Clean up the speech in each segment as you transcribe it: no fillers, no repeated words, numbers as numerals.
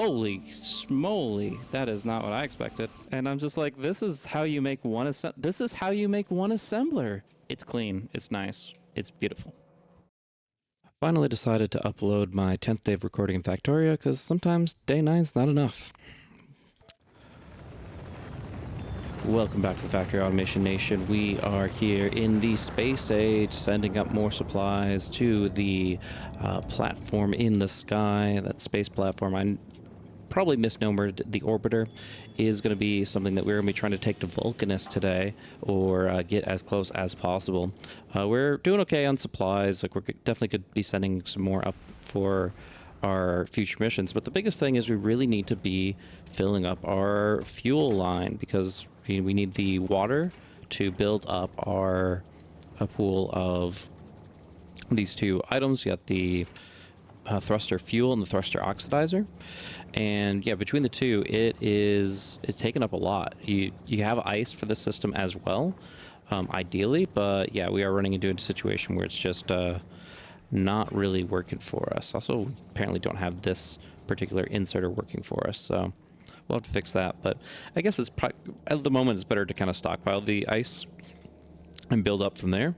Holy smoly, that is not what I expected. And I'm just like, this is how you make one assembler. It's clean, it's nice, it's beautiful. I finally decided to upload my 10th day of recording in Factorio because sometimes day 9's not enough. Welcome back to the Factory Automation Nation. We are here in the space age, sending up more supplies to the platform in the sky. That space platform, I probably misnomered the orbiter, is going to be something that we're going to be trying to take to Vulcanus today, or get as close as possible. We're doing okay on supplies. Like, we're definitely could be sending some more up for our future missions, but the biggest thing is we really need to be filling up our fuel line, because we need the water to build up our a pool of these two items. You got the thruster fuel and the thruster oxidizer, and yeah, between the two, it's taken up a lot. You have ice for the system as well, ideally, but yeah, we are running into a situation where it's just not really working for us. Also, we apparently don't have this particular inserter working for us, so we'll have to fix that. But I guess it's at the moment it's better to kind of stockpile the ice and build up from there,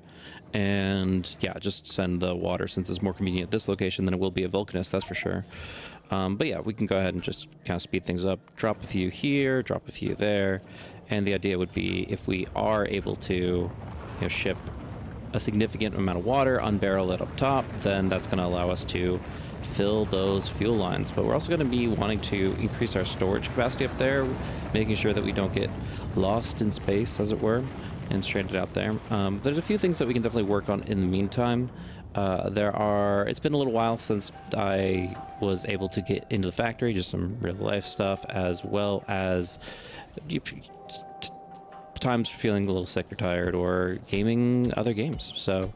and yeah, just send the water, since it's more convenient at this location than it will be at Vulcanus, that's for sure. But yeah, we can go ahead and just kind of speed things up, drop a few here, drop a few there, and the idea would be, if we are able to ship a significant amount of water, unbarrel it up top, then that's going to allow us to fill those fuel lines. But we're also going to be wanting to increase our storage capacity up there, making sure that we don't get lost in space, as it were, and stranded out there. There's a few things that we can definitely work on in the meantime. It's been a little while since I was able to get into the factory, just some real life stuff, as well as times feeling a little sick or tired, or gaming other games. So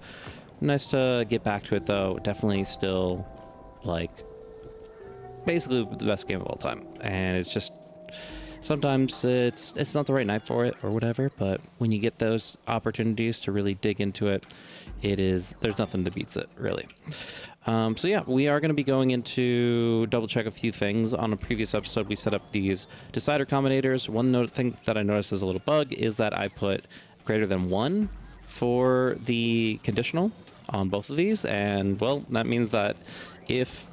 nice to get back to it, though. Definitely still, like, basically the best game of all time. And it's just, sometimes it's not the right night for it or whatever, but when you get those opportunities to really dig into it, there's nothing that beats it, really. So yeah, we are going to be going into double check a few things. On a previous episode, we set up these decider combinators. One thing that I noticed is a little bug is that I put greater than 1 for the conditional on both of these, and well, that means that if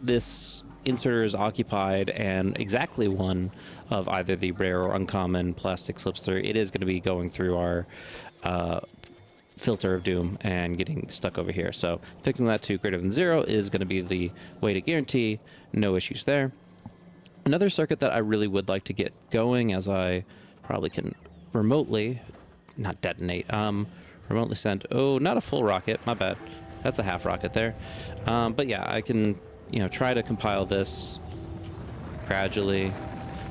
this inserter is occupied and exactly 1 of either the rare or uncommon plastic slips through, it is going to be going through our filter of doom and getting stuck over here. So fixing that to greater than 0 is going to be the way to guarantee no issues there. Another circuit that I really would like to get going, as I probably can remotely, not detonate, remotely send, oh, not a full rocket, my bad, that's a half rocket there. But yeah, I can try to compile this gradually.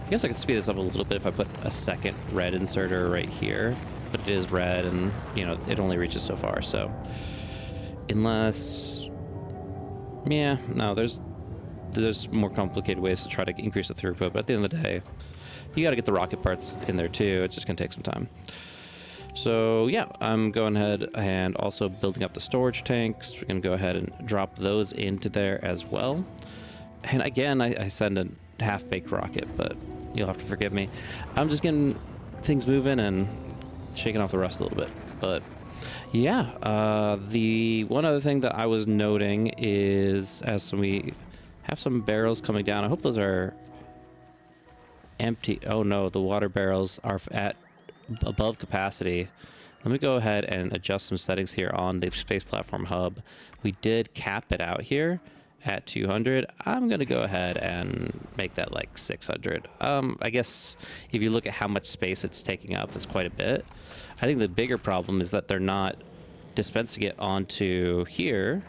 I guess I could speed this up a little bit if I put a second red inserter right here, but it is red, and it only reaches so far. So unless, yeah, no, there's more complicated ways to try to increase the throughput, but at the end of the day, you got to get the rocket parts in there too. It's just gonna take some time. So yeah, I'm going ahead and also building up the storage tanks. We're gonna go ahead and drop those into there as well. And again, I send a half-baked rocket, but you'll have to forgive me. I'm just getting things moving and shaking off the rust a little bit. But yeah, the one other thing that I was noting is, we have some barrels coming down. I hope those are empty. Oh no, the water barrels are at above capacity. Let me go ahead and adjust some settings here on the space platform hub. We did cap it out here at 200. I'm gonna go ahead and make that like 600. I guess if you look at how much space it's taking up, that's quite a bit. I think the bigger problem is that they're not dispensing it onto here.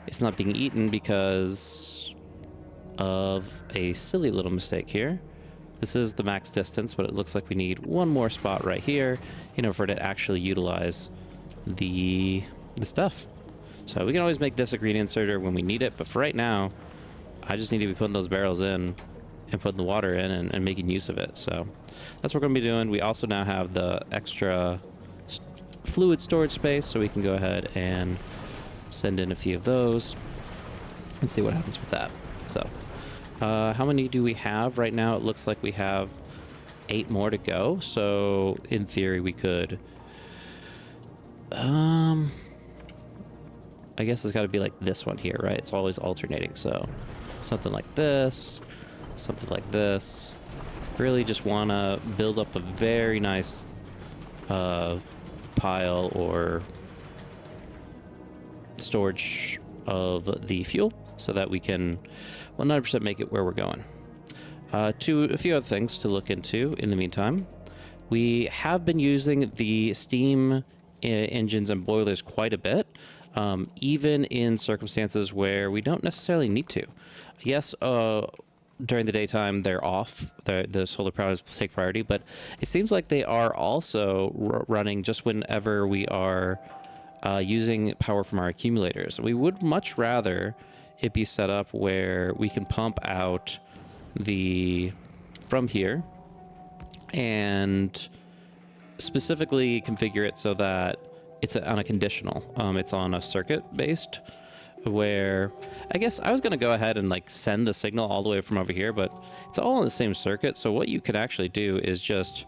It's not being eaten because of a silly little mistake here. This is the max distance, but it looks like we need one more spot right here, for it to actually utilize the stuff. So we can always make this a green inserter when we need it, but for right now, I just need to be putting those barrels in and putting the water in and making use of it. So that's what we're going to be doing. We also now have the extra fluid storage space, so we can go ahead and send in a few of those and see what happens with that. So How many do we have right now? It looks like we have 8 more to go. So in theory, we could. I guess it's got to be like this one here, right? It's always alternating. So something like this, something like this. Really just want to build up a very nice pile or storage of the fuel so that we can 100% make it where we're going. A few other things to look into in the meantime. We have been using the steam engines and boilers quite a bit, even in circumstances where we don't necessarily need to. Yes, during the daytime they're off, the solar panels take priority, but it seems like they are also running just whenever we are using power from our accumulators. We would much rather it be set up where we can pump out from here and specifically configure it so that it's on a conditional. It's on a circuit based, where I guess I was going to go ahead and like send the signal all the way from over here, but it's all on the same circuit. So what you could actually do is just,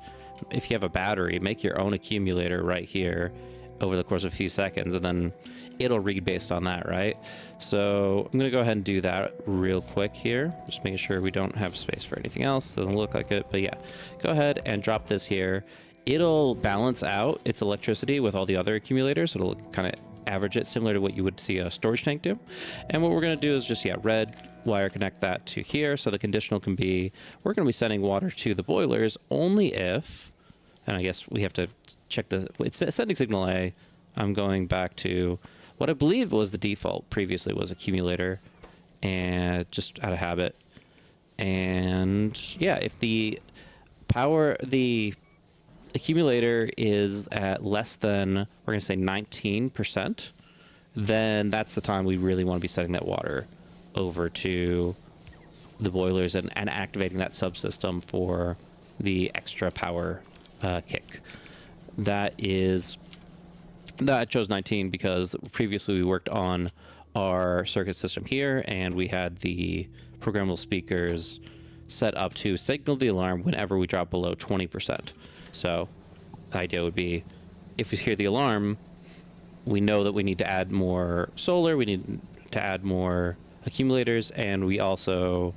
if you have a battery, make your own accumulator right here over the course of a few seconds, and then it'll read based on that, right? So I'm going to go ahead and do that real quick here, just making sure we don't have space for anything else. Doesn't look like it, but yeah, go ahead and drop this here. It'll balance out its electricity with all the other accumulators. It'll kind of average it similar to what you would see a storage tank do. And what we're going to do is just, red wire connect that to here. So the conditional can be, we're going to be sending water to the boilers only if, and I guess we have to check it's sending signal A. I'm going back to what I believe was the default previously was accumulator, and just out of habit. And yeah, if the accumulator is at less than, we're going to say 19%, then that's the time we really want to be setting that water over to the boilers and activating that subsystem for the extra power kick. I chose 19 because previously we worked on our circuit system here, and we had the programmable speakers set up to signal the alarm whenever we drop below 20%. So the idea would be, if we hear the alarm, we know that we need to add more solar, we need to add more accumulators, and we also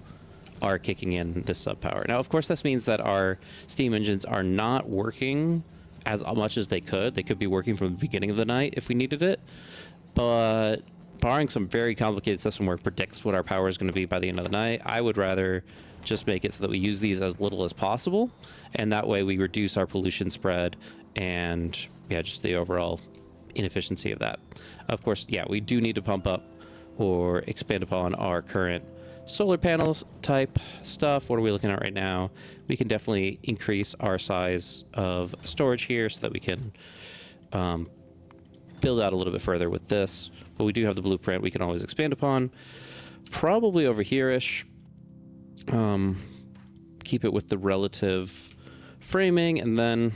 are kicking in this sub power. Now, of course, this means that our steam engines are not working as much as they could. They could be working from the beginning of the night if we needed it, but barring some very complicated system where it predicts what our power is going to be by the end of the night, I would rather just make it so that we use these as little as possible, and that way we reduce our pollution spread and just the overall inefficiency of that. Of course, we do need to pump up or expand upon our current solar panels type stuff. What are we looking at right now? We can definitely increase our size of storage here so that we can build out a little bit further with this, but we do have the blueprint we can always expand upon, probably over here-ish. Keep it with the relative framing, and then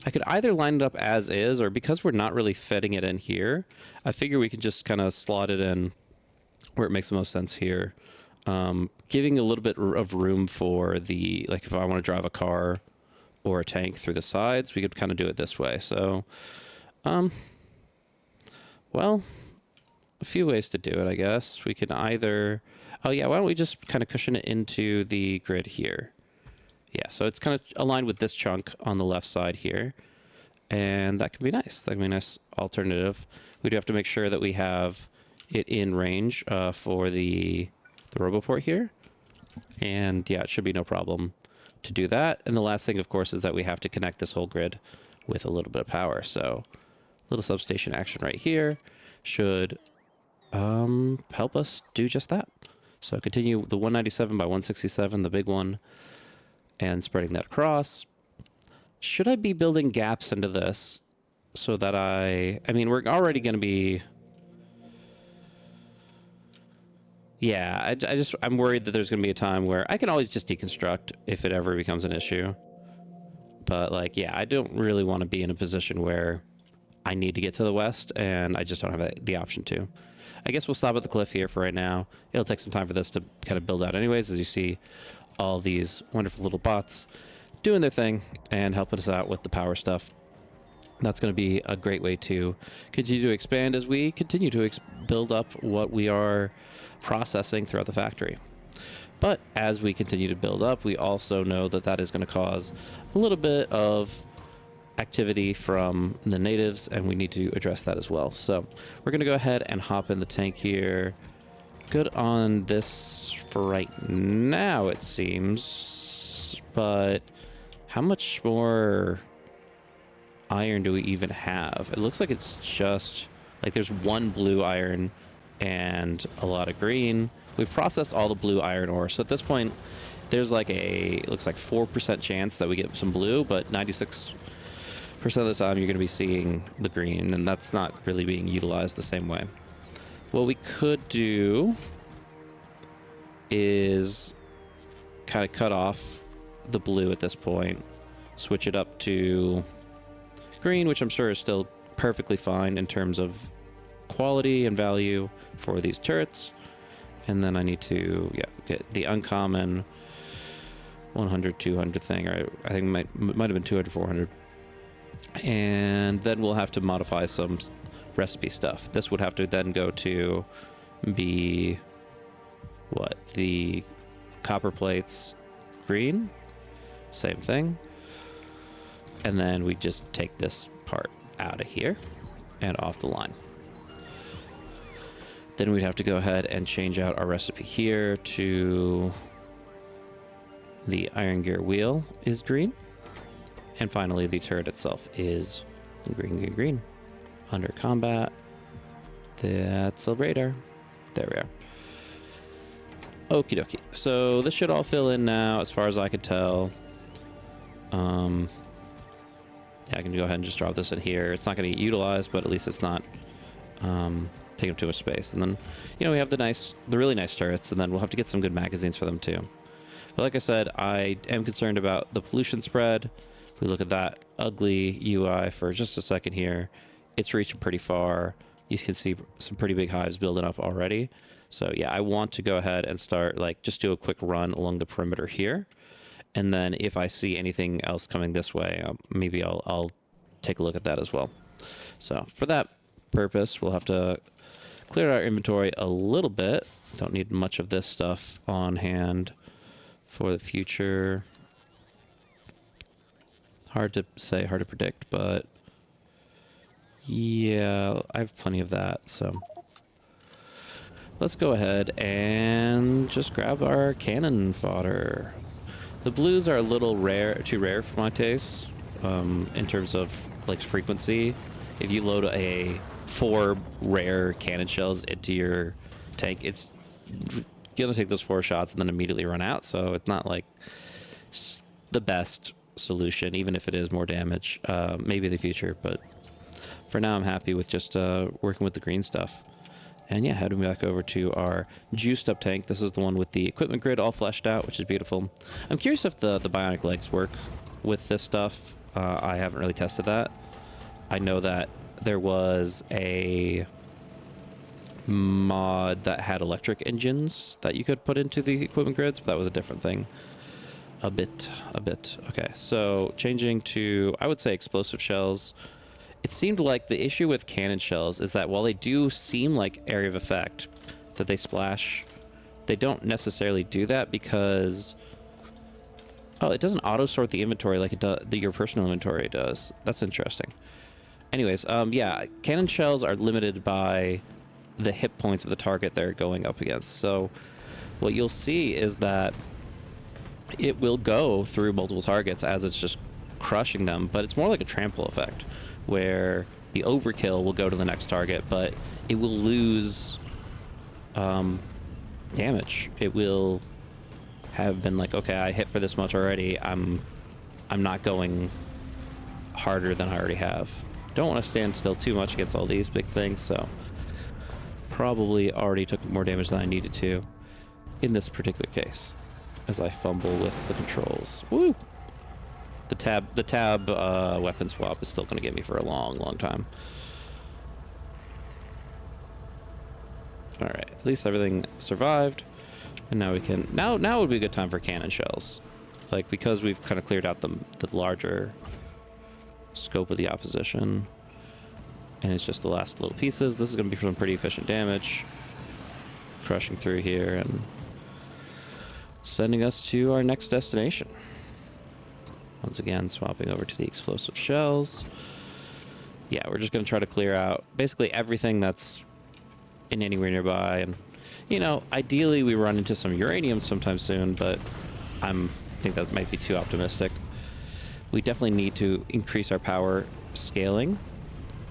I could either line it up as is, or because we're not really fitting it in here, I figure we can just kind of slot it in where it makes the most sense here. Giving a little bit of room for like if I want to drive a car or a tank through the sides, we could kind of do it this way. So, well, a few ways to do it, I guess. We can either, why don't we just kind of cushion it into the grid here? Yeah, so it's kind of aligned with this chunk on the left side here, and that can be nice. That can be a nice alternative. We do have to make sure that we have it in range for the RoboPort here, and it should be no problem to do that. And the last thing, of course, is that we have to connect this whole grid with a little bit of power. So a little substation action right here should help us do just that. So continue the 197 by 167, the big one, and spreading that across. Should I be building gaps into this so that I mean, we're already going to be, I'm worried that there's going to be a time where I can always just deconstruct if it ever becomes an issue. But I don't really want to be in a position where I need to get to the west and I just don't have the option to. I guess we'll stop at the cliff here for right now. It'll take some time for this to kind of build out anyways, as you see all these wonderful little bots doing their thing and helping us out with the power stuff. That's going to be a great way to continue to expand as we continue to build up what we are processing throughout the factory. But as we continue to build up, we also know that that is going to cause a little bit of activity from the natives, and we need to address that as well. So we're going to go ahead and hop in the tank here. Good on this for right now, it seems. But how much more iron do we even have? It looks like it's just like there's one blue iron and a lot of green. We've processed all the blue iron ore, so at this point there's like it looks like 4% chance that we get some blue, but 96% of the time you're going to be seeing the green, and that's not really being utilized the same way. What we could do is kind of cut off the blue at this point, switch it up to green, which I'm sure is still perfectly fine in terms of quality and value for these turrets. And then I need to get the uncommon 100, 200 thing, or I think it might have been 200, 400. And then we'll have to modify some recipe stuff. This would have to then go to be what? The copper plates green, same thing. And then we just take this part out of here and off the line. Then we'd have to go ahead and change out our recipe here to the iron gear wheel is green. And finally, the turret itself is green, green, green. Under combat, that's a radar. There we are. Okie dokie. So this should all fill in now, as far as I could tell. Yeah, I can go ahead and just drop this in here. It's not going to get utilized, but at least it's not taking up too much space. And then, we have the really nice turrets, and then we'll have to get some good magazines for them too. But like I said, I am concerned about the pollution spread. If we look at that ugly UI for just a second here, it's reaching pretty far. You can see some pretty big hives building up already. So yeah, I want to go ahead and start, just do a quick run along the perimeter here. And then if I see anything else coming this way, maybe I'll take a look at that as well. So for that purpose, we'll have to clear our inventory a little bit. Don't need much of this stuff on hand for the future. Hard to say, hard to predict, but yeah, I have plenty of that. So let's go ahead and just grab our cannon fodder. The blues are a little too rare for my taste, in terms of frequency. If you load 4 rare cannon shells into your tank, it's gonna take those 4 shots and then immediately run out. So it's not the best solution, even if it is more damage. Maybe in the future, but for now I'm happy with just working with the green stuff. And yeah, heading back over to our juiced up tank. This is the one with the equipment grid all fleshed out, which is beautiful. I'm curious if the bionic legs work with this stuff. I haven't really tested that. I know that there was a mod that had electric engines that you could put into the equipment grids, but that was a different thing. A bit. Okay, so changing to, I would say, explosive shells. It seemed like the issue with cannon shells is that while they do seem like area of effect, that they splash, they don't necessarily do that because, it doesn't auto-sort the inventory like it does, your personal inventory does. That's interesting. Anyways, yeah, cannon shells are limited by the hit points of the target they're going up against. So what you'll see is that it will go through multiple targets as it's just crushing them, but it's more like a trample effect, where the overkill will go to the next target, but it will lose damage. It will have been like, okay, I hit for this much already. I'm not going harder than I already have. Don't want to stand still too much against all these big things, so probably already took more damage than I needed to in this particular case as I fumble with the controls. Woo! The tab weapon swap is still going to get me for a long, long time. All right, at least everything survived. And now we can... Now would be a good time for cannon shells. Like, because we've kind of cleared out the larger scope of the opposition. And it's just the last little pieces. This is going to be some pretty efficient damage. Crushing through here and sending us to our next destination. Once again, swapping over to the explosive shells. Yeah, we're just going to try to clear out basically everything that's in anywhere nearby. And, you know, ideally we run into some uranium sometime soon, but I think that might be too optimistic. We definitely need to increase our power scaling,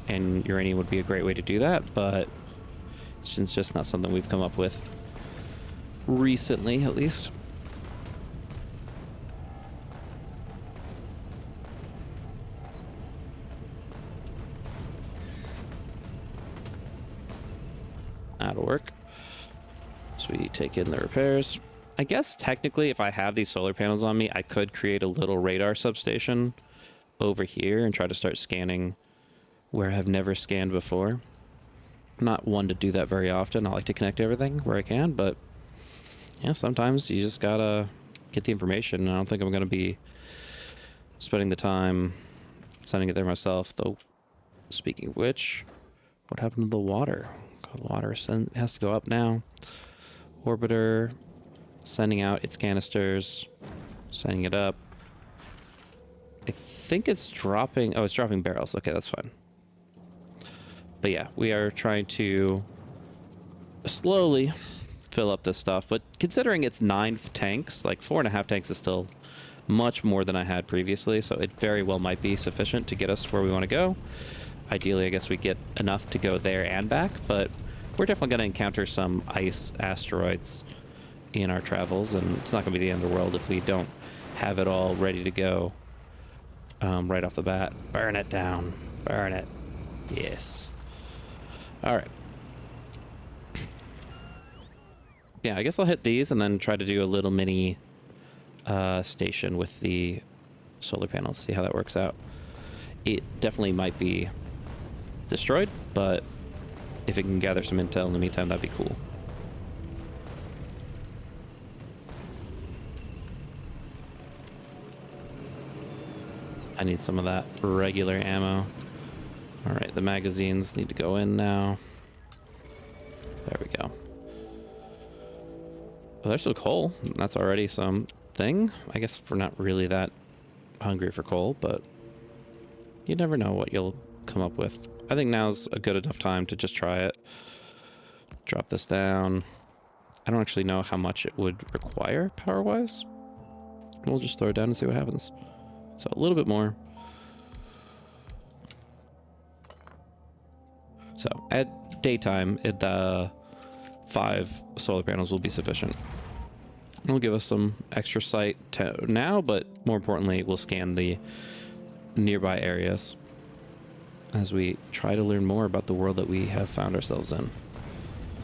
and uranium would be a great way to do that, but it's just not something we've come up with recently, at least. That'll work. So we take in the repairs. I guess technically if I have these solar panels on me, I could create a little radar substation over here and try to start scanning where I've never scanned before. I'm not one to do that very often. I like to connect everything where I can, but yeah, sometimes you just gotta get the information. I don't think I'm gonna be spending the time sending it there myself, though. Speaking of which, what happened to the water? The water has to go up now. Orbiter sending out its canisters, sending it up. I think it's dropping. Oh, it's dropping barrels. Okay, that's fine. But yeah, we are trying to slowly fill up this stuff. But considering it's 9 tanks, like 4.5 tanks is still much more than I had previously. So it very well might be sufficient to get us where we want to go. Ideally, I guess we get enough to go there and back, but we're definitely going to encounter some ice asteroids in our travels, and it's not going to be the end of the world if we don't have it all ready to go right off the bat. Burn it down. Burn it. Yes. All right. Yeah, I guess I'll hit these and then try to do a little mini station with the solar panels, see how that works out. It definitely might be destroyed, but if it can gather some intel in the meantime, that'd be cool. I need some of that regular ammo. All right, the magazines need to go in now. There we go. Oh, there's some coal. That's already something. I guess we're not really that hungry for coal, but you never know what you'll come up with. I think now's a good enough time to just try it. Drop this down. I don't actually know how much it would require power-wise. We'll just throw it down and see what happens. So a little bit more. So at daytime, the 5 solar panels will be sufficient. It'll give us some extra sight now, but more importantly, we'll scan the nearby areas as we try to learn more about the world that we have found ourselves in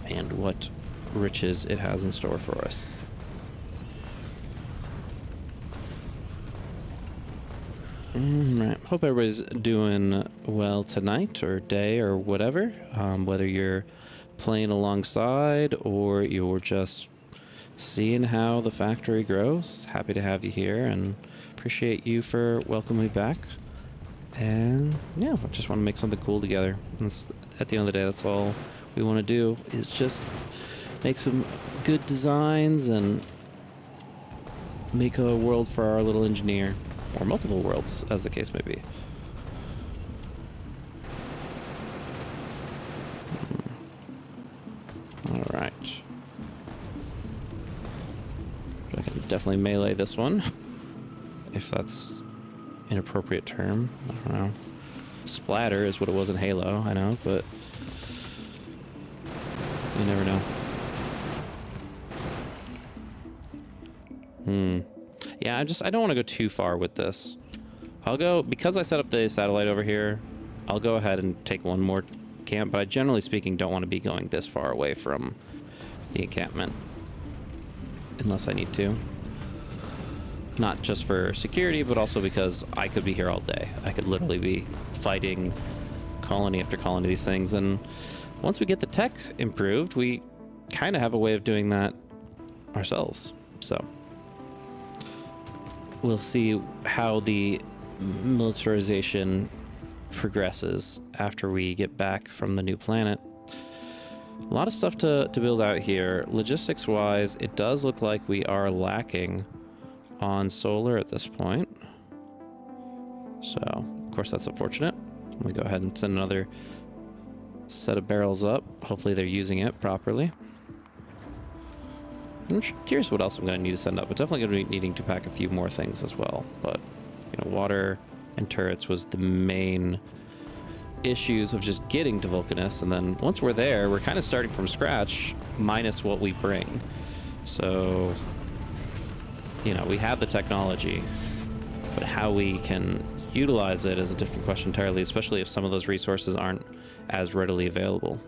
and what riches it has in store for us. Alright, hope everybody's doing well tonight or day or whatever, whether you're playing alongside or you're just seeing how the factory grows. Happy to have you here and appreciate you for welcoming me back. And yeah, I just want to make something cool together. At the end of the day, that's all we want to do, is just make some good designs and make a world for our little engineer, or multiple worlds, as the case may be. All right. I can definitely melee this one, if that's an appropriate term. I don't know. Splatter is what it was in Halo, I know, but you never know. Yeah, I don't want to go too far with this. I'll go, because I set up the satellite over here, I'll go ahead and take one more camp, but I generally speaking don't want to be going this far away from the encampment. Unless I need to. Not just for security, but also because I could be here all day. I could literally be fighting colony after colony of these things, and once we get the tech improved, we kind of have a way of doing that ourselves. So we'll see how the militarization progresses after we get back from the new planet. A lot of stuff to build out here. Logistics wise, it does look like we are lacking on solar at this point. So, of course, that's unfortunate. Let me go ahead and send another set of barrels up. Hopefully they're using it properly. I'm curious what else I'm going to need to send up. I'm definitely going to be needing to pack a few more things as well. But, you know, water and turrets was the main issues of just getting to Vulcanus. And then once we're there, we're kind of starting from scratch, minus what we bring. So, you know, we have the technology, but how we can utilize it is a different question entirely, especially if some of those resources aren't as readily available.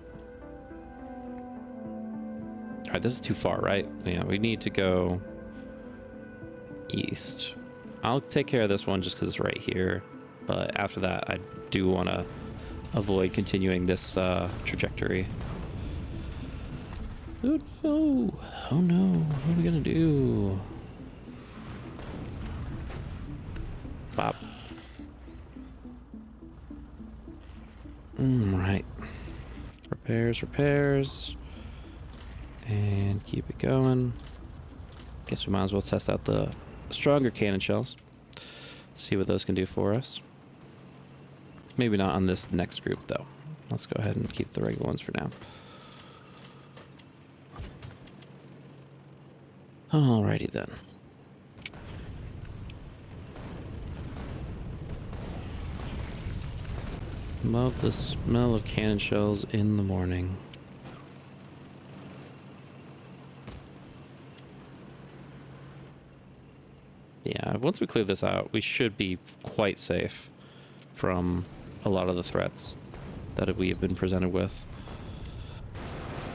All right, this is too far, right? Yeah, we need to go east. I'll take care of this one just because it's right here. But after that, I do want to avoid continuing this trajectory. Oh no! Oh no! What are we gonna do? Bop. Right. Repairs. And keep it going. Guess we might as well test out the stronger cannon shells. See what those can do for us. Maybe not on this next group, though. Let's go ahead and keep the regular ones for now. Alrighty then. Love the smell of cannon shells in the morning. Yeah, once we clear this out, we should be quite safe from a lot of the threats that we have been presented with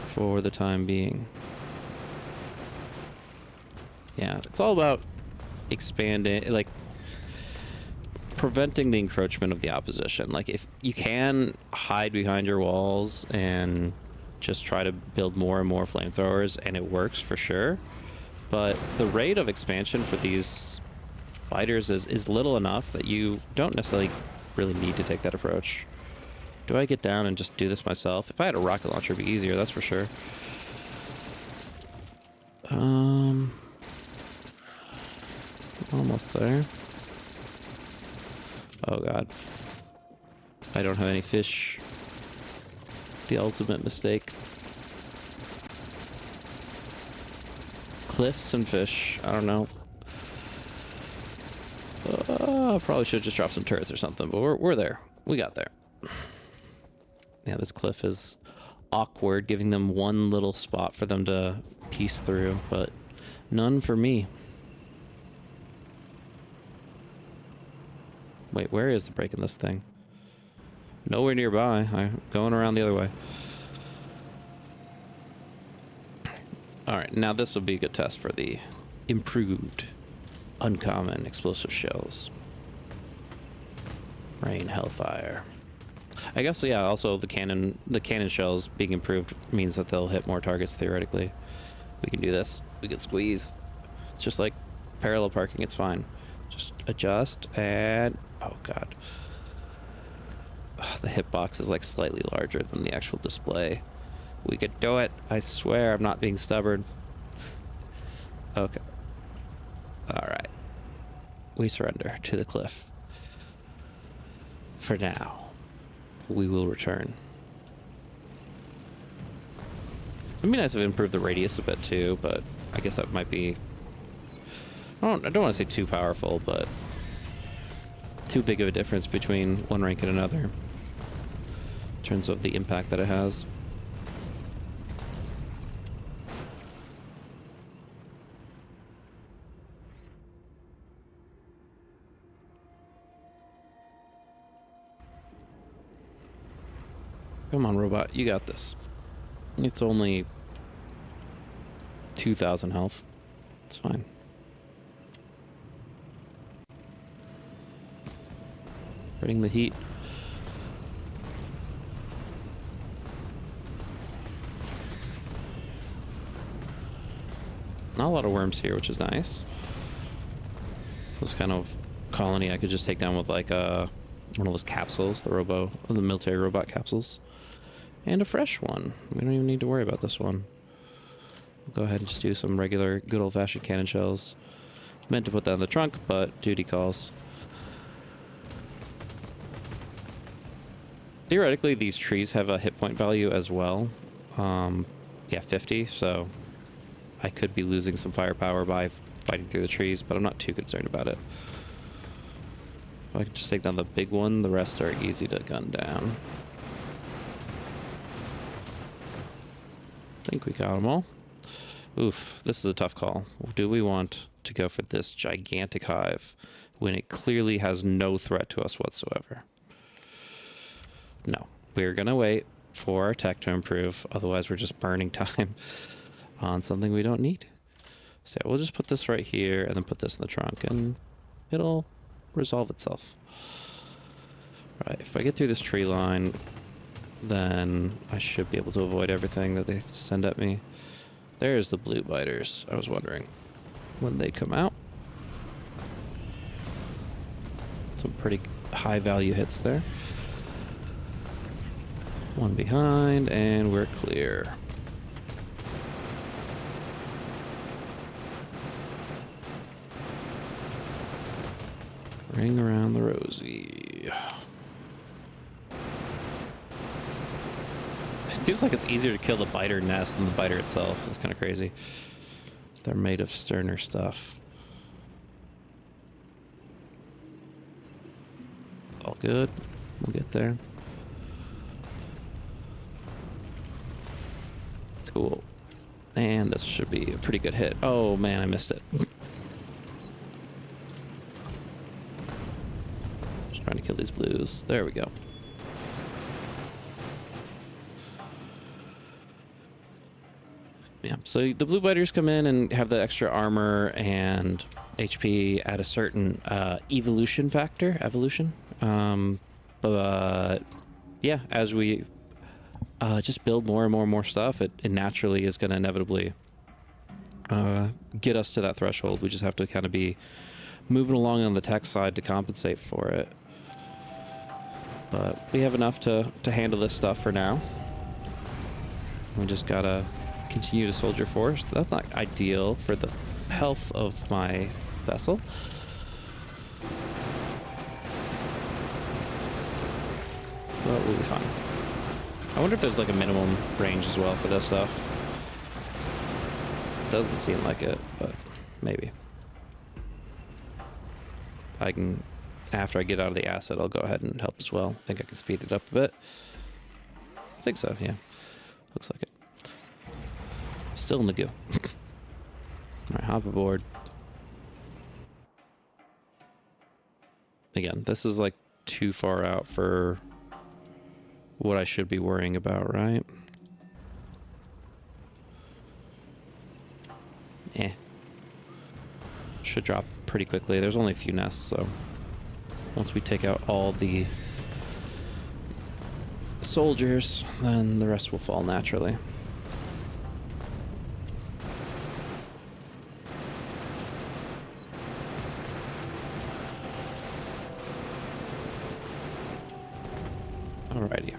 for the time being. Yeah, it's all about expanding, like, preventing the encroachment of the opposition. Like, if you can hide behind your walls and just try to build more and more flamethrowers, and it works for sure, but the rate of expansion for these fighters is little enough that you don't necessarily really need to take that approach. Do I get down and just do this myself? If I had a rocket launcher, it'd be easier, that's for sure. Almost there. Oh god. I don't have any fish. The ultimate mistake. Cliffs and fish. I don't know. Probably should have just dropped some turrets or something, but we're there. We got there. Yeah, this cliff is awkward, giving them one little spot for them to piece through, but none for me. Wait, where is the break in this thing? Nowhere nearby. I'm going around the other way. Alright, now this will be a good test for the improved uncommon explosive shells. Rain, Hellfire. I guess, yeah, also the cannon shells being improved means that they'll hit more targets theoretically. We can do this. We can squeeze. It's just like parallel parking, it's fine. Just adjust and... oh god. The hitbox is like slightly larger than the actual display. We could do it. I swear I'm not being stubborn. Okay. Alright. We surrender to the cliff. For now. We will return. It'd be nice if it improved the radius a bit too, but I guess that might be... I don't want to say too powerful, but too big of a difference between one rank and another in terms of the impact that it has. Come on, robot, you got this. It's only 2,000 health. It's fine. Bring the heat. Not a lot of worms here, which is nice. This kind of colony I could just take down with like one of those capsules, the military robot capsules. And a fresh one. We don't even need to worry about this one. We'll go ahead and just do some regular, good old-fashioned cannon shells. Meant to put that in the trunk, but duty calls. Theoretically, these trees have a hit point value as well. Yeah, 50, so I could be losing some firepower by fighting through the trees, but I'm not too concerned about it. If I can just take down the big one, the rest are easy to gun down. I think we got them all. Oof, this is a tough call. Do we want to go for this gigantic hive when it clearly has no threat to us whatsoever? No, we're going to wait for our tech to improve. Otherwise, we're just burning time on something we don't need. So we'll just put this right here and then put this in the trunk and it'll resolve itself. Right, if I get through this tree line, then I should be able to avoid everything that they send at me. There's the blue biters. I was wondering when they come out. Some pretty high value hits there. One behind, and we're clear. Ring around the rosy. It seems like it's easier to kill the biter nest than the biter itself. It's kind of crazy. They're made of sterner stuff. All good. We'll get there. Cool. And this should be a pretty good hit. Oh man, I missed it. Just trying to kill these blues. There we go. Yeah, so the blue biters come in and have the extra armor and HP at a certain evolution. But yeah, as we just build more and more stuff, it naturally is going to inevitably get us to that threshold. We just have to kind of be moving along on the tech side to compensate for it. But we have enough to handle this stuff for now. We just gotta continue to soldier force. That's not ideal for the health of my vessel. But we'll be fine. I wonder if there's like a minimum range as well for this stuff. Doesn't seem like it, but maybe. I can, after I get out of the acid, I'll go ahead and help as well. I think I can speed it up a bit. I think so, yeah. Looks like it. Still in the goo. Alright, hop aboard. Again, this is like too far out for what I should be worrying about, right? Eh. Should drop pretty quickly. There's only a few nests, so once we take out all the soldiers, then the rest will fall naturally. Alrighty.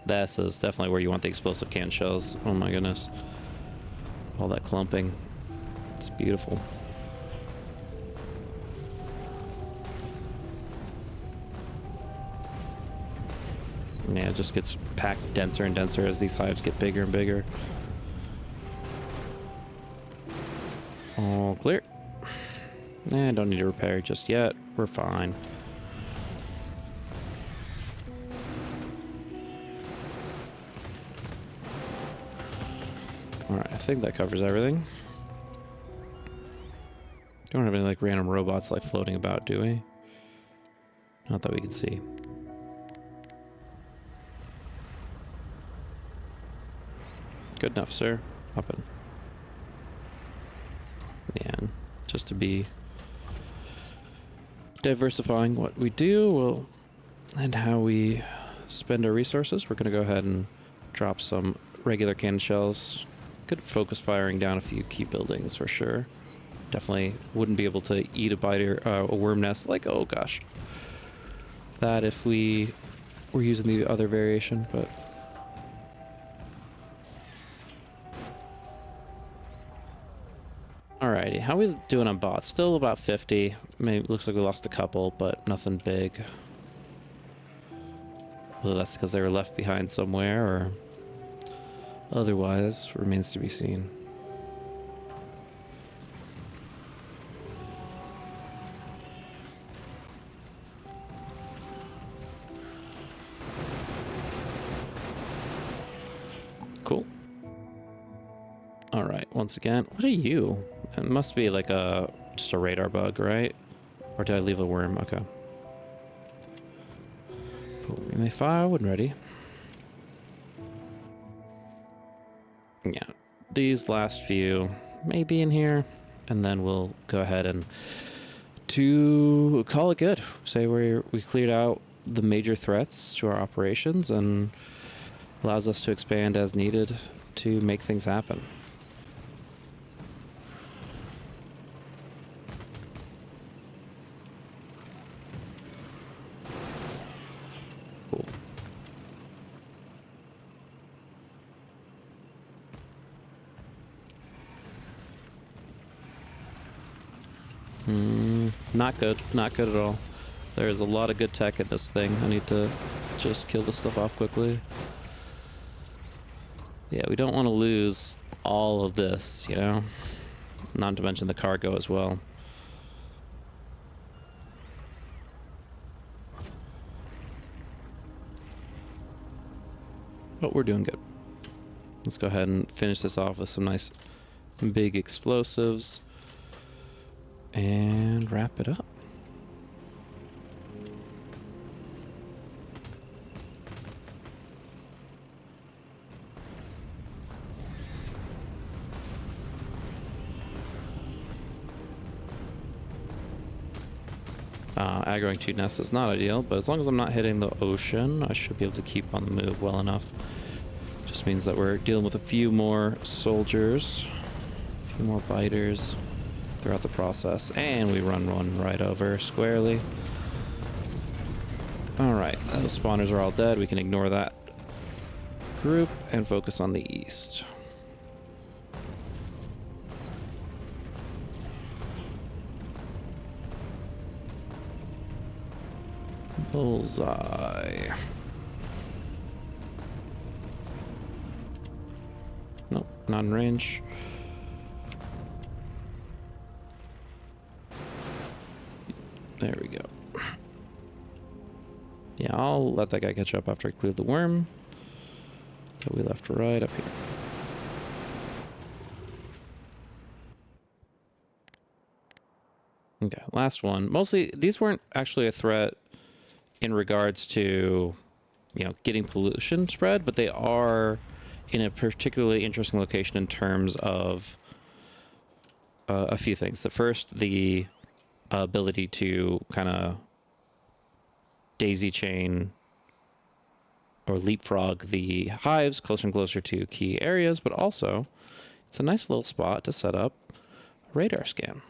This is definitely where you want the explosive can shells. Oh my goodness. All that clumping. It's beautiful. Yeah, it just gets packed denser and denser as these hives get bigger and bigger. All clear. Don't need to repair just yet. We're fine. Alright, I think that covers everything. Don't have any like random robots like floating about, do we? Not that we can see. Good enough, sir. Hop in. Yeah, just to be diversifying what we do and how we spend our resources, we're going to go ahead and drop some regular cannon shells Could focus firing down a few key buildings for sure. Definitely wouldn't be able to eat a biter, a worm nest. Like, oh gosh, that if we were using the other variation, but. Alrighty, how are we doing on bots? Still about 50. Maybe looks like we lost a couple, but nothing big. Whether that's because they were left behind somewhere or otherwise remains to be seen. Cool. Alright, once again, what are you? It must be like just a radar bug, right? Or did I leave a worm? Okay. We may fire when ready. Yeah, these last few may be in here, and then we'll go ahead and to call it good. Say we cleared out the major threats to our operations and allows us to expand as needed to make things happen. Cool. Not good. Not good at all. There's a lot of good tech in this thing. I need to just kill this stuff off quickly. Yeah, we don't want to lose all of this, you know? Not to mention the cargo as well. But we're doing good. Let's go ahead and finish this off with some nice big explosives and wrap it up. Aggroing 2 nests is not ideal, but as long as I'm not hitting the ocean, I should be able to keep on the move well enough. Just means that we're dealing with a few more soldiers, a few more biters throughout the process, and we run one right over squarely. Alright, those spawners are all dead. We can ignore that group and focus on the east. Bullseye. Nope, not in range. There we go. Yeah, I'll let that guy catch up after I clear the worm. So we left right up here. Okay, last one. Mostly, these weren't actually a threat in regards to, you know, getting pollution spread, but they are in a particularly interesting location in terms of a few things. The first, the ability to kind of daisy chain or leapfrog the hives closer and closer to key areas, but also it's a nice little spot to set up a radar scan.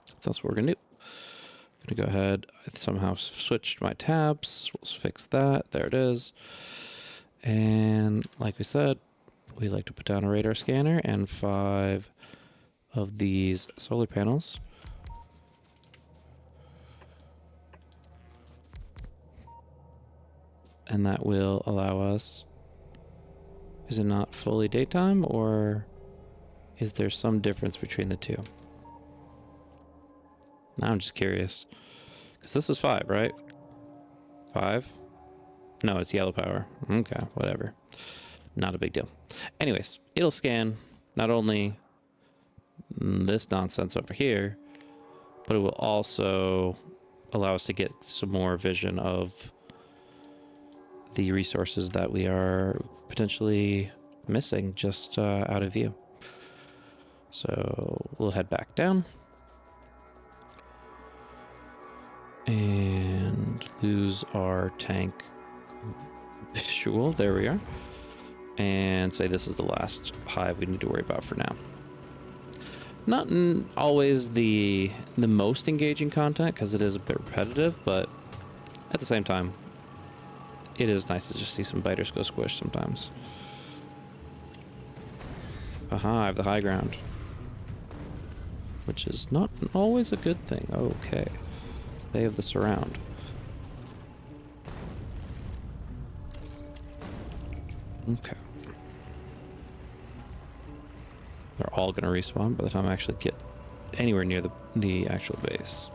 So that's what we're gonna do. I'm gonna go ahead. I somehow switched my tabs. We'll fix that. There it is. And like we said, we like to put down a radar scanner and 5 of these solar panels. And that will allow us... Is it not fully daytime, or is there some difference between the two? Now I'm just curious. Because this is 5, right? 5? No, it's yellow power. Okay, whatever. Not a big deal. Anyways, it'll scan not only this nonsense over here, but it will also allow us to get some more vision of the resources that we are potentially missing just out of view. So we'll head back down and lose our tank visual. There we are. and say this is the last hive we need to worry about for now. Not always the most engaging content, because it is a bit repetitive, but at the same time, it is nice to just see some biters go squish sometimes. Aha, I have the high ground. Which is not always a good thing. Okay. They have the surround. Okay. They're all going to respawn by the time I actually get anywhere near the actual base.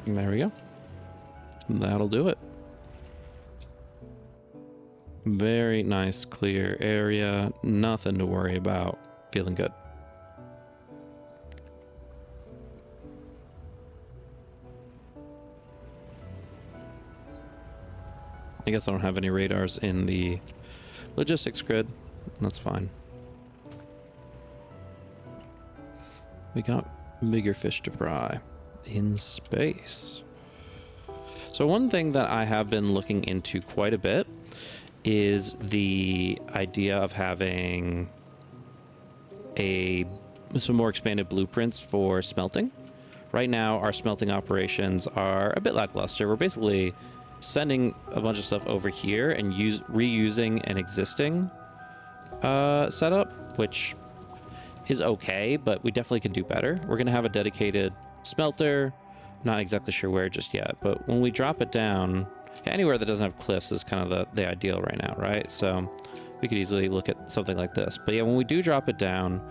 There we go. That'll do it. Very nice, clear area. Nothing to worry about. Feeling good. I guess I don't have any radars in the logistics grid. That's fine. We got bigger fish to fry in space. So one thing that I have been looking into quite a bit is the idea of having some more expanded blueprints for smelting. Right now, our smelting operations are a bit lackluster. We're basically sending a bunch of stuff over here and reusing an existing setup, which is okay, but we definitely can do better. We're going to have a dedicated smelter. Not exactly sure where just yet, but when we drop it down, anywhere that doesn't have cliffs is kind of the ideal right now, right? So we could easily look at something like this. But yeah, when we do drop it down,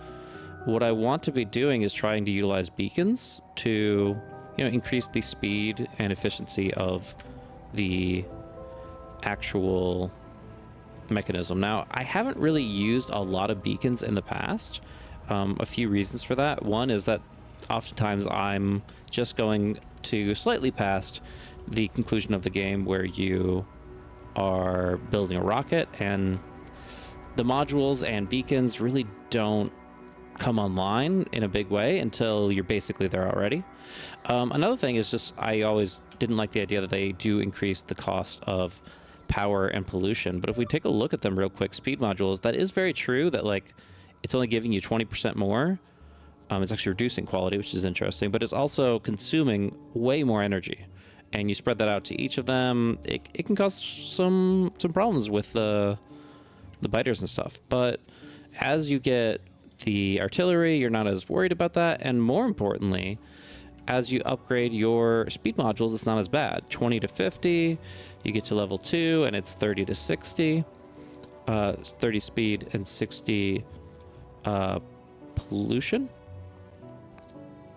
what I want to be doing is trying to utilize beacons to, increase the speed and efficiency of the actual mechanism. Now, I haven't really used a lot of beacons in the past. A few reasons for that. One is that oftentimes I'm just going to slightly past the conclusion of the game where you are building a rocket, and the modules and beacons really don't come online in a big way until you're basically there already. Another thing is just I always didn't like the idea that they do increase the cost of power and pollution. But if we take a look at them real quick, speed modules, that is very true that like it's only giving you 20% more. It's actually reducing quality, which is interesting, but it's also consuming way more energy. And you spread that out to each of them, it can cause some problems with the biters and stuff. But as you get the artillery, you're not as worried about that. And more importantly, as you upgrade your speed modules, it's not as bad. 20 to 50, you get to level 2, and it's 30 to 60. 30 speed and 60 pollution.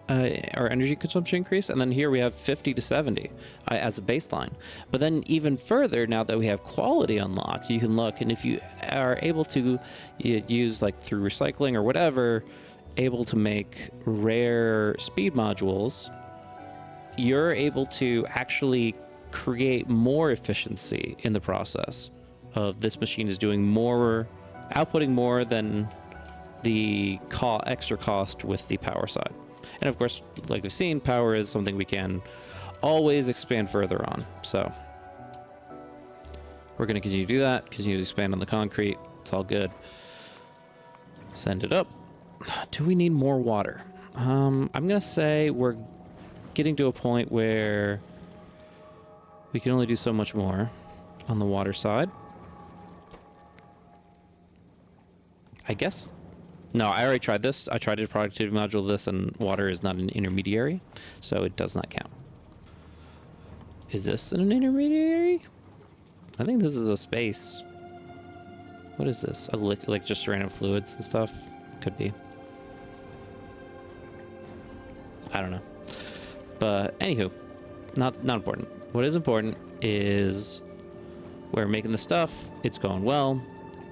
Our energy consumption increase, and then here we have 50 to 70 as a baseline. But then even further, now that we have quality unlocked, you can look, and if you are able to use like through recycling or whatever, able to make rare speed modules, you're able to actually create more efficiency in the process of this machine is doing more, outputting more than the extra cost with the power side. And of course, like we've seen, power is something we can always expand further on. So we're going to continue to do that, continue to expand on the concrete. It's all good. Send it up. Do we need more water? I'm going to say we're getting to a point where we can only do so much more on the water side. I guess... No, I already tried this. I tried a productivity module of this, and water is not an intermediary, so it does not count. Is this an intermediary? I think this is a space. What is this? Like just random fluids and stuff? Could be. I don't know. But anywho, not important. What is important is we're making the stuff. It's going well.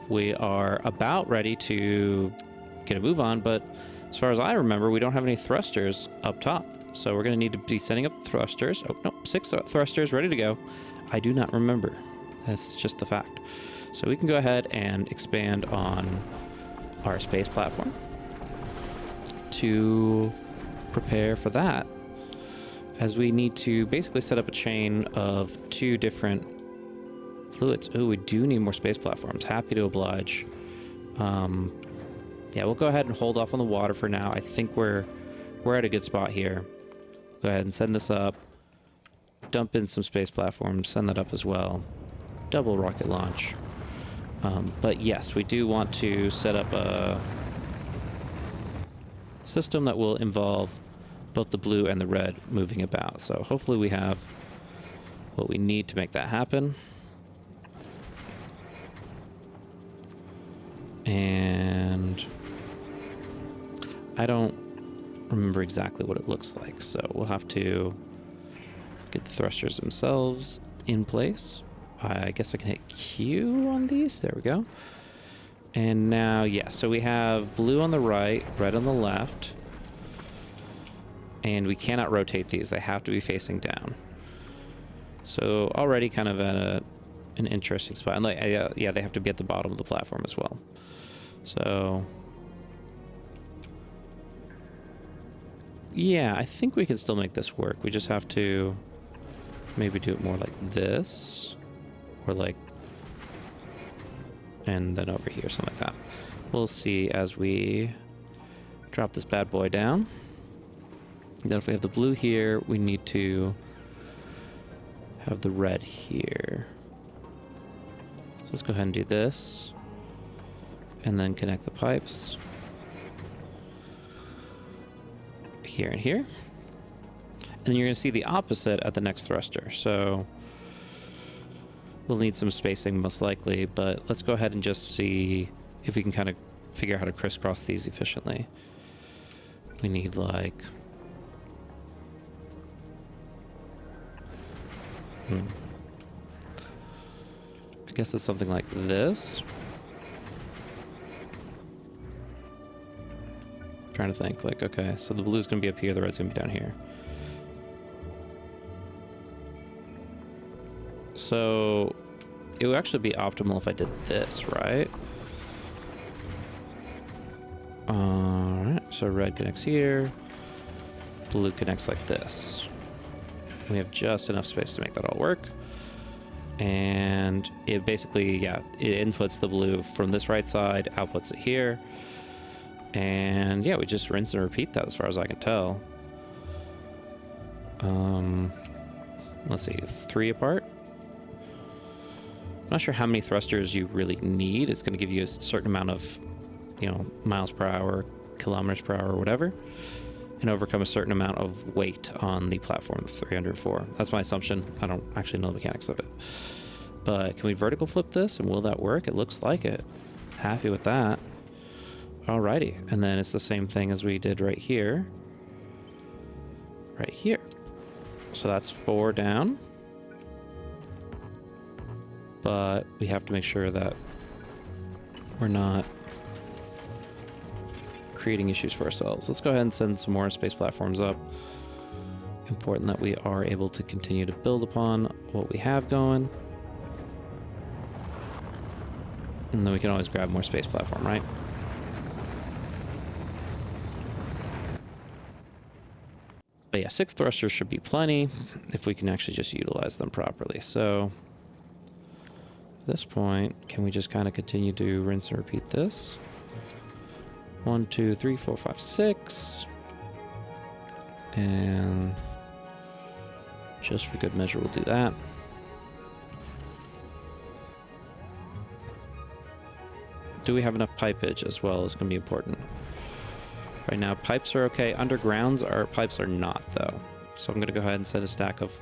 We are about ready to get a move on, but as far as I remember, we don't have any thrusters up top. So we're going to need to be setting up thrusters. Oh, no, 6 thrusters ready to go. I do not remember. That's just the fact. So we can go ahead and expand on our space platform to prepare for that, as we need to basically set up a chain of 2 different fluids. Oh, we do need more space platforms. Happy to oblige. Yeah, we'll go ahead and hold off on the water for now. I think we're at a good spot here. Go ahead and send this up. Dump in some space platforms. Send that up as well. Double rocket launch. But yes, we do want to set up a system that will involve both the blue and the red moving about. So hopefully we have what we need to make that happen. And I don't remember exactly what it looks like, so we'll have to get the thrusters themselves in place. I guess I can hit Q on these. There we go. And now, yeah, so we have blue on the right, red on the left. And we cannot rotate these. They have to be facing down. So already kind of at an interesting spot. And like, yeah, they have to be at the bottom of the platform as well. So yeah, I think we can still make this work. We just have to maybe do it more like this, or like, and then over here, something like that. We'll see as we drop this bad boy down. Then if we have the blue here, we need to have the red here. So let's go ahead and do this. And then connect the pipes. Here and here. And then you're going to see the opposite at the next thruster. So we'll need some spacing most likely, but let's go ahead and just see if we can kind of figure out how to crisscross these efficiently. We need like... I guess it's something like this. Trying to think, like, okay, so the blue's gonna be up here, the red's gonna be down here. So it would actually be optimal if I did this, right? Alright, so red connects here, blue connects like this. We have just enough space to make that all work. And it basically, yeah, it inputs the blue from this right side, outputs it here. And yeah, we just rinse and repeat that as far as I can tell. Let's see, 3 apart. I'm not sure how many thrusters you really need. It's going to give you a certain amount of, you know, miles per hour, kilometers per hour, whatever, and overcome a certain amount of weight on the platform, 304. That's my assumption. I don't actually know the mechanics of it. But can we vertical flip this, and will that work? It looks like it. Happy with that. Alrighty, and then it's the same thing as we did right here. Right here. So that's 4 down. But we have to make sure that we're not creating issues for ourselves. Let's go ahead and send some more space platforms up. Important that we are able to continue to build upon what we have going. And then we can always grab more space platform, right? But yeah, 6 thrusters should be plenty if we can actually just utilize them properly. So at this point, can we just kind of continue to rinse and repeat this? 1, 2, 3, 4, 5, 6. And just for good measure, we'll do that. Do we have enough pipage as well? Is going to be important. Right now, pipes are okay. Undergrounds are pipes are not, though. So I'm going to go ahead and set a stack of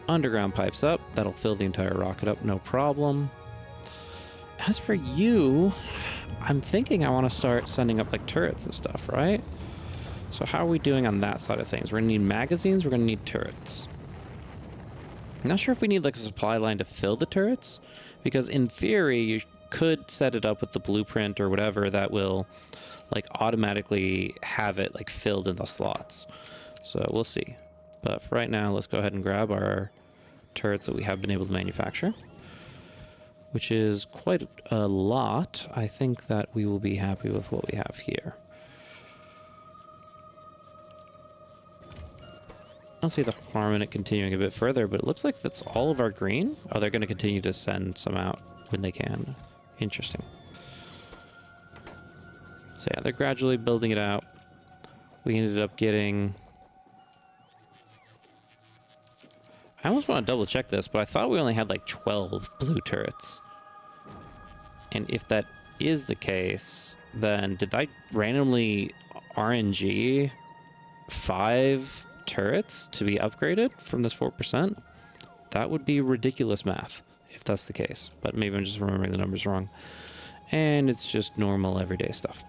underground pipes up. That'll fill the entire rocket up, no problem. As for you, I'm thinking I want to start sending up like turrets and stuff, right? So how are we doing on that side of things? We're going to need magazines. We're going to need turrets. I'm not sure if we need like a supply line to fill the turrets, because in theory, you could set it up with the blueprint or whatever that will like automatically have it like filled in the slots. So we'll see. But for right now, let's go ahead and grab our turrets that we have been able to manufacture. which is quite a lot. I think that we will be happy with what we have here. I don't see the harm in it continuing a bit further, but it looks like that's all of our green. Oh, they're going to continue to send some out when they can. Interesting. So yeah, they're gradually building it out. We ended up getting... I almost want to double check this, but I thought we only had like 12 blue turrets. And if that is the case, then did I randomly RNG 5 turrets to be upgraded from this 4%? That would be ridiculous math if that's the case, but maybe I'm just remembering the numbers wrong. And it's just normal everyday stuff.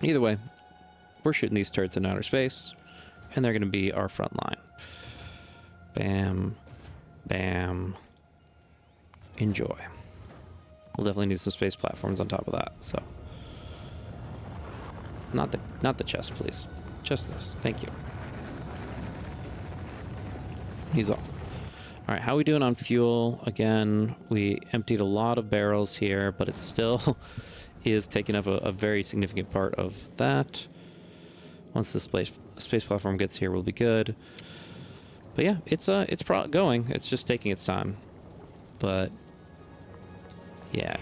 Either way, we're shooting these turrets in outer space, and they're going to be our front line. Bam, bam, enjoy. We'll definitely need some space platforms on top of that, so. Not the chest, please. Just this. Thank you. He's off. All right, how are we doing on fuel? Again, we emptied a lot of barrels here, but it still is taking up a very significant part of that. Once the space platform gets here, we'll be good. But yeah, it's going. It's just taking its time. But yeah,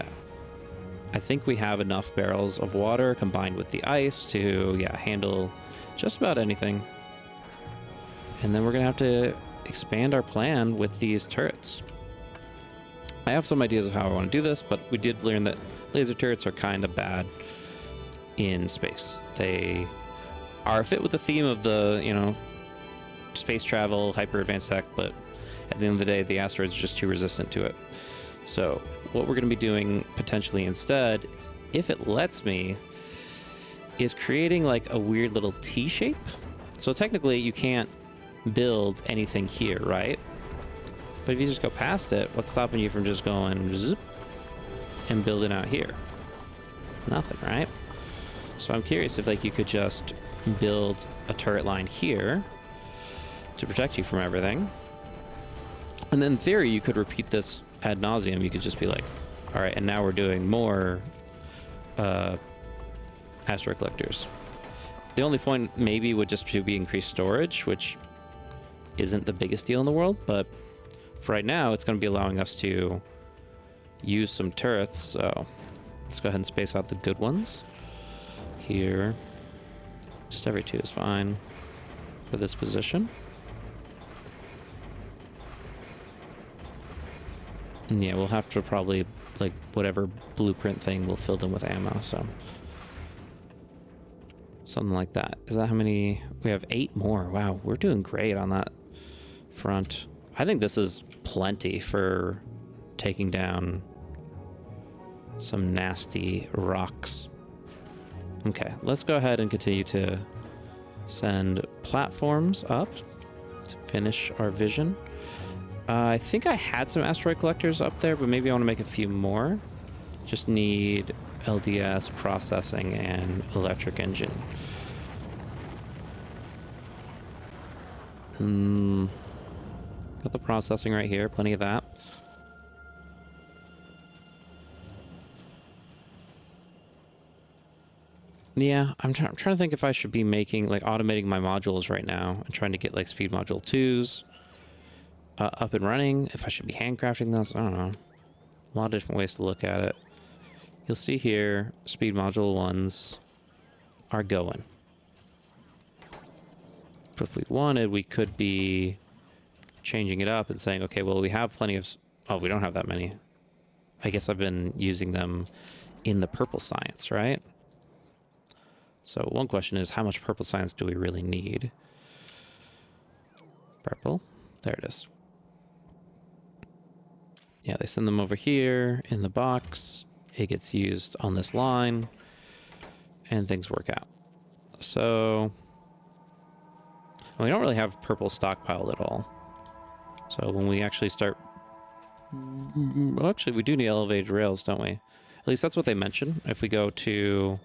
I think we have enough barrels of water combined with the ice to handle just about anything. And then we're gonna have to expand our plan with these turrets. I have some ideas of how I want to do this, but we did learn that laser turrets are kind of bad in space. They are fit with the theme of the, space travel, hyper advanced tech, but at the end of the day, the asteroids are just too resistant to it. So what we're going to be doing potentially instead, if it lets me, is creating like a weird little T shape. So technically you can't build anything here, right? But if you just go past it, what's stopping you from just going zip and building out here? Nothing, right? So I'm curious if like you could just build a turret line here to protect you from everything. And then in theory, you could repeat this ad nauseum. You could just be like, all right, and now we're doing more asteroid collectors. The only point maybe would just be increased storage, which isn't the biggest deal in the world, but for right now, it's going to be allowing us to use some turrets. So let's go ahead and space out the good ones here. Just every 2 is fine for this position. And yeah, we'll have to probably, like, whatever blueprint thing, we'll fill them with ammo, so. Something like that. Is that how many? We have 8 more. Wow, we're doing great on that front. I think this is plenty for taking down some nasty rocks. Okay, let's go ahead and continue to send platforms up to finish our vision. I think I had some asteroid collectors up there, but maybe I want to make a few more. Just need LDS, processing, and electric engine. Got the processing right here, plenty of that. Yeah, I'm trying to think if I should be making, like, automating my modules right now and trying to get, like, speed module 2s up and running. If I should be handcrafting those, I don't know. A lot of different ways to look at it. You'll see here, speed module 1s are going. But if we wanted, we could be changing it up and saying, okay, well, we have plenty of... Oh, we don't have that many. I guess I've been using them in the purple science, right? So one question is, how much purple science do we really need? Purple. There it is. Yeah, they send them over here in the box. It gets used on this line, and things work out. So we don't really have purple stockpiled at all. So when we actually start... Well, actually, we do need elevated rails, don't we? At least that's what they mention. If we go to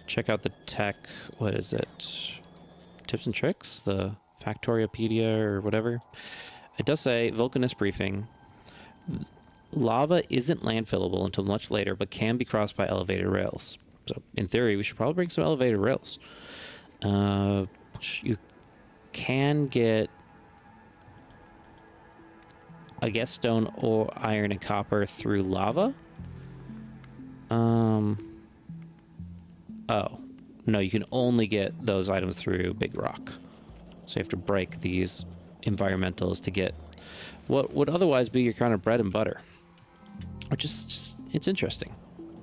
check out the tech, what is it? Tips and tricks? The Factoriopedia or whatever. It does say Vulcanus briefing. lava isn't landfillable until much later, but can be crossed by elevated rails. So in theory, we should probably bring some elevated rails. You can get, I guess, stone or iron and copper through lava. Oh, no, you can only get those items through big rock. So you have to break these environmentals to get what would otherwise be your kind of bread and butter. Which is just, it's interesting,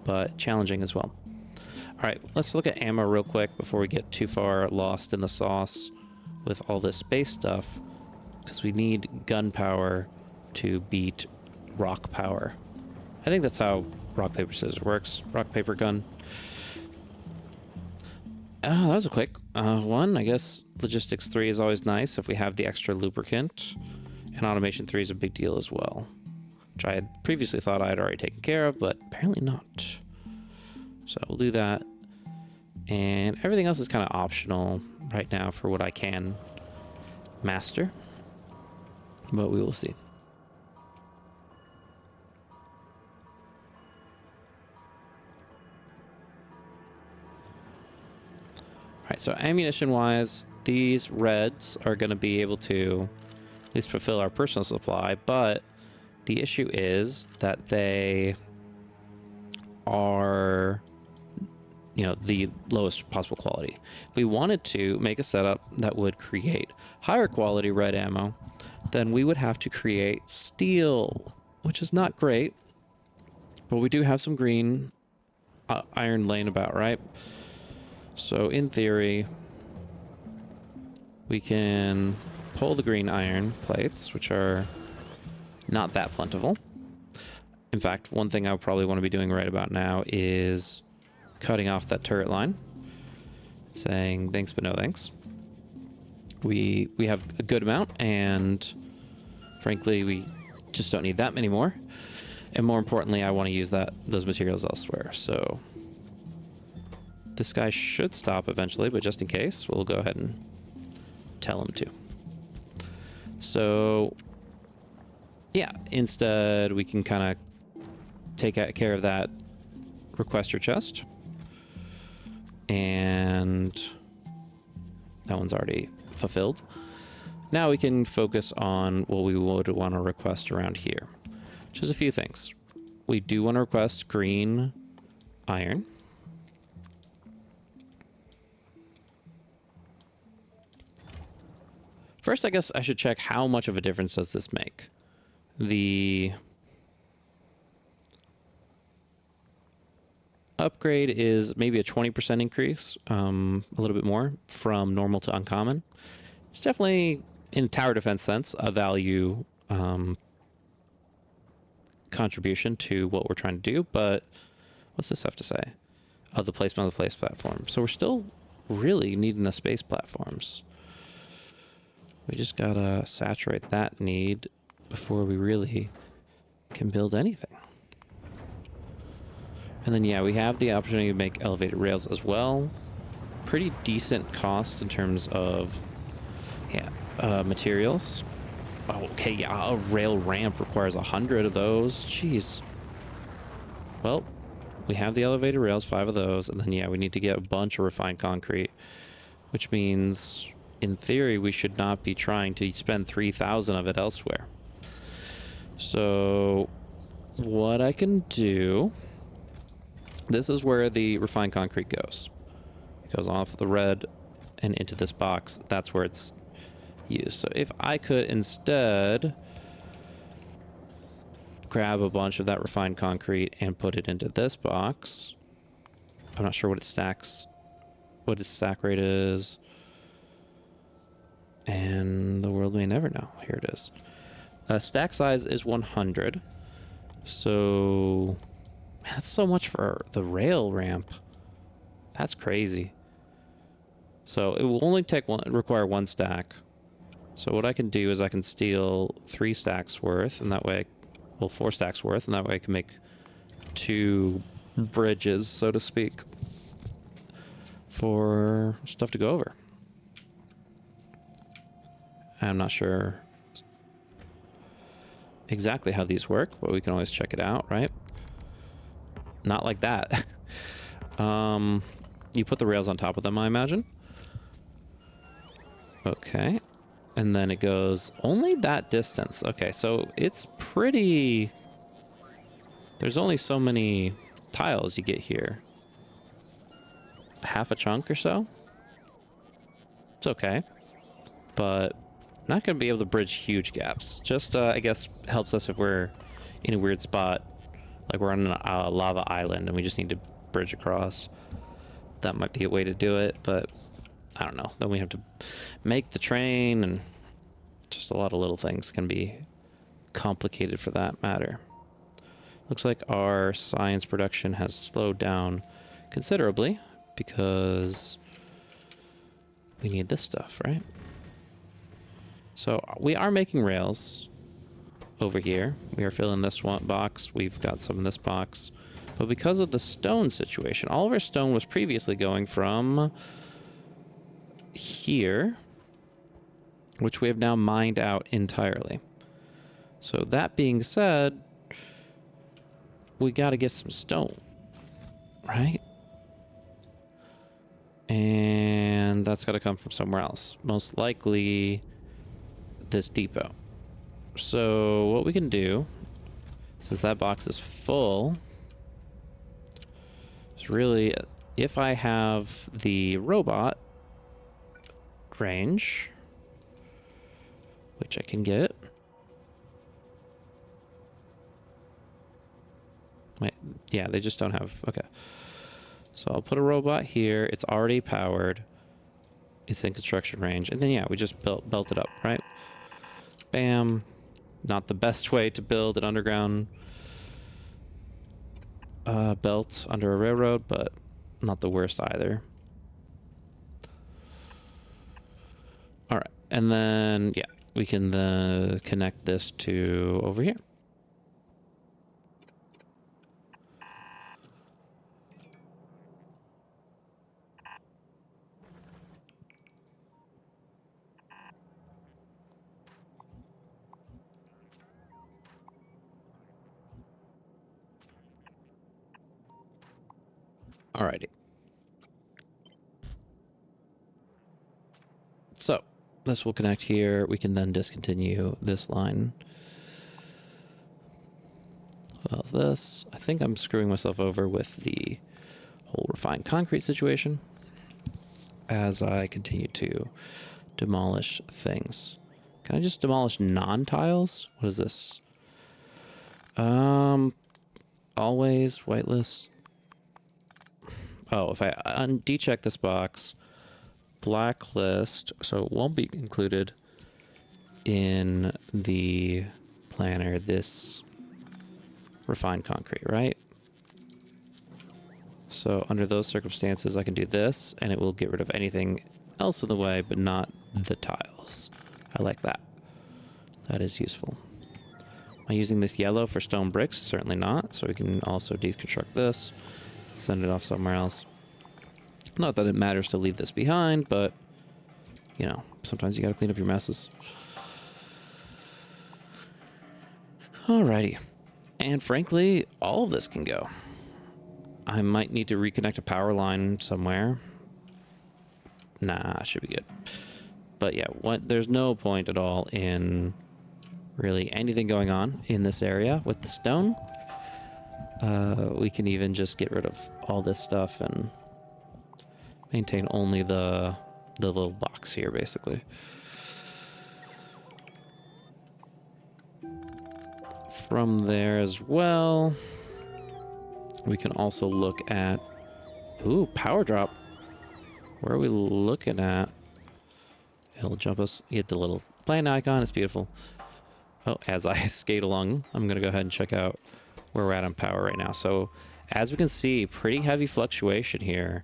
but challenging as well. All right, let's look at ammo real quick before we get too far lost in the sauce with all this space stuff, because we need gun power to beat rock power. I think that's how rock, paper, scissors works. Rock, paper, gun. Oh, that was a quick one. I guess logistics 3 is always nice if we have the extra lubricant, and automation 3 is a big deal as well, which I had previously thought I had already taken care of, but apparently not. So we'll do that. And everything else is kind of optional right now for what I can master, but we will see. All right, so ammunition-wise, these reds are going to be able to at least fulfill our personal supply, but the issue is that they are, you know, the lowest possible quality. If we wanted to make a setup that would create higher quality red ammo, then we would have to create steel, which is not great, but we do have some green iron laying about, right? So in theory, we can pull the green iron plates, which are not that plentiful. In fact, one thing I would probably want to be doing right about now is cutting off that turret line, saying thanks but no thanks. We have a good amount, and frankly, we just don't need that many more. And more importantly, I want to use those materials elsewhere. So this guy should stop eventually, but just in case, we'll go ahead and tell him to. So yeah, instead we can kind of take care of that requester chest, and that one's already fulfilled. Now we can focus on what we would want to request around here, which is a few things. We do want to request green iron. First, I guess I should check how much of a difference does this make. The upgrade is maybe a 20% increase, a little bit more, from normal to uncommon. It's definitely, in tower defense sense, a value contribution to what we're trying to do, but what's this have to say? Oh, the placement of the place platform. So we're still really needing the space platforms. We just gotta saturate that need before we really can build anything. And then, yeah, we have the opportunity to make elevated rails as well. Pretty decent cost in terms of, yeah, materials. Oh, okay, yeah, a rail ramp requires 100 of those. Jeez. Well, we have the elevated rails, 5 of those, and then, yeah, we need to get a bunch of refined concrete, which means, in theory, we should not be trying to spend 3,000 of it elsewhere. So what I can do, this is where the refined concrete goes. It goes off the red and into this box. That's where it's used. So if I could instead grab a bunch of that refined concrete and put it into this box. I'm not sure what it stacks, what its stack rate is. And the world may never know. Here it is. Stack size is 100. So man, that's so much for the rail ramp. That's crazy. So it will only require 1 stack. So what I can do is I can steal 3 stacks worth, and that way, well, 4 stacks worth, and that way I can make 2 bridges, so to speak, for stuff to go over. I'm not sure. exactly how these work, but we can always check it out, right? Not like that. You put the rails on top of them, I imagine. Okay. And then it goes only that distance. Okay, so it's pretty... There's only so many tiles you get here. Half a chunk or so? It's okay. But not going to be able to bridge huge gaps. Just, I guess, helps us if we're in a weird spot. Like we're on a lava island and we just need to bridge across. That might be a way to do it, but I don't know. Then we have to make the train, and just a lot of little things can be complicated for that matter. Looks like our science production has slowed down considerably because we need this stuff, right? So we are making rails over here. We are filling this one box. We've got some in this box. But because of the stone situation, all of our stone was previously going from here, which we have now mined out entirely. So that being said, we got to get some stone, right? And that's got to come from somewhere else. Most likely this depot. So what we can do, since that box is full, is really, if I have the robot range, which I can get. Wait, yeah, they just don't have, okay. So I'll put a robot here. It's already powered. It's in construction range. And then, yeah, we just built it up, right? Bam. Not the best way to build an underground belt under a railroad, but not the worst either. All right. And then, yeah, we can connect this to over here. Alrighty. So this will connect here. We can then discontinue this line. How's this? I think I'm screwing myself over with the whole refined concrete situation as I continue to demolish things. Can I just demolish non-tiles? What is this? Always whitelist. Oh, if I decheck this box, blacklist, so it won't be included in the planner, this refined concrete, right? So under those circumstances, I can do this, and it will get rid of anything else in the way, but not the tiles. I like that. That is useful. Am I using this yellow for stone bricks? Certainly not. So we can also deconstruct this, send it off somewhere else. Not that it matters to leave this behind, but, you know, sometimes you gotta clean up your messes. Alrighty. And frankly, all of this can go. I might need to reconnect a power line somewhere. Nah, should be good. But yeah, there's no point at all in really anything going on in this area with the stone. We can even just get rid of all this stuff and maintain only the little box here, basically. From there as well, we can also look at... Ooh, power drop. Where are we looking at? It'll jump us. Get the little planet icon. It's beautiful. Oh, as I skate along, I'm going to go ahead and check out where we're at on power right now. So, as we can see, pretty heavy fluctuation here.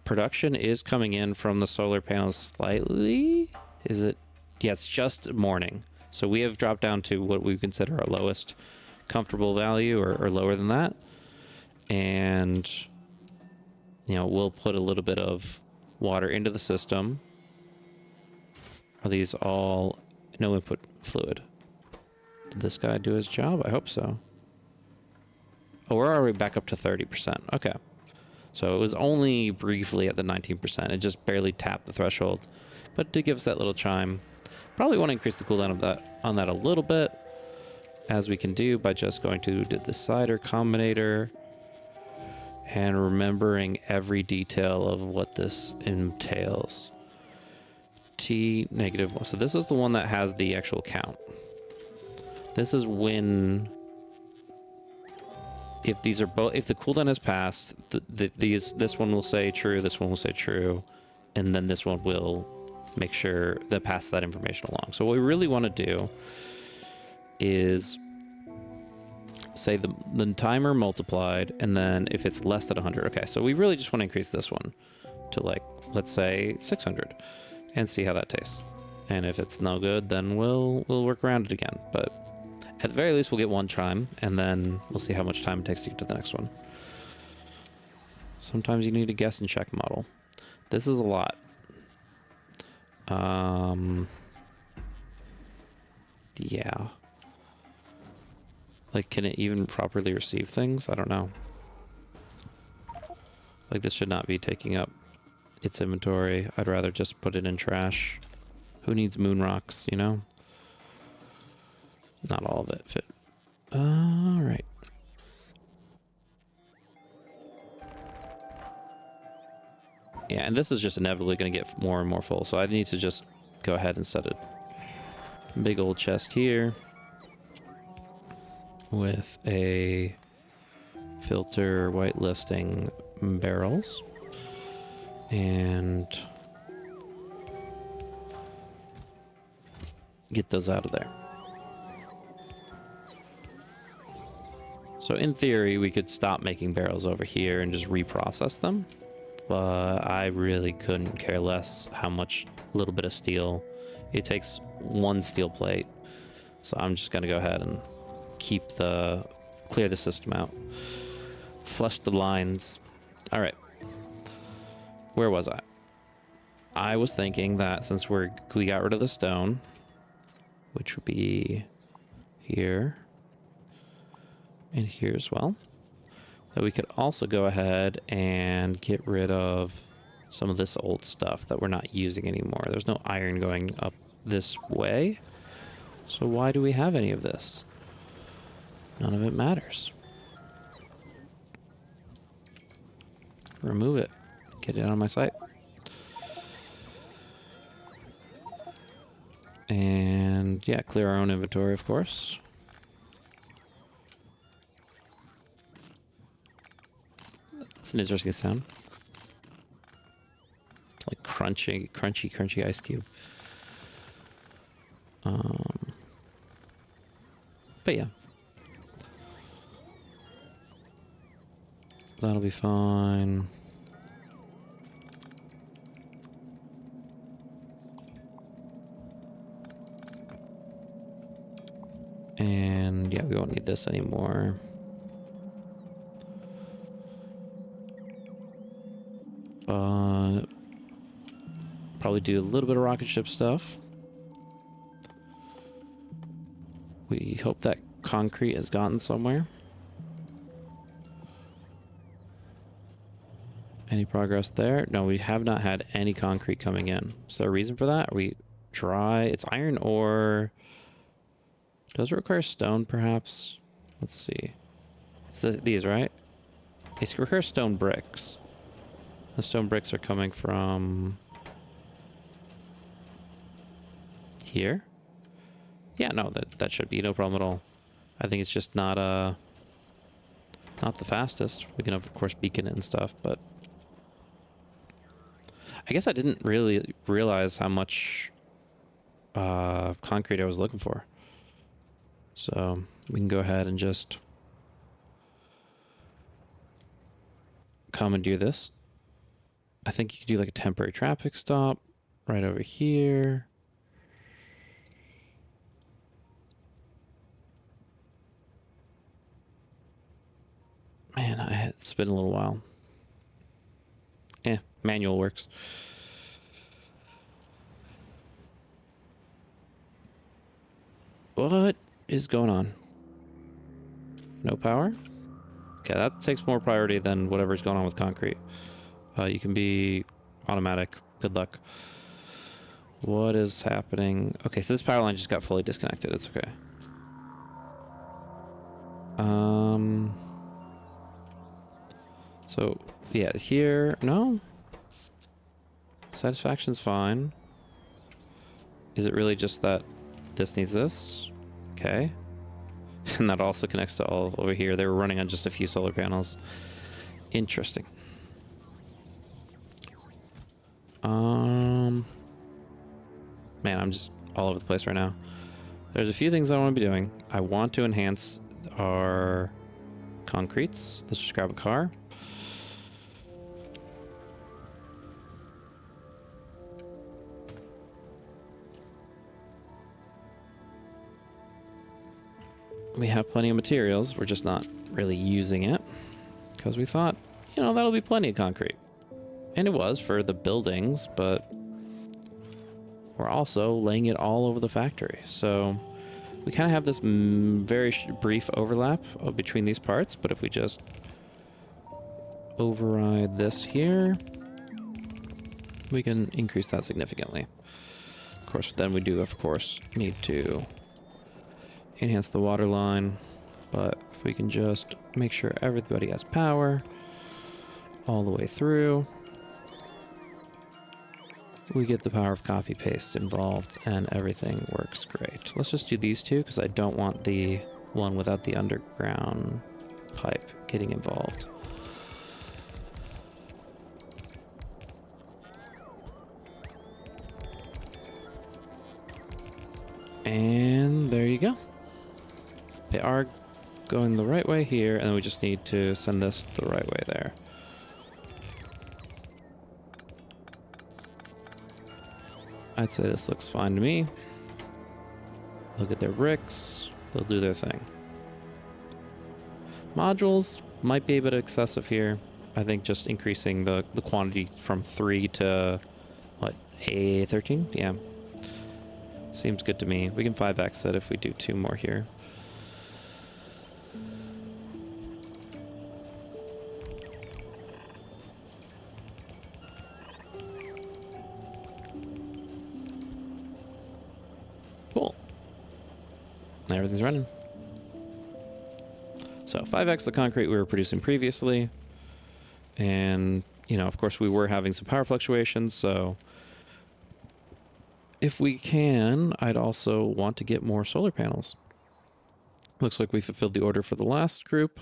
Production is coming in from the solar panels slightly. Is it? Yeah, it's just morning. So we have dropped down to what we consider our lowest comfortable value, or lower than that. And, you know, we'll put a little bit of water into the system. Are these all no input fluid? Did this guy do his job? I hope so. Oh, we're already back up to 30%. Okay. So it was only briefly at the 19%. It just barely tapped the threshold. But it did give us that little chime. Probably want to increase the cooldown of that on that a little bit, as we can do by just going to the decider combinator and remembering every detail of what this entails. T negative 1. So this is the one that has the actual count. This is when, if these are both, if the cooldown has passed, this one will say true, this one will say true, and then this one will make sure that pass that information along. So what we really want to do is say the timer multiplied, and then if it's less than 100, okay, so we really just want to increase this one to, like, let's say 600 and see how that tastes. And if it's no good, then we'll work around it again. But at the very least, we'll get one chime, and then we'll see how much time it takes to get to the next one. Sometimes you need a guess and check model. This is a lot. Yeah. Like, can it even properly receive things? I don't know. Like, this should not be taking up its inventory. I'd rather just put it in trash. Who needs moon rocks, you know? Not all of it fit. All right. Yeah, and this is just inevitably going to get more and more full, so I need to just go ahead and set a big old chest here with a filter whitelisting barrels and get those out of there. So in theory, we could stop making barrels over here and just reprocess them. But I really couldn't care less how much little bit of steel. It takes one steel plate. So I'm just going to go ahead and clear the system out. Flush the lines. All right. Where was I? I was thinking that since we got rid of the stone, which would be here and here as well, that we could also go ahead and get rid of some of this old stuff that we're not using anymore. There's no iron going up this way, so why do we have any of this? None of it matters. Remove it. Get it out of my sight. And yeah, clear our own inventory, of course. It's an interesting sound. It's like crunchy ice cube. But yeah. That'll be fine. And yeah, we won't need this anymore. Probably do a little bit of rocket ship stuff. We hope that concrete has gotten somewhere. Any progress there? No, we have not had any concrete coming in. Is there a reason for that? Are we dry? It's iron ore. Does it require stone, perhaps? Let's see. It's these, right? It requires stone bricks. The stone bricks are coming from here. Yeah, no, that should be no problem at all. I think it's just not the fastest. We can of course beacon it and stuff, but I guess I didn't really realize how much concrete I was looking for. So we can go ahead and just commandeer this. I think you could do like a temporary traffic stop right over here. Man, it's been a little while. Manual works. What is going on? No power? Okay, that takes more priority than whatever's going on with concrete. You can be automatic. Good luck. What is happening? Okay, so this power line just got fully disconnected. It's okay. So, yeah, here... No? Satisfaction's fine. Is it really just that this needs this? Okay. And that also connects to all over here. They were running on just a few solar panels. Interesting. Man, I'm just all over the place right now. There's a few things I want to be doing. I want to enhance our concretes. Let's just grab a car. We have plenty of materials. We're just not really using it because we thought, you know, that'll be plenty of concrete. And it was for the buildings, but we're also laying it all over the factory. So we kind of have this very brief overlap between these parts, but if we just override this here, we can increase that significantly. Of course, then we do, of course, need to enhance the water line, but if we can just make sure everybody has power all the way through, we get the power of copy paste involved and everything works great. Let's just do these two because I don't want the one without the underground pipe getting involved. And there you go. They are going the right way here, and then we just need to send this the right way there. I'd say this looks fine to me. Look at their bricks. They'll do their thing. Modules might be a bit excessive here. I think just increasing the quantity from 3 to, what, 13? Yeah. Seems good to me. We can 5x it if we do 2 more here. Cool. Everything's running. So 5x the concrete we were producing previously. And, you know, of course we were having some power fluctuations, so if we can, I'd also want to get more solar panels. Looks like we fulfilled the order for the last group,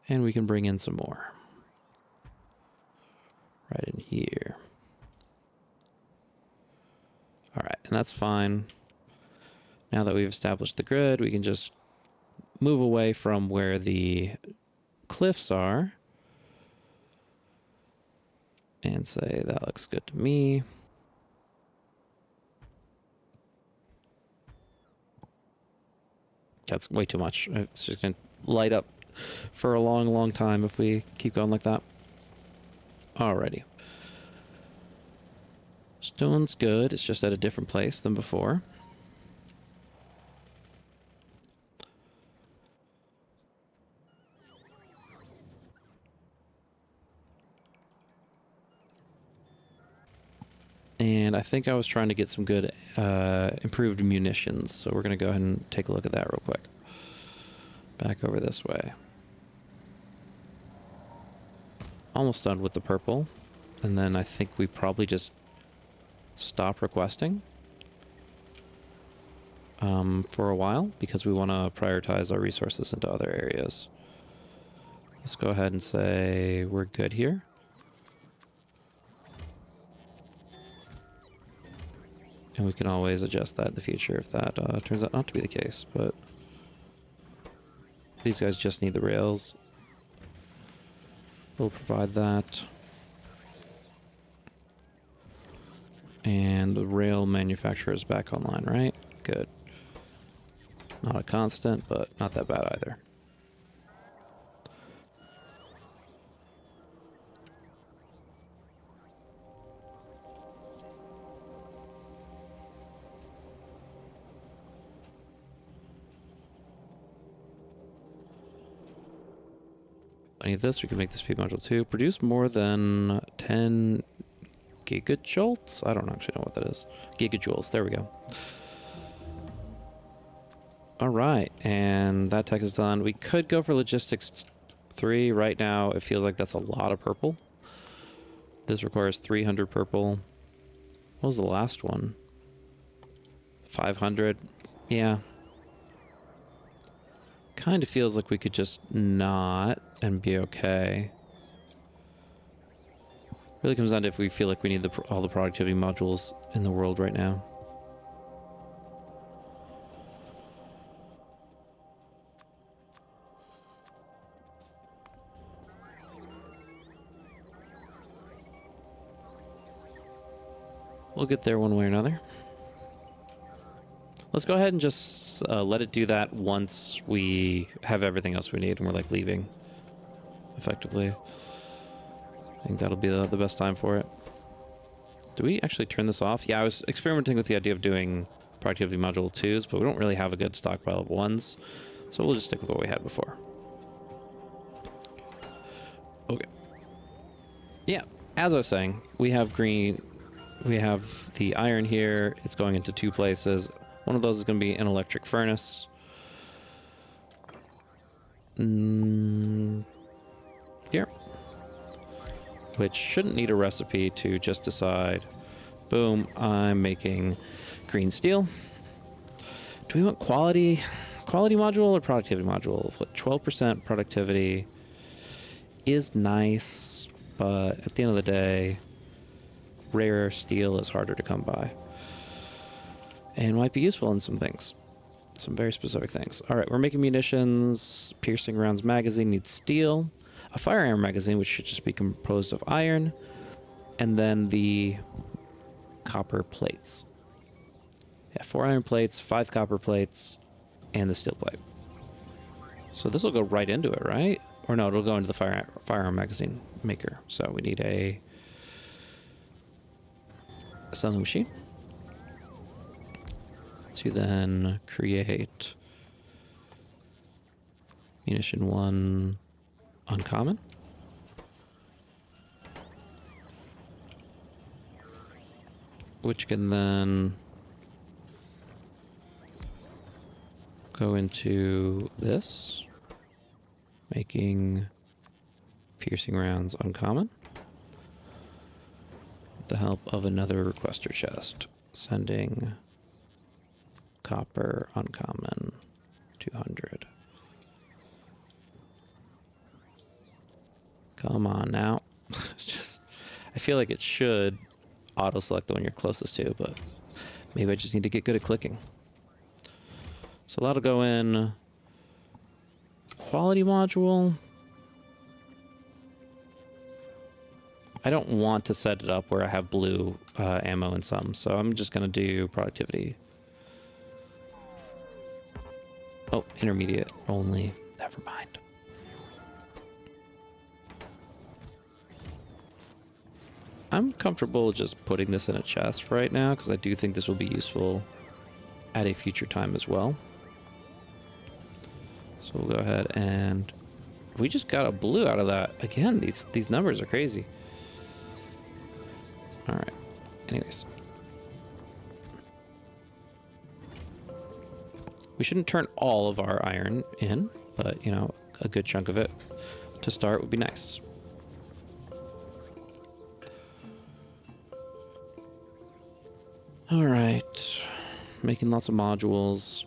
and we can bring in some more. Right in here. All right, and that's fine. Now that we've established the grid, we can just move away from where the cliffs are and say, that looks good to me. That's way too much. It's just going to light up for a long, long time if we keep going like that. Alrighty. Stone's good. It's just at a different place than before. And I think I was trying to get some good improved munitions. So we're going to go ahead and take a look at that real quick. Back over this way. Almost done with the purple. And then I think we probably just stop requesting for a while because we want to prioritize our resources into other areas. Let's go ahead and say we're good here. And we can always adjust that in the future if that turns out not to be the case, but these guys just need the rails. We'll provide that. And the rail manufacturer is back online, right? Good. Not a constant, but not that bad either. any of this. We can make this P module 2. Produce more than 10 gigajoules? I don't actually know what that is. Gigajoules. There we go. All right. And that tech is done. We could go for logistics 3. Right now, it feels like that's a lot of purple. This requires 300 purple. What was the last one? 500. Yeah. Kind of feels like we could just not and be okay. Really comes down to if we feel like we need all the productivity modules in the world right now. We'll get there one way or another. Let's go ahead and just let it do that once we have everything else we need and we're like leaving, effectively. I think that'll be the best time for it. Do we actually turn this off? Yeah, I was experimenting with the idea of doing productivity module 2s, but we don't really have a good stockpile of 1s, so we'll just stick with what we had before. Okay. Yeah, as I was saying, we have green, we have the iron here. It's going into 2 places. One of those is going to be an electric furnace. Here. Which shouldn't need a recipe to just decide, boom, I'm making green steel. Do we want quality module or productivity module? What, 12% productivity is nice, but at the end of the day, rare steel is harder to come by. And might be useful in some things. Some very specific things. All right, we're making munitions. Piercing rounds magazine needs steel. A firearm magazine, which should just be composed of iron. And then the copper plates. Yeah, 4 iron plates, 5 copper plates, and the steel plate. So this will go right into it, right? Or no, it'll go into the firearm magazine maker. So we need a assembly machine to then create munition 1 uncommon. Which can then go into this, making piercing rounds uncommon. With the help of another requester chest, sending copper uncommon 200. Come on now. It's just, I feel like it should auto select the one you're closest to, but maybe I just need to get good at clicking. So that'll go in quality module. I don't want to set it up where I have blue ammo in some, so I'm just going to do productivity. Oh, intermediate only. Never mind. I'm comfortable just putting this in a chest right now because I do think this will be useful at a future time as well. So we'll go ahead and we just got a blue out of that. Again, these numbers are crazy. All right. Anyways. We shouldn't turn all of our iron in, but, you know, a good chunk of it to start would be nice. All right. Making lots of modules.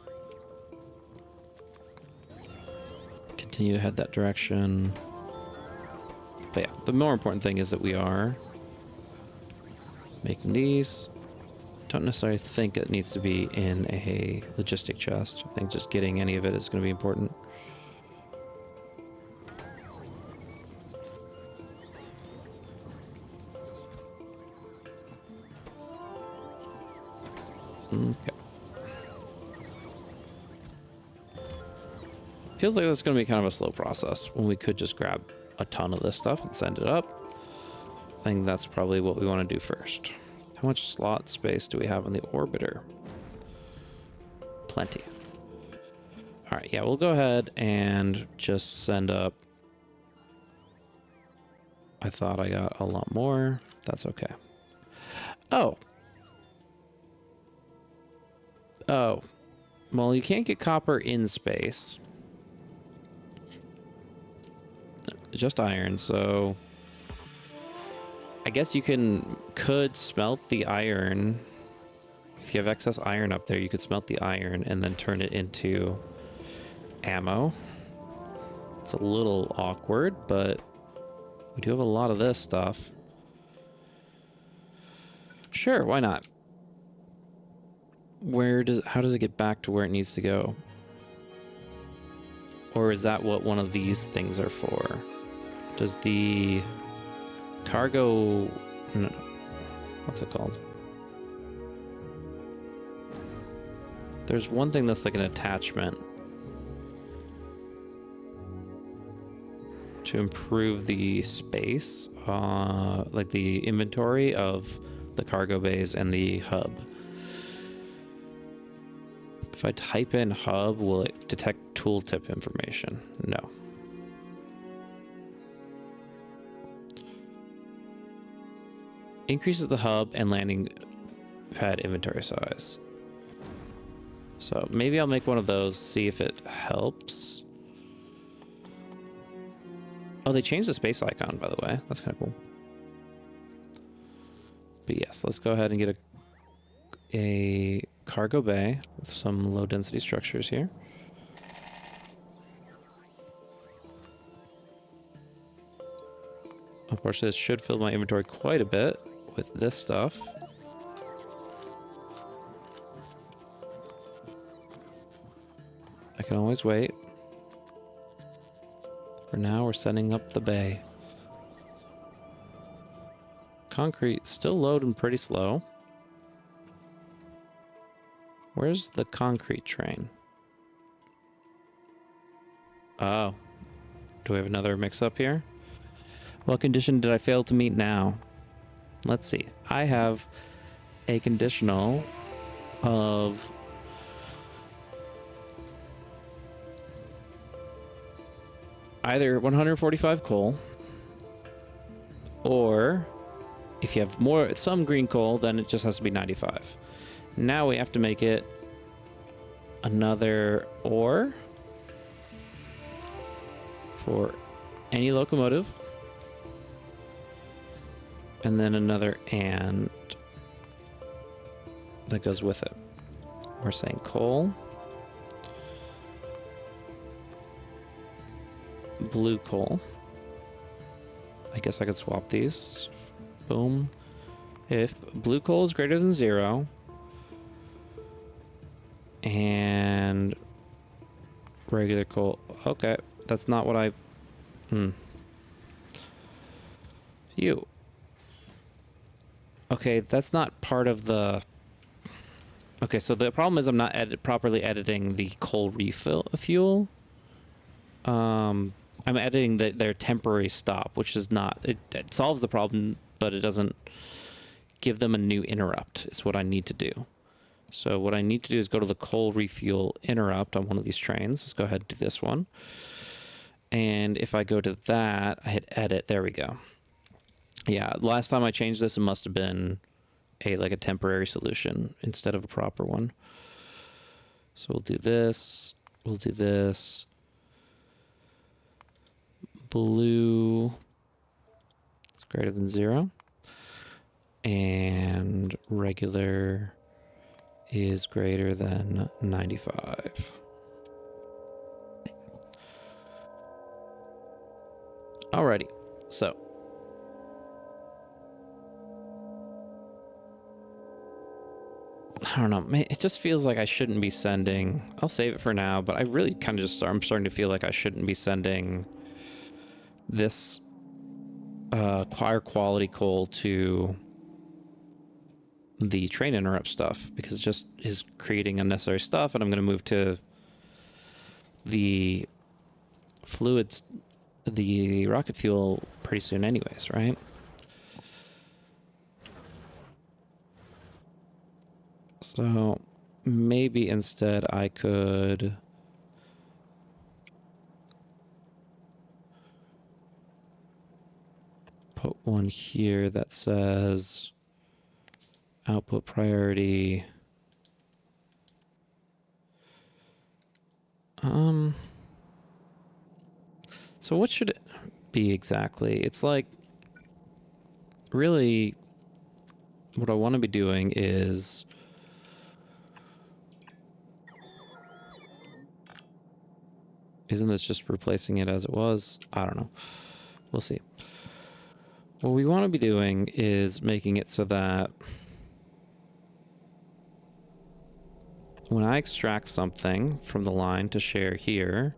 Continue to head that direction. But yeah, the more important thing is that we are making these. Don't necessarily think it needs to be in a logistic chest. I think just getting any of it is going to be important. Okay. Feels like that's going to be kind of a slow process when we could just grab a ton of this stuff and send it up. I think that's probably what we want to do first. How much slot space do we have on the orbiter? Plenty. All right, yeah, we'll go ahead and just send up I thought I got a lot more. That's okay. Oh. Oh. Well, you can't get copper in space. Just iron, so... I guess you could smelt the iron. If you have excess iron up there, you could smelt the iron and then turn it into ammo. It's a little awkward, but we do have a lot of this stuff. Sure, why not? How does it get back to where it needs to go? Or is that what one of these things are for? Does the cargo... No, what's it called? There's one thing that's like an attachment to improve the space, like the inventory of the cargo bays and the hub. If I type in hub, will it detect tooltip information? No. Increases the hub and landing pad inventory size. So maybe I'll make one of those, see if it helps. Oh, they changed the space icon, by the way. That's kind of cool. But yes, let's go ahead and get a cargo bay with some low density structures here. Unfortunately, this should fill my inventory quite a bit with this stuff. I can always wait. For now, we're setting up the bay. Concrete still loading pretty slow. Where's the concrete train? Oh. Do we have another mix-up here? What condition did I fail to meet now? Let's see. I have a conditional of... either 145 coal, or if you have some green coal, then it just has to be 95. Now we have to make it another ore for any locomotive, and then another and that goes with it. We're saying coal, blue coal. I guess I could swap these. Boom. If blue coal is greater than 0 and regular coal, okay, that's not what I you okay, that's not part of the... Okay, so the problem is I'm not properly editing the coal fuel. I'm editing their temporary stop, which is not... It solves the problem, but it doesn't give them a new interrupt, is what I need to do. So what I need to do is go to the coal refuel interrupt on one of these trains. Let's go ahead and do this one. And if I go to that, I hit edit. There we go. Yeah, last time I changed this, it must have been a temporary solution instead of a proper one. So we'll do this. We'll do this. Blue is greater than 0. And regular is greater than 95. Alrighty, so I don't know. It just feels like I shouldn't be sending... I'll save it for now, but I really kind of I'm starting to feel like I shouldn't be sending this higher quality coal to the train interrupt stuff, because it just is creating unnecessary stuff, and I'm going to move to the fluids, the rocket fuel pretty soon anyways, right? So maybe instead I could one here that says output priority. So what should it be exactly? It's like, really, what I want to be doing is isn't this just replacing it as it was? I don't know. We'll see. What we want to be doing is making it so that when I extract something from the line to share here,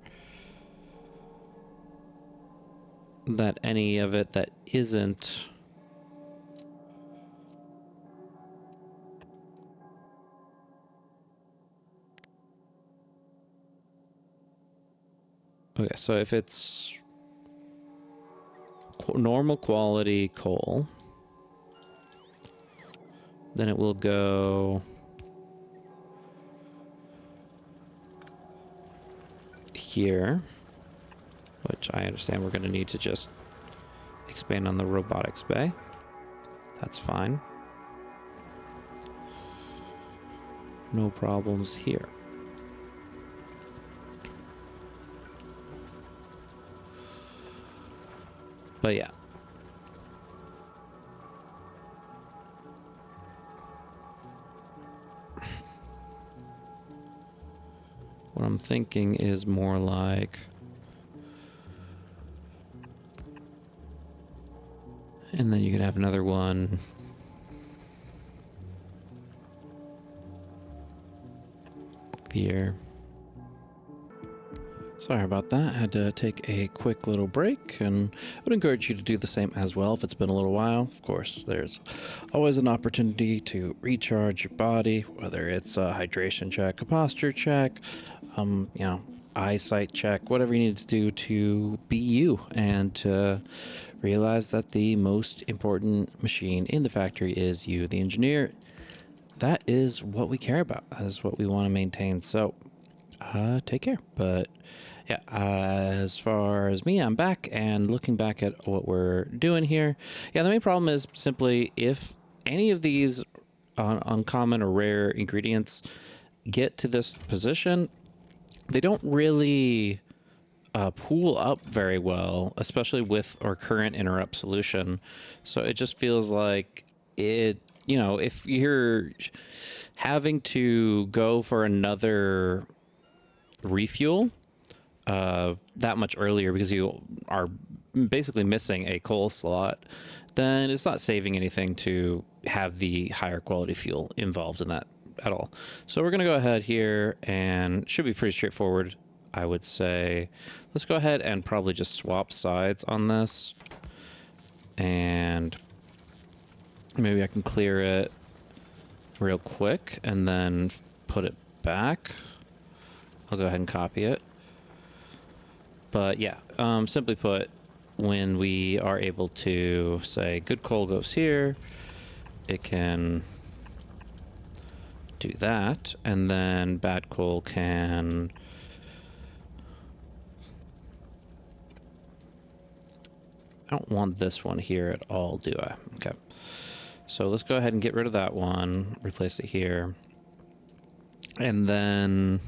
that any of it that isn't okay, so if it's normal quality coal, then it will go here, which I understand we're going to need to just expand on the robotics bay. That's fine. No problems here. But yeah. What I'm thinking is more like, and then you could have another one here. Sorry about that. Had to take a quick little break, and I would encourage you to do the same as well if it's been a little while. Of course, there's always an opportunity to recharge your body, whether it's a hydration check, a posture check, you know, eyesight check, whatever you need to do to be you and to realize that the most important machine in the factory is you, the engineer. That is what we care about. That is what we want to maintain. So, take care. But yeah, as far as me, I'm back and looking back at what we're doing here. Yeah, the main problem is simply if any of these uncommon or rare ingredients get to this position, they don't really pool up very well, especially with our current interrupt solution. So it just feels like it, you know, if you're having to go for another refuel that much earlier because you are basically missing a coal slot, then it's not saving anything to have the higher quality fuel involved in that at all. So we're going to go ahead here, and should be pretty straightforward, I would say. Let's go ahead and probably just swap sides on this, and maybe I can clear it real quick and then put it back. I'll go ahead and copy it. But yeah, simply put, when we are able to say good coal goes here, it can do that, and then bad coal can I don't want this one here at all, do I? Okay. So let's go ahead and get rid of that one, replace it here. And then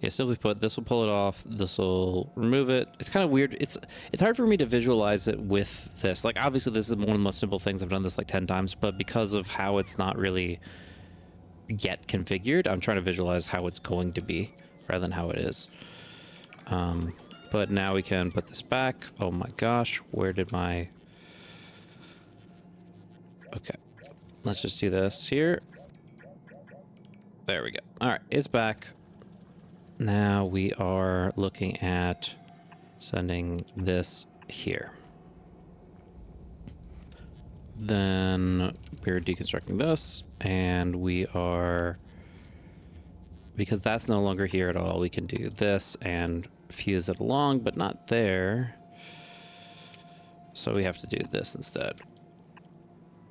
yeah, simply put, this will pull it off, this will remove it. It's kind of weird. It's hard for me to visualize it with this. Like, obviously, this is one of the most simple things. I've done this like 10 times, but because of how it's not really yet configured, I'm trying to visualize how it's going to be rather than how it is. But now we can put this back. Oh my gosh, where did my... Okay, let's just do this here. There we go. All right, it's back. Now we are looking at sending this here. Then we're deconstructing this, and we are, because that's no longer here at all, we can do this and fuse it along, but not there. So we have to do this instead,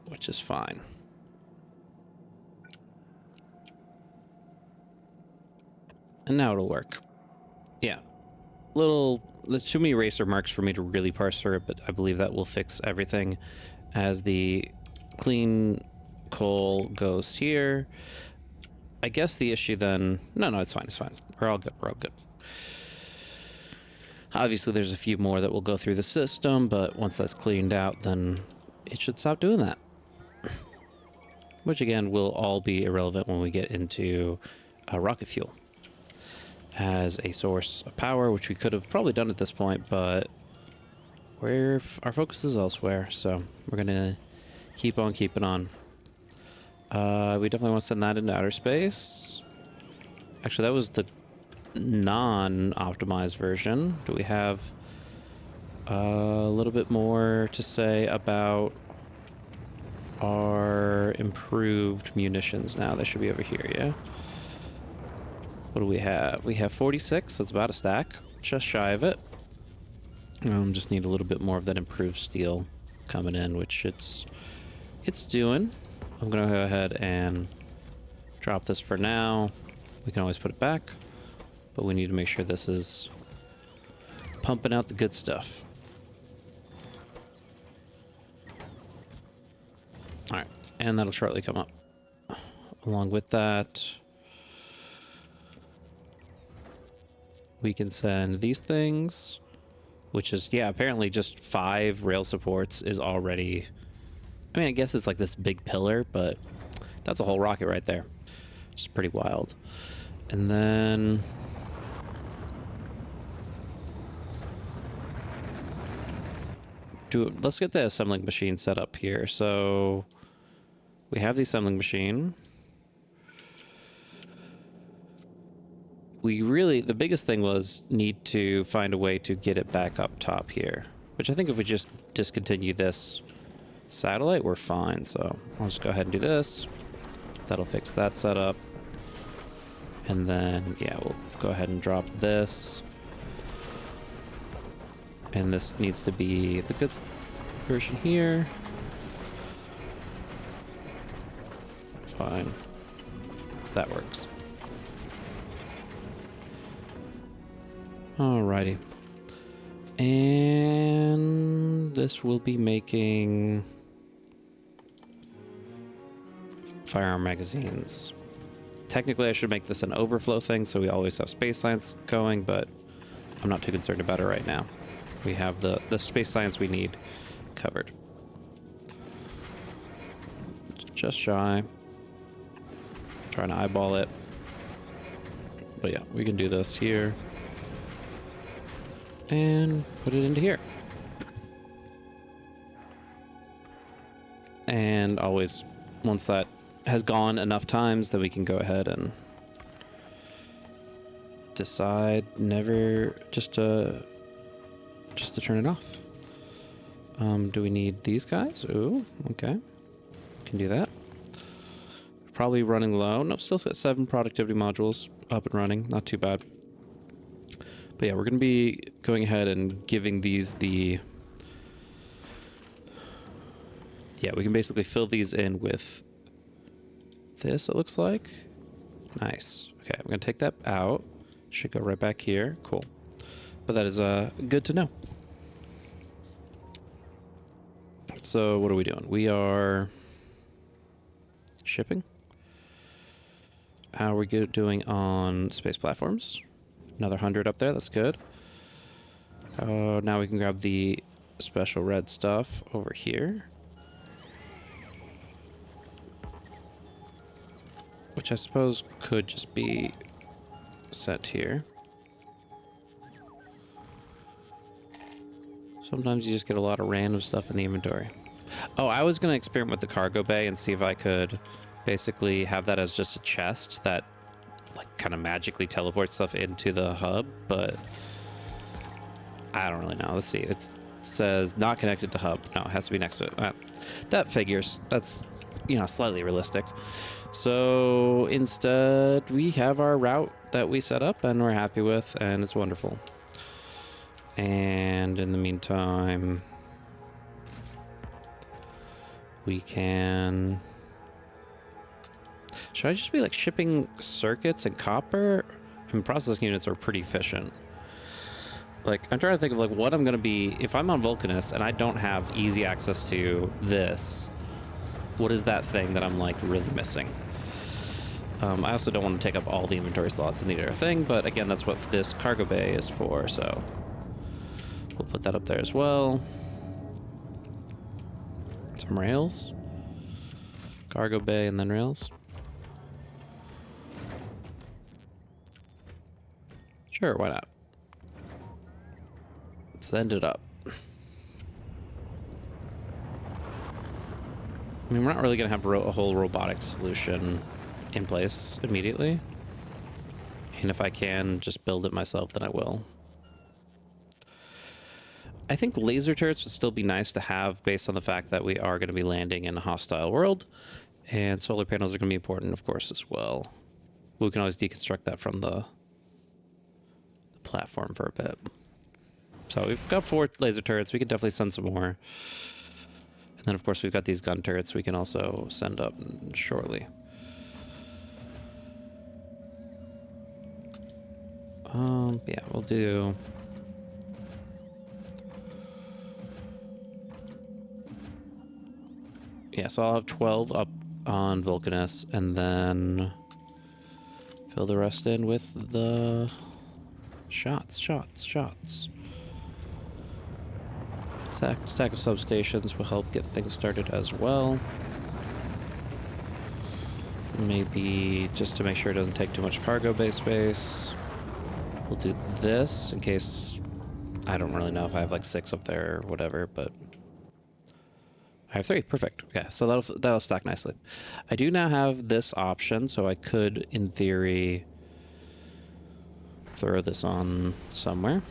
which is fine. And now it'll work. Yeah. There's too many eraser marks for me to really parse through it, but I believe that will fix everything as the clean coal goes here. I guess the issue then... No, it's fine, it's fine. We're all good, we're all good. Obviously, there's a few more that will go through the system, but once that's cleaned out, then it should stop doing that. Which, again, will all be irrelevant when we get into rocket fuel as a source of power, which we could have probably done at this point, but our focus is elsewhere, so we're going to keep on keeping on. We definitely want to send that into outer space. Actually, that was the non-optimized version. Do we have a little bit more to say about our improved munitions now? They should be over here, yeah? What do we have? We have 46. That's about a stack. Just shy of it. Just need a little bit more of that improved steel coming in, which it's doing. I'm going to go ahead and drop this for now. We can always put it back, but we need to make sure this is pumping out the good stuff. All right, and that'll shortly come up. Along with that, we can send these things, which is, yeah, apparently just 5 rail supports is already... I mean, I guess it's like this big pillar, but that's a whole rocket right there. Which is pretty wild. And then... let's get the assembling machine set up here. So we have the assembling machine. The biggest thing was need to find a way to get it back up top here, which I think if we just discontinue this satellite, we're fine. So I'll just go ahead and do this. That'll fix that setup. And then, yeah, we'll go ahead and drop this. And this needs to be the good version here. Fine. That works. Alrighty. And this will be making firearm magazines. Technically, I should make this an overflow thing, so we always have space science going, but I'm not too concerned about it right now. We have the space science we need covered. Just shy. Trying to eyeball it. But yeah, we can do this here. And put it into here. And always, once that has gone enough times, then we can go ahead and decide never just to turn it off. Do we need these guys? Ooh, okay. Can do that. Probably running low. No, still got 7 productivity modules up and running. Not too bad. But yeah, we're going to be going ahead and giving these the... Yeah, we can basically fill these in with this, it looks like. Nice. Okay, I'm going to take that out. Should go right back here. Cool. But that is good to know. So what are we doing? We are shipping. How are we doing on space platforms? Another 100 up there. That's good. Now we can grab the special red stuff over here. Which I suppose could just be set here. Sometimes you just get a lot of random stuff in the inventory. Oh, I was going to experiment with the cargo bay and see if I could basically have that as just a chest that like kind of magically teleports stuff into the hub, but I don't really know. Let's see. It says not connected to hub. No, it has to be next to it. That figures. That's, you know, slightly realistic. So instead, we have our route that we set up and we're happy with, and it's wonderful. And in the meantime, we can... Should I just be like shipping circuits and copper? I mean, processing units are pretty efficient. Like, I'm trying to think of like what I'm gonna be if I'm on Vulcanus and I don't have easy access to this. What is that thing that I'm like really missing? I also don't want to take up all the inventory slots in the other thing, but again, that's what this cargo bay is for, so we'll put that up there as well. Some rails. Cargo bay and then rails. Sure, why not? Let's end it up. I mean, we're not really going to have a whole robotic solution in place immediately. And if I can just build it myself, then I will. I think laser turrets would still be nice to have based on the fact that we are going to be landing in a hostile world. And solar panels are going to be important, of course, as well. We can always deconstruct that from the platform for a bit. So we've got 4 laser turrets. We can definitely send some more. And then, of course, we've got these gun turrets we can also send up shortly. Yeah, we'll do... Yeah, so I'll have 12 up on Vulcanus, and then fill the rest in with the shots. Stack of substations will help get things started as well. Maybe just to make sure it doesn't take too much cargo bay space. We'll do this in case... I don't really know if I have like 6 up there or whatever, but... I have 3. Perfect. Okay, so that'll stack nicely. I do now have this option, so I could, in theory, throw this on somewhere.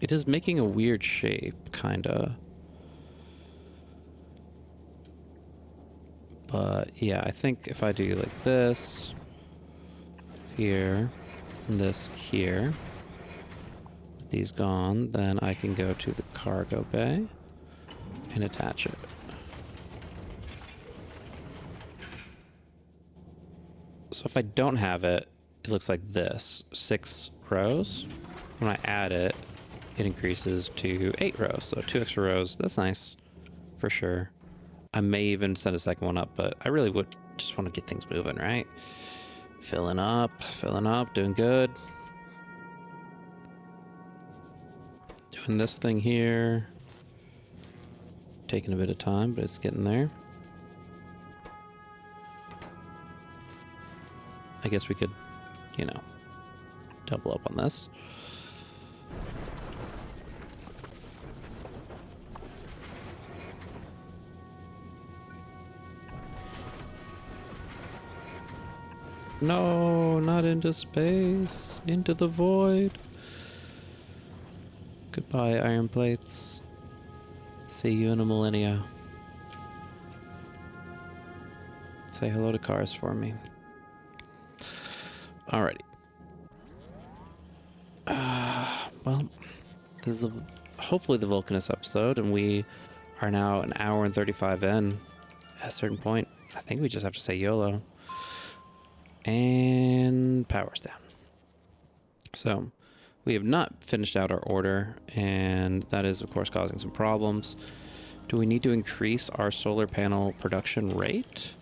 It is making a weird shape, kinda. But yeah, I think if I do like this, here, and this here, these gone, then I can go to the cargo bay and attach it. So if I don't have it, it looks like this. 6 rows. When I add it, it increases to 8 rows. So 2 extra rows. That's nice. For sure. I may even send a second one up, but I really would just want to get things moving, right? Filling up, doing good. Doing this thing here. Taking a bit of time, but it's getting there. I guess we could, you know, double up on this. No, not into space. Into the void. Goodbye, iron plates. See you in a millennia. Say hello to cars for me. Alrighty. Well, this is hopefully the Vulcanus episode, and we are now an hour and 35 in. At a certain point, I think we just have to say YOLO. And power's down. So we have not finished out our order, and that is, of course, causing some problems. Do we need to increase our solar panel production rate?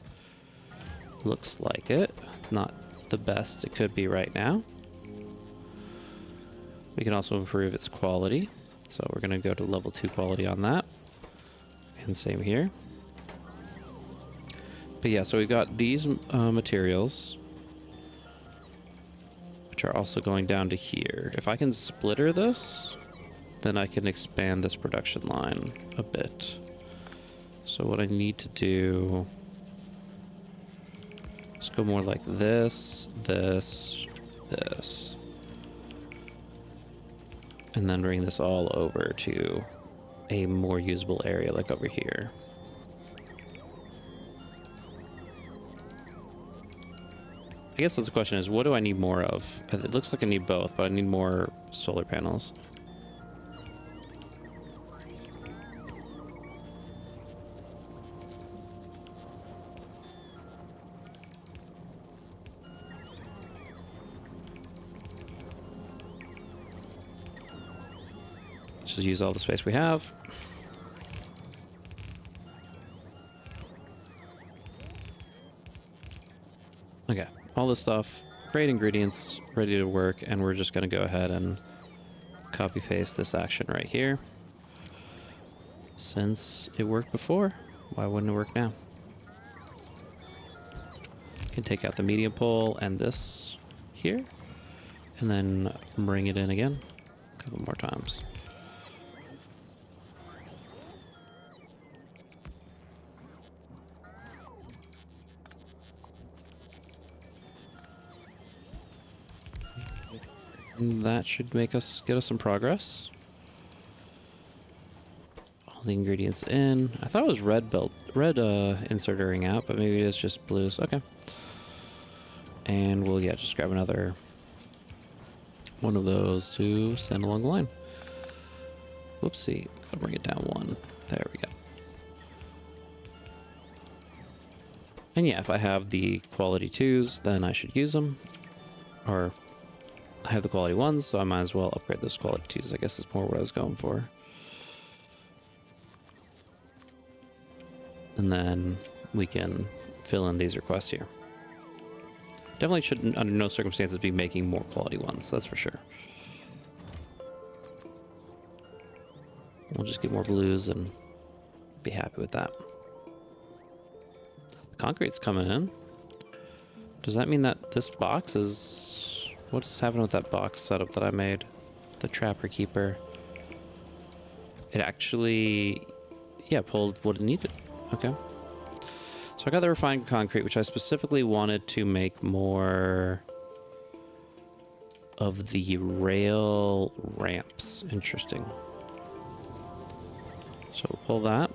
Looks like it. Not the best it could be right now. We can also improve its quality. So we're going to go to level 2 quality on that. And same here. But yeah, so we've got these materials, which are also going down to here. If I can splitter this, then I can expand this production line a bit. So what I need to do is go more like this, this, this. And then bring this all over to a more usable area like over here. I guess that's the question is, what do I need more of? It looks like I need both, but I need more solar panels. just use all the space we have. Okay, all this stuff, great ingredients, ready to work, and we're just going to go ahead and copy paste this action right here. Since it worked before, why wouldn't it work now? Can take out the medium pole and this here, and then bring it in again a couple more times. And that should get us some progress. All the ingredients in. I thought it was red inserter ring out, but maybe it is just blues. Okay. And we'll, yeah, just grab another one of those to send along the line. Whoopsie. Gotta bring it down one. There we go. And yeah, if I have the quality 2s, then I should use them. Or I have the quality 1s, so I might as well upgrade those quality 2s. I guess is more what I was going for. And then we can fill in these requests here. Definitely shouldn't, under no circumstances, be making more quality 1s, that's for sure. We'll just get more blues and be happy with that. The concrete's coming in. Does that mean that this box is... What's happening with that box setup that I made? The Trapper Keeper. It actually... Yeah, pulled what it needed. Okay. So I got the refined concrete, which I specifically wanted to make more of the rail ramps. Interesting. So we'll pull that.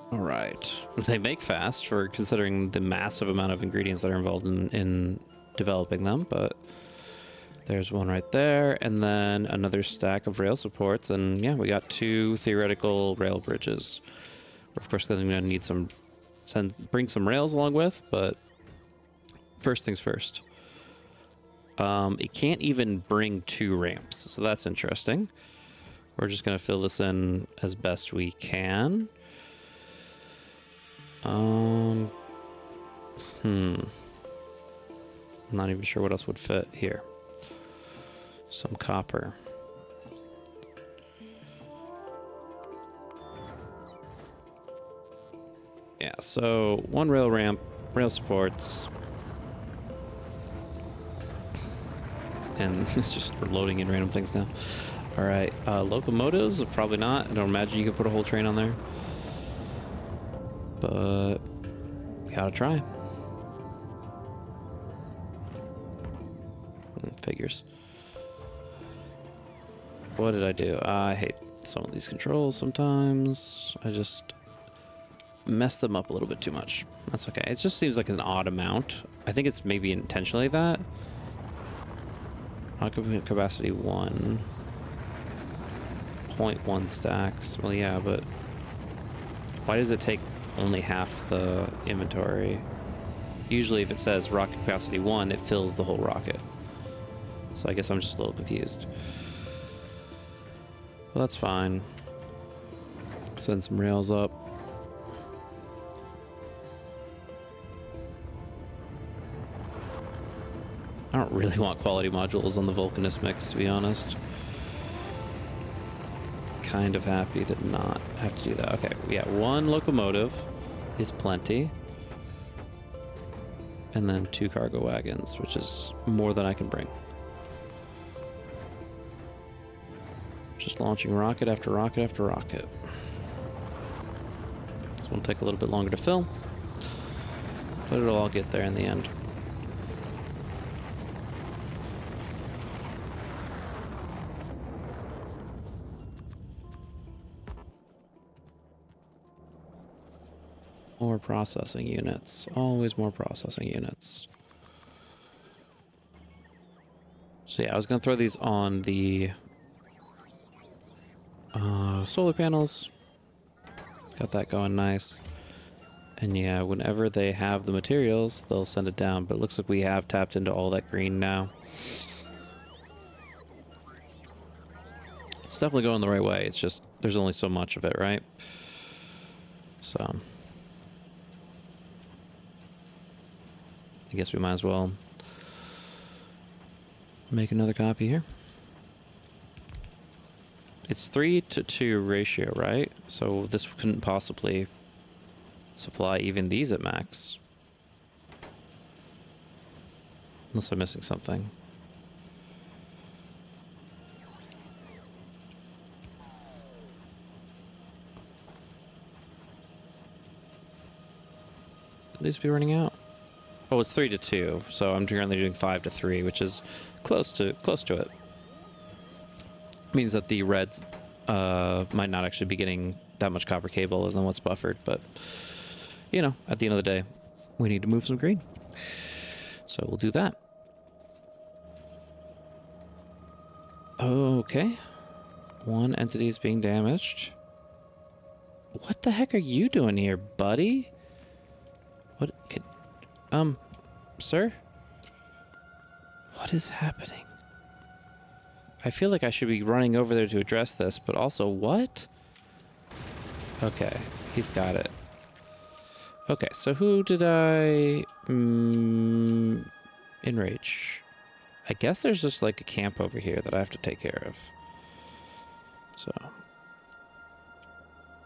All right. They make fast for considering the massive amount of ingredients that are involved in developing them, but there's one right there, and then another stack of rail supports, and yeah, we got 2 theoretical rail bridges. We're of course going to need bring some rails along with, but first things first. It can't even bring 2 ramps, so that's interesting. We're just going to fill this in as best we can. Not even sure what else would fit here. Some copper. Yeah, so 1 rail ramp, rail supports. And it's just for loading in random things now. Alright, locomotives? Probably not. I don't imagine you can put a whole train on there. But gotta try. Figures. What did I do? I hate some of these controls sometimes. I just mess them up a little bit too much. That's okay. It just seems like an odd amount. I think it's maybe intentionally that. Occupant capacity 1. 0.1 stacks. Well, yeah, but why does it take only half the inventory? Usually if it says rocket capacity 1, it fills the whole rocket. So I guess I'm just a little confused. Well, that's fine. Send some rails up. I don't really want quality modules on the Vulcanus mix, to be honest. Kind of happy to not have to do that. Okay, yeah, 1 locomotive is plenty. And then 2 cargo wagons, which is more than I can bring. Just launching rocket after rocket after rocket. This one will take a little bit longer to fill, but it'll all get there in the end. More processing units. Always more processing units. So yeah, I was going to throw these on the Solar panels. Got that going nice. And yeah, whenever they have the materials, they'll send it down. But it looks like we have tapped into all that green now. It's definitely going the right way. It's just, there's only so much of it, right? So, I guess we might as well make another copy here. It's 3:2 ratio, right? So this couldn't possibly supply even these at max. Unless I'm missing something. Could these be running out? Oh, it's 3:2, so I'm currently doing 5:3, which is close to it. Means that the reds might not actually be getting that much copper cable other than what's buffered, but you know, at the end of the day, we need to move some green. So we'll do that. Okay. One entity is being damaged. What the heck are you doing here, buddy? What could... sir? What is happening? I feel like I should be running over there to address this, but also, what? Okay, he's got it. Okay, so who did I... enrage? I guess there's just like a camp over here that I have to take care of. So,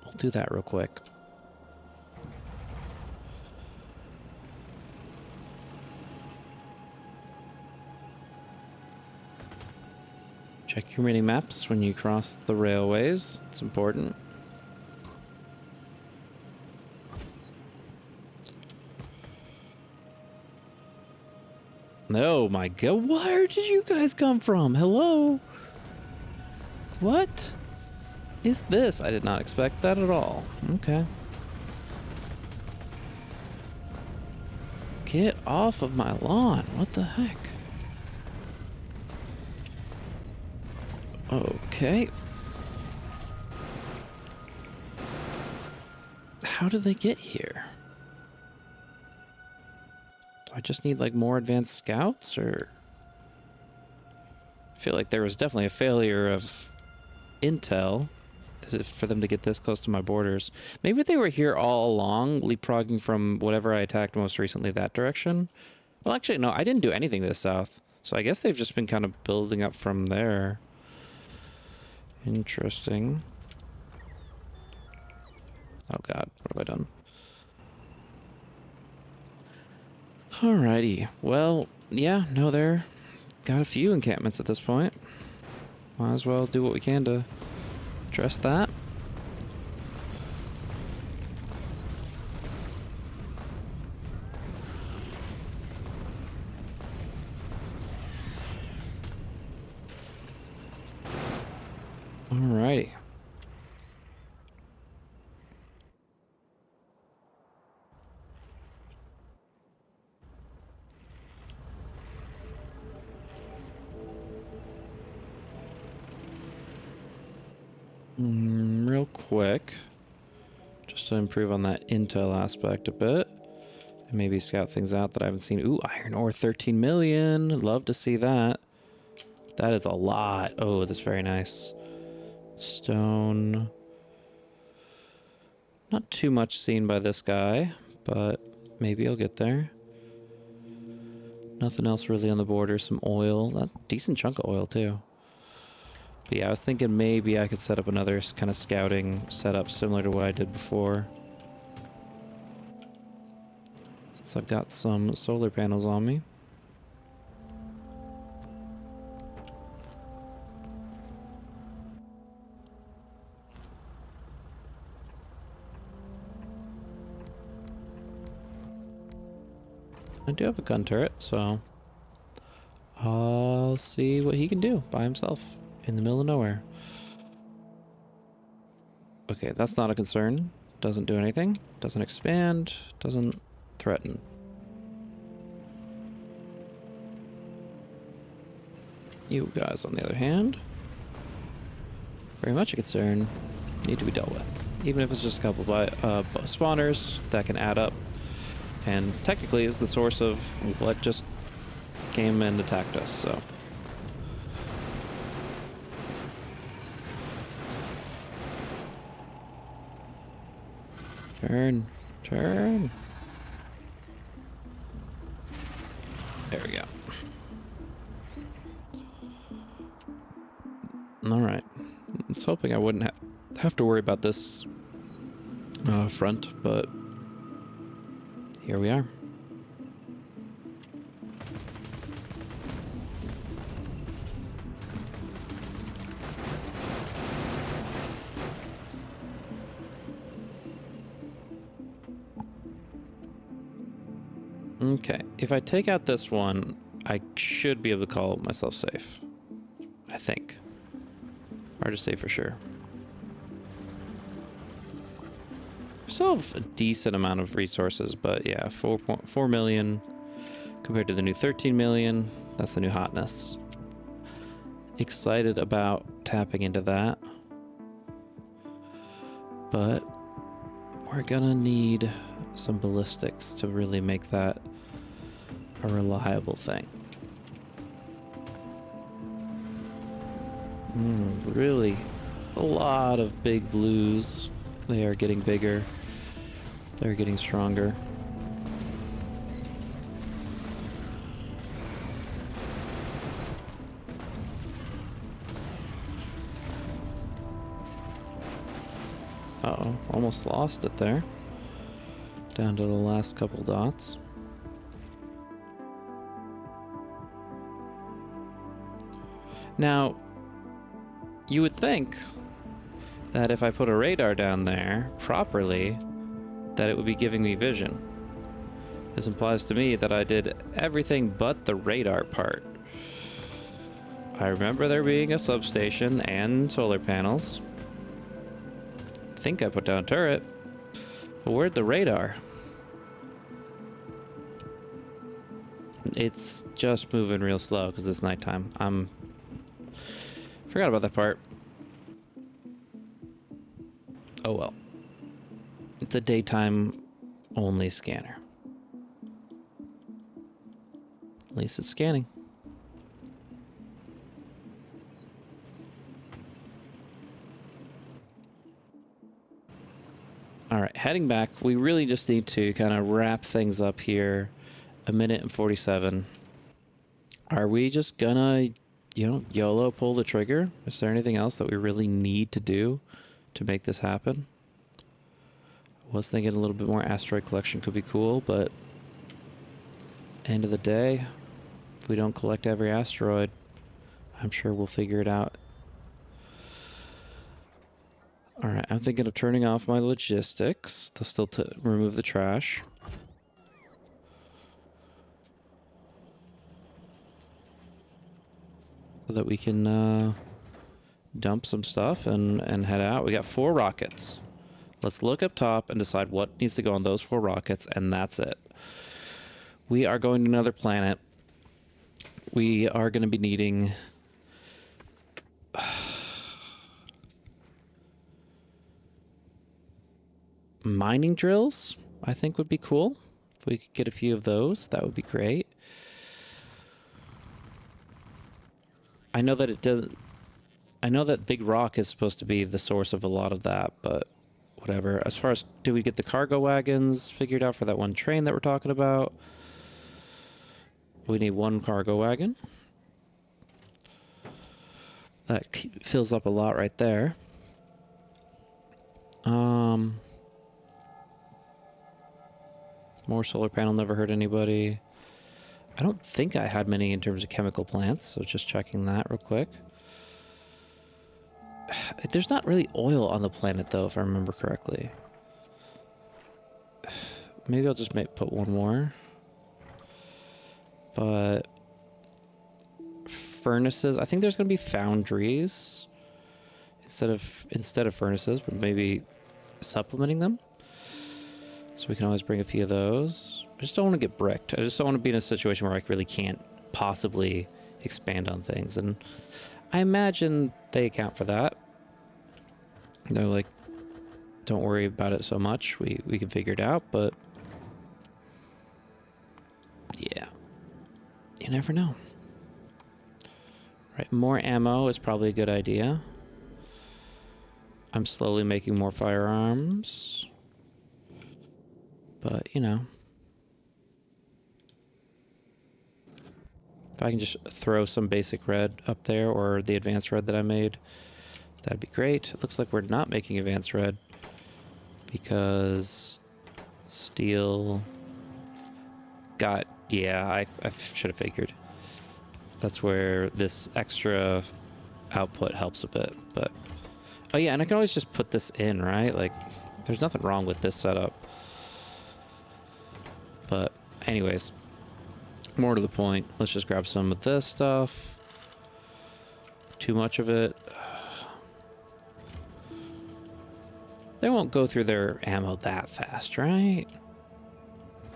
I'll do that real quick. Check your mini maps when you cross the railways. It's important. Oh my god, where did you guys come from? Hello? What is this? I did not expect that at all. Okay. Get off of my lawn. What the heck? Okay. How did they get here? Do I just need like more advanced scouts, or... I feel like there was definitely a failure of intel for them to get this close to my borders. Maybe they were here all along, leapfrogging from whatever I attacked most recently that direction. Well, actually, no, I didn't do anything to the south. So I guess they've just been kind of building up from there. Interesting. Oh god, what have I done? Alrighty. Well, yeah, no, they're got a few encampments at this point. Might as well do what we can to address that. Alrighty. Real quick, just to improve on that intel aspect a bit, and maybe scout things out that I haven't seen. Ooh, iron ore, 13 million. Love to see that. That is a lot. Oh, that's very nice. Stone. Not too much seen by this guy, but maybe I'll get there. Nothing else really on the border. Some oil. That decent chunk of oil too. But yeah, I was thinking maybe I could set up another kind of scouting setup similar to what I did before. Since I've got some solar panels on me. I do have a gun turret, so I'll see what he can do by himself in the middle of nowhere. Okay, that's not a concern. Doesn't do anything. Doesn't expand. Doesn't threaten. You guys, on the other hand. very much a concern, need to be dealt with. Even if it's just a couple of spawners that can add up, and technically is the source of what just came and attacked us, so. Turn. Turn. There we go. Alright. I was hoping I wouldn't have to worry about this front, but here we are. Okay, if I take out this one, I should be able to call myself safe. I think. Hard to say for sure. Still have a decent amount of resources, but yeah, 4.4 million compared to the new 13 million. That's the new hotness. Excited about tapping into that. But we're gonna need some ballistics to really make that a reliable thing. Really a lot of big blues. They are getting bigger. They're getting stronger. Uh-oh, almost lost it there. Down to the last couple dots. Now, you would think that if I put a radar down there properly, that it would be giving me vision. This implies to me that I did everything but the radar part. I remember there being a substation and solar panels. I think I put down a turret. But where'd the radar? It's just moving real slow because it's nighttime. Forgot about that part. Oh well. It's a daytime only scanner. At least it's scanning. Alright, heading back. We really just need to kind of wrap things up here. 1:47 minutes. Are we just gonna, YOLO pull the trigger? Is there anything else that we really need to do to make this happen? I was thinking a little bit more asteroid collection could be cool, but end of the day, if we don't collect every asteroid, I'm sure we'll figure it out. Alright, I'm thinking of turning off my logistics. They'll still remove the trash. So that we can dump some stuff and head out. We got 4 rockets. Let's look up top and decide what needs to go on those 4 rockets, and that's it. We are going to another planet. We are going to be needing... mining drills, I think would be cool. If we could get a few of those, that would be great. I know that it does. I know that Big Rock is supposed to be the source of a lot of that, but whatever. As far as, do we get the cargo wagons figured out for that one train that we're talking about? We need 1 cargo wagon. That fills up a lot right there. More solar panel, never hurt anybody. I don't think I had many in terms of chemical plants, so just checking that real quick. There's not really oil on the planet, though, if I remember correctly. Maybe I'll just put 1 more. But furnaces, I think there's going to be foundries instead of furnaces, but maybe supplementing them. So we can always bring a few of those. I just don't want to get bricked. I just don't want to be in a situation where I really can't possibly expand on things. And I imagine they account for that. They're like, don't worry about it so much. We can figure it out, but yeah, you never know. Right, more ammo is probably a good idea. I'm slowly making more firearms, but you know, if I can just throw some basic red up there or the advanced red that I made, that'd be great. It looks like we're not making advanced red because steel got, yeah, I should have figured. That's where this extra output helps a bit, but oh yeah, and I can always just put this in, right? Like, there's nothing wrong with this setup. But anyways, more to the point, let's just grab some of this stuff. Too much of it. They won't go through their ammo that fast, right?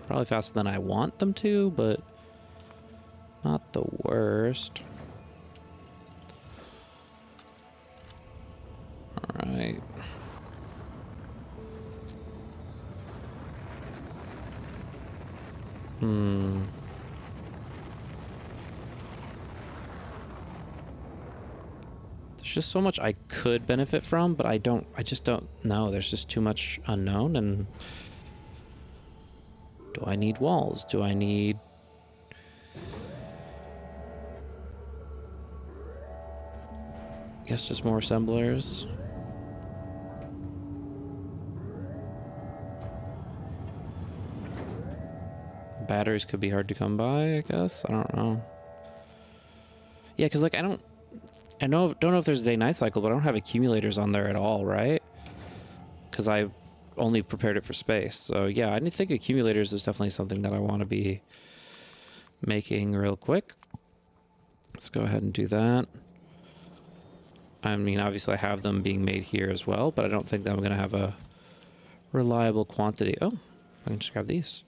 Probably faster than I want them to, but not the worst. All right. There's just so much I could benefit from, but I just don't know. There's just too much unknown, and do I need walls? Do I need... I guess just more assemblers. Batteries could be hard to come by, I guess. I don't know. Yeah, because, like, don't know if there's a day-night cycle, but I don't have accumulators on there at all, right? Because I only prepared it for space. So, yeah, I think accumulators is definitely something that I want to be making real quick. Let's go ahead and do that. I mean, obviously I have them being made here as well, but I don't think that I'm going to have a reliable quantity. Oh, I can just grab these.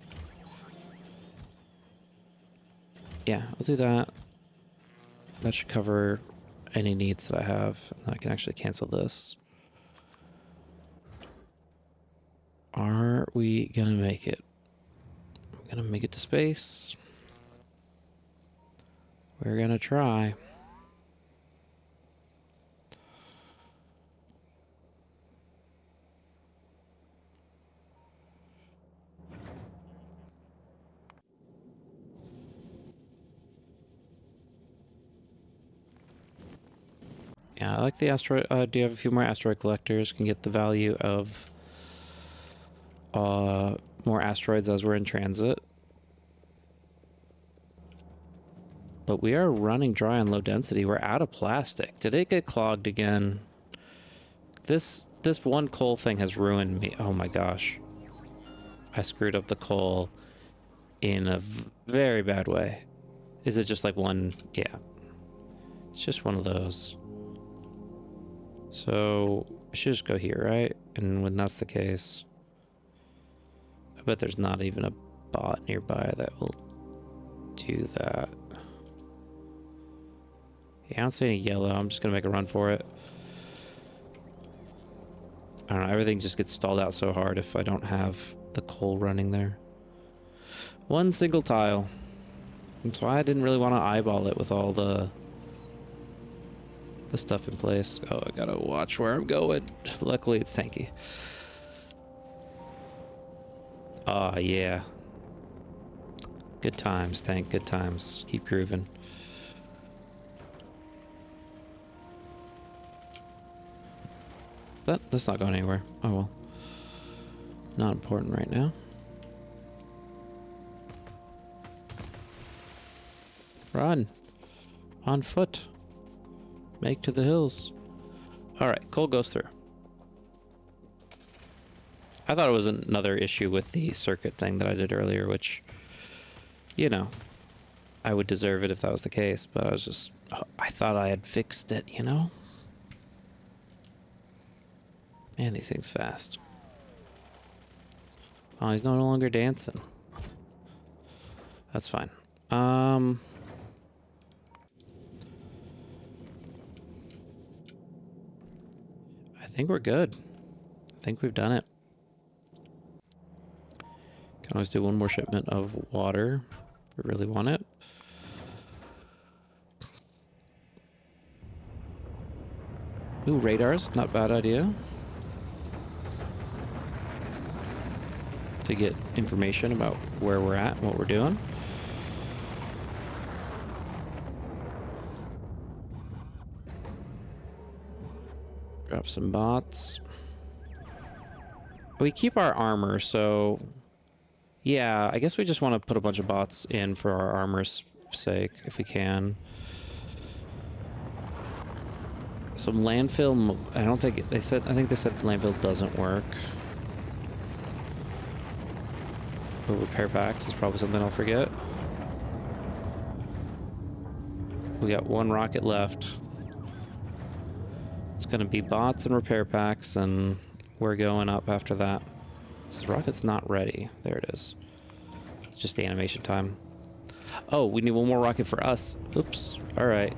Yeah, I'll do that. That should cover any needs that I have. And I can actually cancel this. Are we gonna make it? I'm gonna make it to space. We're gonna try. Yeah, I like the asteroid. Do you have a few more asteroid collectors? Can get the value of more asteroids as we're in transit. But we are running dry on low density. We're out of plastic. Did it get clogged again? This one coal thing has ruined me. Oh my gosh. I screwed up the coal in a very bad way. Is it just like one? Yeah. It's just one of those. So I should just go here, right? And when that's the case, I bet there's not even a bot nearby that will do that. Yeah, I don't see any yellow. I'm just gonna make a run for it. I don't know, everything just gets stalled out so hard if I don't have the coal running there. One single tile. That's why I didn't really want to eyeball it with all the stuff in place. Oh, I gotta watch where I'm going. Luckily, it's tanky. Ah, yeah. Good times, tank. Good times. Keep grooving. That's not going anywhere. Oh, well. Not important right now. Run. On foot. Make to the hills. Alright, coal goes through. I thought it was another issue with the circuit thing that I did earlier, which, you know, I would deserve it if that was the case, but I was just... I thought I had fixed it, you know? Man, these things fast. Oh, he's no longer dancing. That's fine. I think we're good. I think we've done it. Can always do one more shipment of water if we really want it. Ooh, radars, not a bad idea. To get information about where we're at and what we're doing. Drop some bots. We keep our armor, so yeah, I guess we just want to put a bunch of bots in for our armor's sake, if we can. Some landfill, I don't think they said, I think they said landfill doesn't work. But repair packs is probably something I'll forget. We got one rocket left. It's going to be bots and repair packs, and we're going up after that. This rocket's not ready. There it is. It's just the animation time. Oh, we need one more rocket for us. Oops. All right.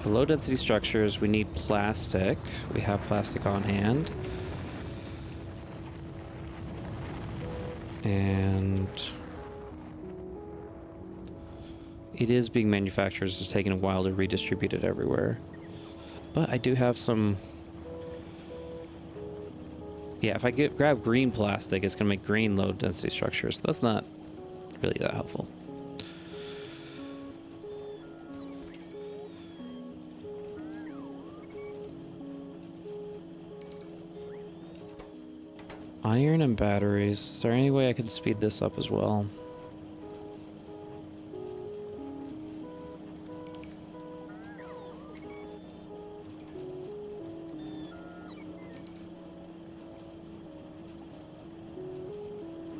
For low density structures, we need plastic. We have plastic on hand. And it is being manufactured. It's just taking a while to redistribute it everywhere. But I do have some... Yeah, if I grab green plastic, it's going to make green low density structures. So that's not really that helpful. Iron and batteries. Is there any way I can speed this up as well?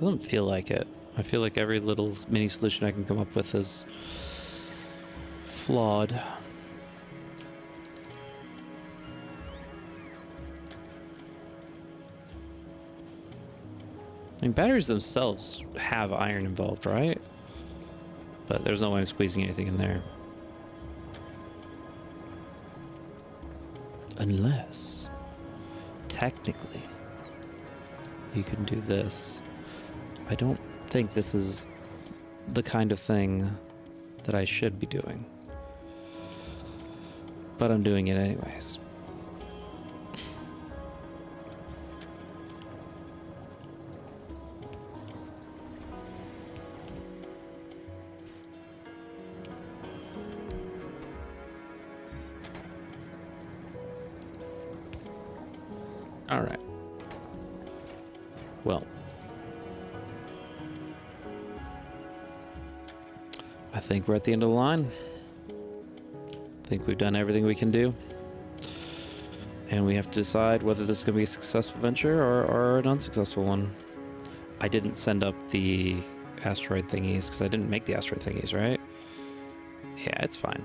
Doesn't feel like it. I feel like every little mini solution I can come up with is flawed. I mean, batteries themselves have iron involved, right? But there's no way I'm squeezing anything in there. Unless, technically, you can do this. I don't think this is the kind of thing that I should be doing. But I'm doing it anyways. All right. Well, I think we're at the end of the line. I think we've done everything we can do. And we have to decide whether this is going to be a successful venture or an unsuccessful one. I didn't send up the asteroid thingies because I didn't make the asteroid thingies, right? Yeah, it's fine.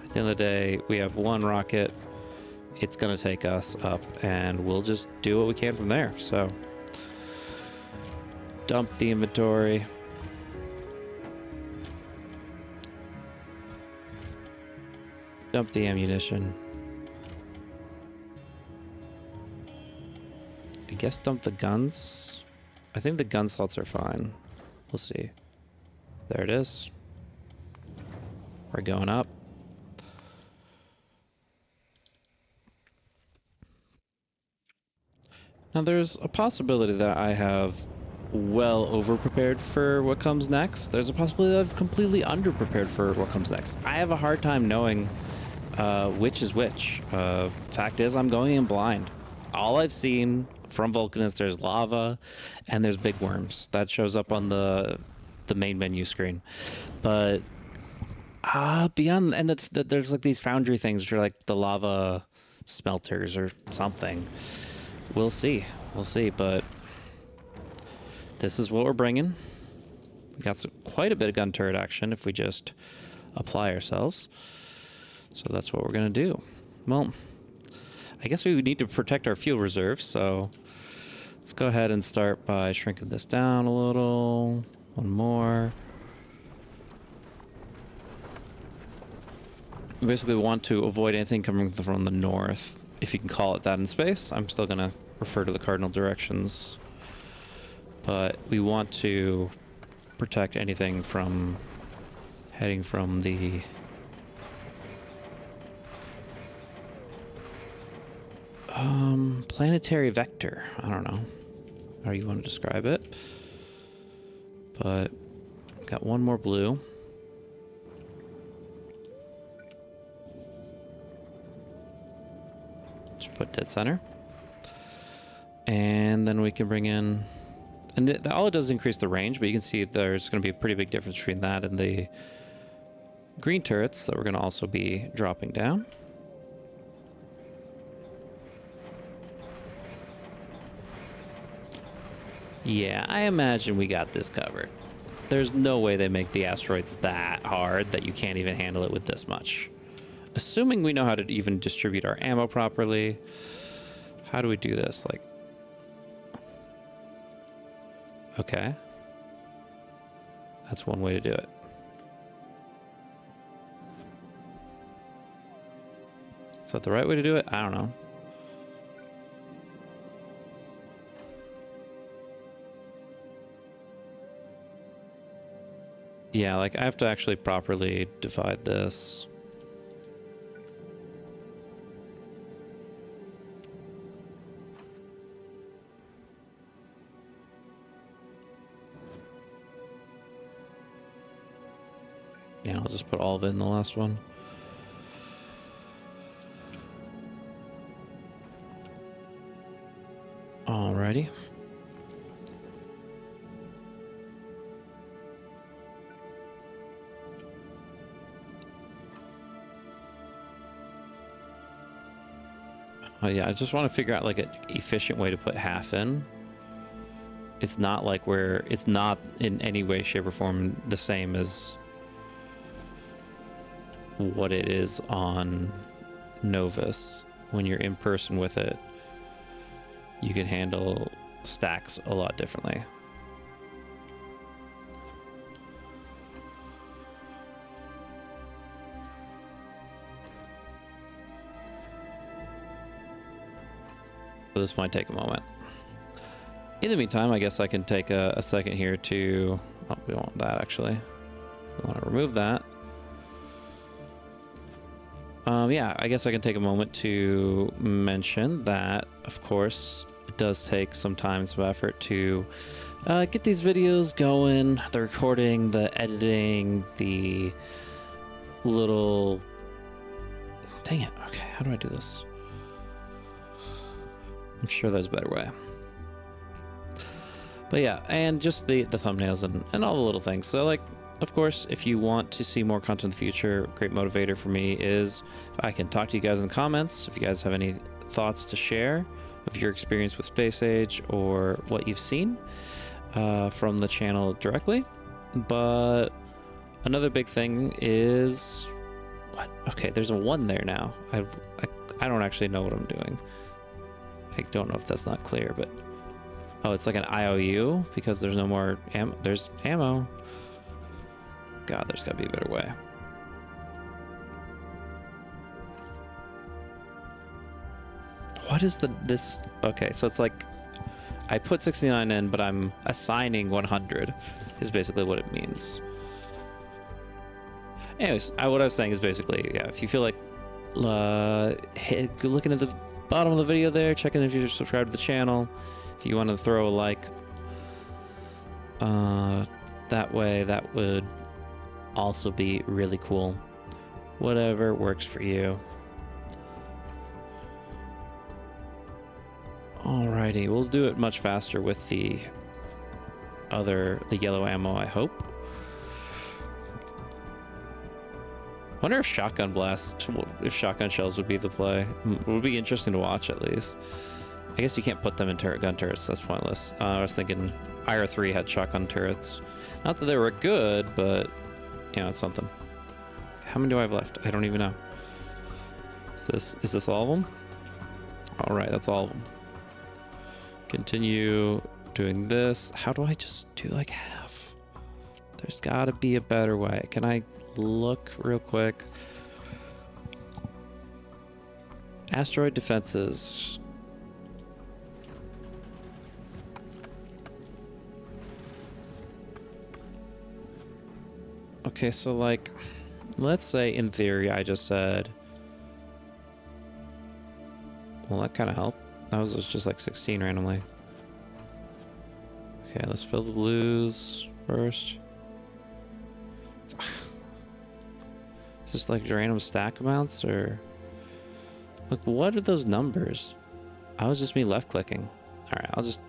At the end of the day, we have one rocket. It's going to take us up, and we'll just do what we can from there. So, dump the inventory. Dump the ammunition. I guess dump the guns. I think the gun slots are fine. We'll see. There it is. We're going up. Now there's a possibility that I have well over-prepared for what comes next. There's a possibility that I've completely under-prepared for what comes next. I have a hard time knowing which is which. Fact is, I'm going in blind. All I've seen from Vulcanus, there's lava and there's big worms. That shows up on the main menu screen. But beyond, and there's like these foundry things which are like the lava smelters or something. We'll see. We'll see, but this is what we're bringing. We got quite a bit of gun turret action if we just apply ourselves. So that's what we're going to do. Well, I guess we would need to protect our fuel reserves, so let's go ahead and start by shrinking this down a little. One more. We basically want to avoid anything coming from the north. if you can call it that in space. I'm still going to refer to the cardinal directions. But we want to protect anything from heading from the planetary vector. I don't know how you want to describe it. But got one more blue. Just put dead center. And then we can bring in... And all it does is increase the range, but you can see there's going to be a pretty big difference between that and the green turrets that we're going to also be dropping down. Yeah, I imagine we got this covered. There's no way they make the asteroids that hard that you can't even handle it with this much. Assuming we know how to even distribute our ammo properly. How do we do this? Like... Okay. That's one way to do it. Is that the right way to do it? I don't know. Yeah, like I have to actually properly divide this. Yeah, I'll just put all of it in the last one. Alrighty. Oh yeah, I just want to figure out like an efficient way to put half in. It's not like it's not in any way, shape, or form the same as what it is on Novus. When you're in person with it, you can handle stacks a lot differently. So this might take a moment. In the meantime, I guess I can take a second here to... Oh, we don't want that, actually. We want to remove that. Yeah, I guess I can take a moment to mention that, of course, it does take some time, some effort to get these videos going, the recording, the editing, the little... Dang it. Okay, how do I do this? I'm sure there's a better way. But yeah, and just the thumbnails and all the little things. So, like, of course, if you want to see more content in the future, a great motivator for me is if I can talk to you guys in the comments. If you guys have any thoughts to share of your experience with Space Age or what you've seen from the channel directly. But another big thing is... What? Okay, there's a 1 there now. I don't actually know what I'm doing. I don't know if that's not clear, but... Oh, it's like an IOU because there's no more ammo. There's ammo. God, there's got to be a better way. What is this? Okay, so it's like I put 69 in, but I'm assigning 100 is basically what it means. Anyways, what I was saying is basically, yeah, if you feel like looking at the bottom of the video there, checking if you're subscribed to the channel. If you want to throw a like, that way, that would also be really cool. Whatever works for you. Alrighty, we'll do it much faster with the yellow ammo, I hope. Wonder if shotgun shells would be the play. It would be interesting to watch at least. I guess you can't put them in gun turrets. That's pointless. I was thinking IR 3 had shotgun turrets. Not that they were good, but, you know, it's something. How many do I have left? I don't even know. Is this all of them? All right, that's all of them. Continue doing this. How do I just do like half? There's got to be a better way. Can I look real quick? Asteroid defenses. Okay, so like, let's say in theory I just said, well, that kind of helped. That was just like 16 randomly. Okay, let's fill the blues first. It's just like random stack amounts, or like, what are those numbers? I was just me left clicking. All right, I'll just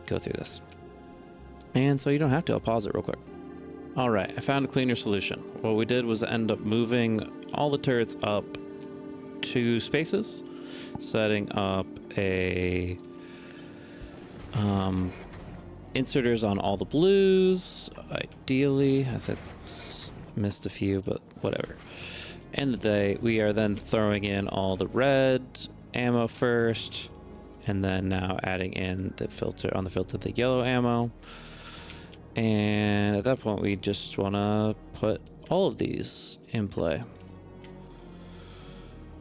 go through this. And so you don't have to, I'll pause it real quick. All right, I found a cleaner solution. What we did was end up moving all the turrets up 2 spaces, setting up a inserters on all the blues, ideally. I think missed a few, but whatever. End of the day, we are then throwing in all the red ammo first, and then now adding in the filter on the filter, the yellow ammo. And at that point, we just want to put all of these in play.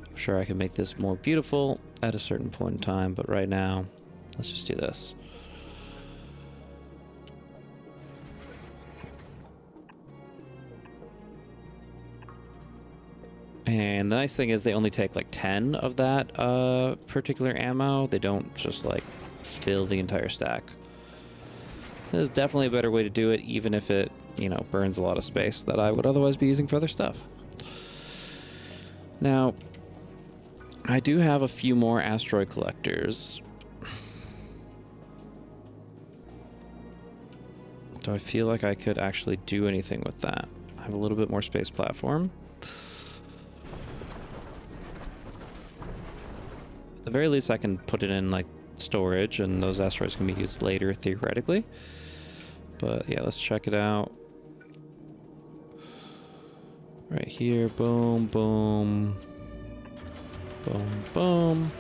I'm sure I can make this more beautiful at a certain point in time, but right now, let's just do this. And the nice thing is they only take like 10 of that particular ammo. They don't just like fill the entire stack. There's definitely a better way to do it, even if it, you know, burns a lot of space that I would otherwise be using for other stuff. Now, I do have a few more asteroid collectors. Do I feel like I could actually do anything with that? I have a little bit more space platform. At the very least, I can put it in like storage, and those asteroids can be used later theoretically. But yeah, let's check it out. Right here, boom, boom, boom, boom.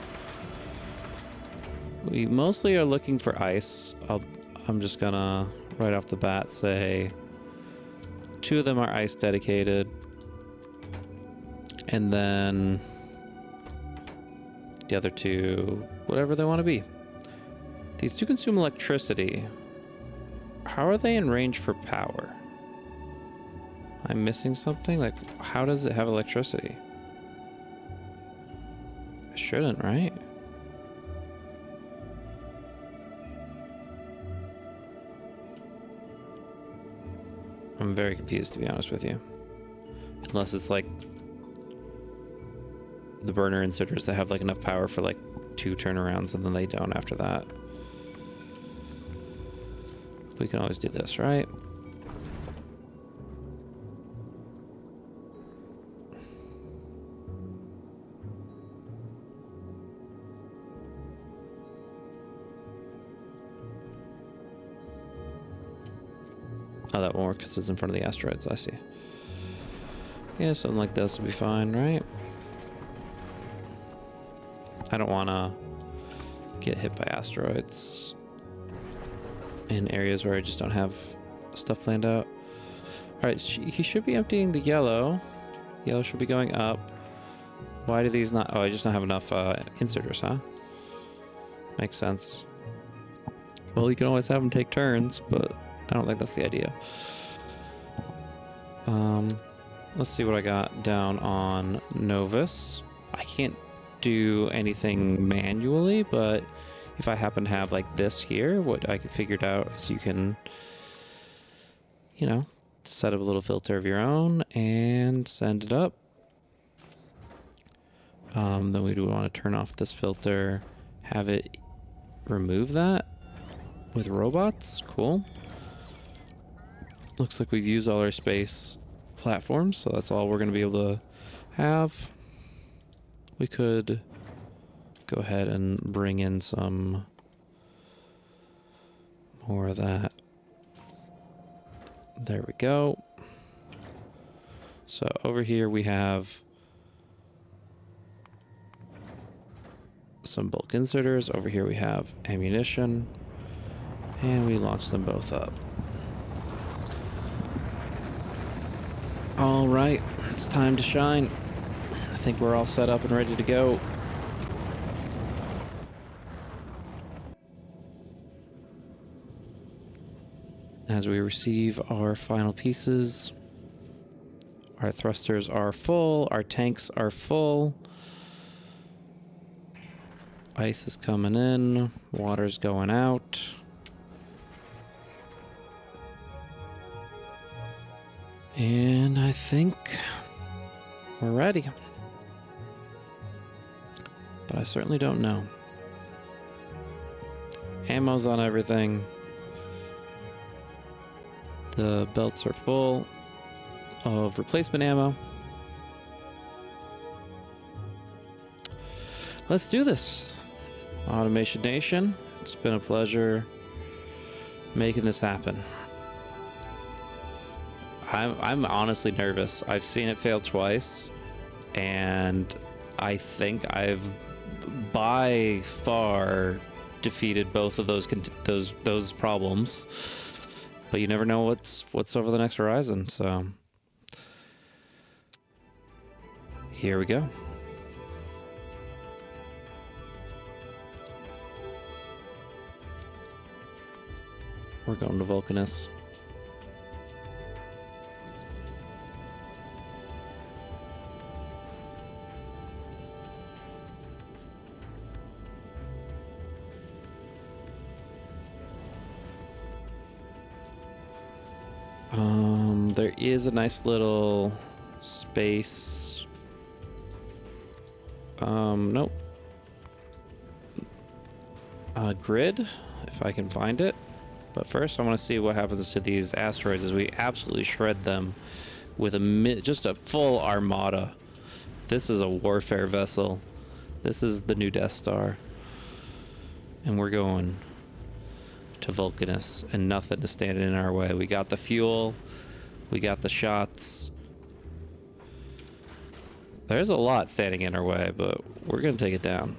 We mostly are looking for ice. I'm just gonna right off the bat say 2 of them are ice dedicated, and then the other 2, whatever they want to be. These 2 consume electricity. How are they in range for power? I'm missing something? Like, how does it have electricity? It shouldn't, right? I'm very confused, to be honest with you. Unless it's like the burner inserters that have like enough power for like 2 turnarounds, and then they don't after that. We can always do this, right? Oh, that won't work because it's in front of the asteroids. I see. Yeah, something like this would be fine, right? I don't want to get hit by asteroids in areas where I just don't have stuff planned out. All right, he should be emptying the yellow. Yellow should be going up. Why do these not? Oh, I just don't have enough inserters, huh? Makes sense. Well, you can always have them take turns, but I don't think that's the idea. Let's see what I got down on Novus. I can't do anything manually, but if I happen to have like this here, what I figured out is you can, you know, set up a little filter of your own and send it up. Then we do want to turn off this filter, have it remove that with robots. Cool. Looks like we've used all our space platforms, so that's all we're going to be able to have. We could go ahead and bring in some more of that. There we go. So over here we have some bulk inserters. Over here we have ammunition, and we launch them both up. All right, it's time to shine. think we're all set up and ready to go. As we receive our final pieces, our thrusters are full, our tanks are full. Ice is coming in, water's going out. And I think we're ready. But I certainly don't know. Ammo's on everything. The belts are full of replacement ammo. Let's do this. Automation Nation, it's been a pleasure making this happen. I'm honestly nervous. I've seen it fail twice, and I think I've by far defeated both of those problems. But you never know what's over the next horizon. So here we go. We're going to Vulcanus. There is a nice little space. Nope. Grid, if I can find it. But first, I want to see what happens to these asteroids as we absolutely shred them with just a full armada. This is a warfare vessel. This is the new Death Star. And we're going to Vulcanus, and nothing is standing in our way. We got the fuel. We got the shots. There's a lot standing in our way, but we're going to take it down.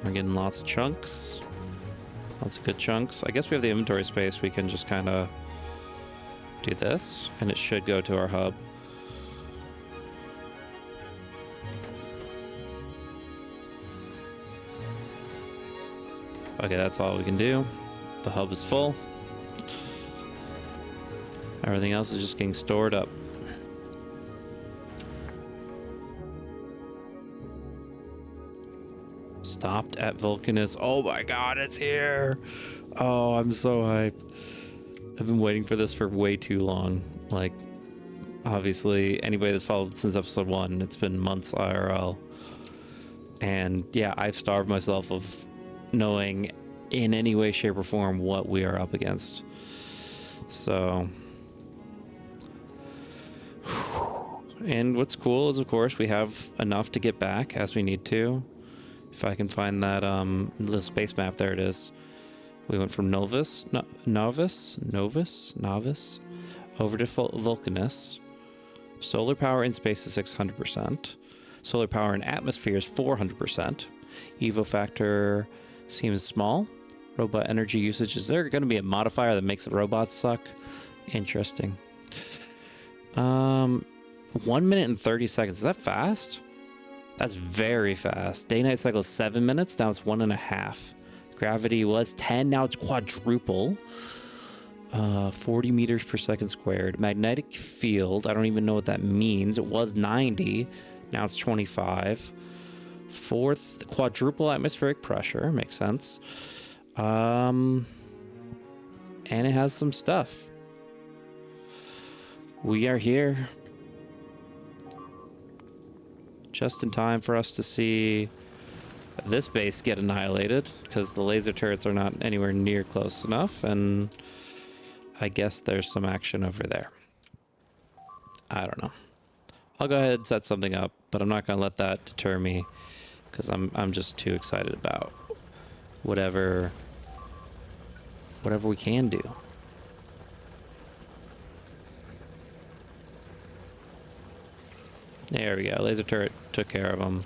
We're getting lots of chunks. Lots of good chunks. I guess we have the inventory space. We can just kind of do this, and it should go to our hub. Okay, that's all we can do. The hub is full. Everything else is just getting stored up. Stopped at Vulcanus. Oh my god, it's here! Oh, I'm so hyped. I've been waiting for this for way too long. Like, obviously, anybody that's followed since episode 1, it's been months IRL. And yeah, I've starved myself of knowing in any way, shape, or form what we are up against. So, and what's cool is, of course, we have enough to get back as we need to. If I can find that little space map, there it is. We went from Novice over to Vulcanus. Solar power in space is 600%. Solar power in atmosphere is 400%. Evo factor seems small. Robot energy usage, is there going to be a modifier that makes the robots suck? Interesting. 1 minute and 30 seconds. Is that fast? That's very fast. Day-night cycle is 7 minutes. Now it's 1.5. Gravity was 10. Now it's quadruple. 40 meters per second squared. Magnetic field, I don't even know what that means. It was 90. Now it's 25. Fourth, quadruple atmospheric pressure. Makes sense. And it has some stuff. We are here. Just in time for us to see this base get annihilated, because the laser turrets are not anywhere near close enough, and I guess there's some action over there. I don't know. I'll go ahead and set something up, but I'm not going to let that deter me, because I'm just too excited about whatever we can do. There we go. Laser turret took care of them.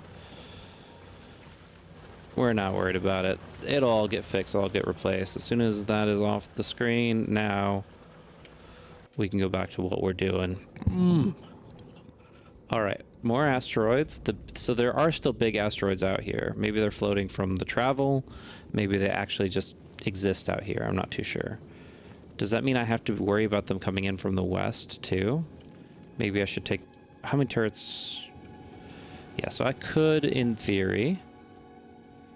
We're not worried about it. It'll all get fixed. It'll all get replaced. As soon as that is off the screen, now we can go back to what we're doing. All right, more asteroids. So there are still big asteroids out here. Maybe they're floating from the travel. Maybe they actually just exist out here. I'm not too sure. Does that mean I have to worry about them coming in from the west too? Maybe I should take... How many turrets? Yeah, so I could, in theory...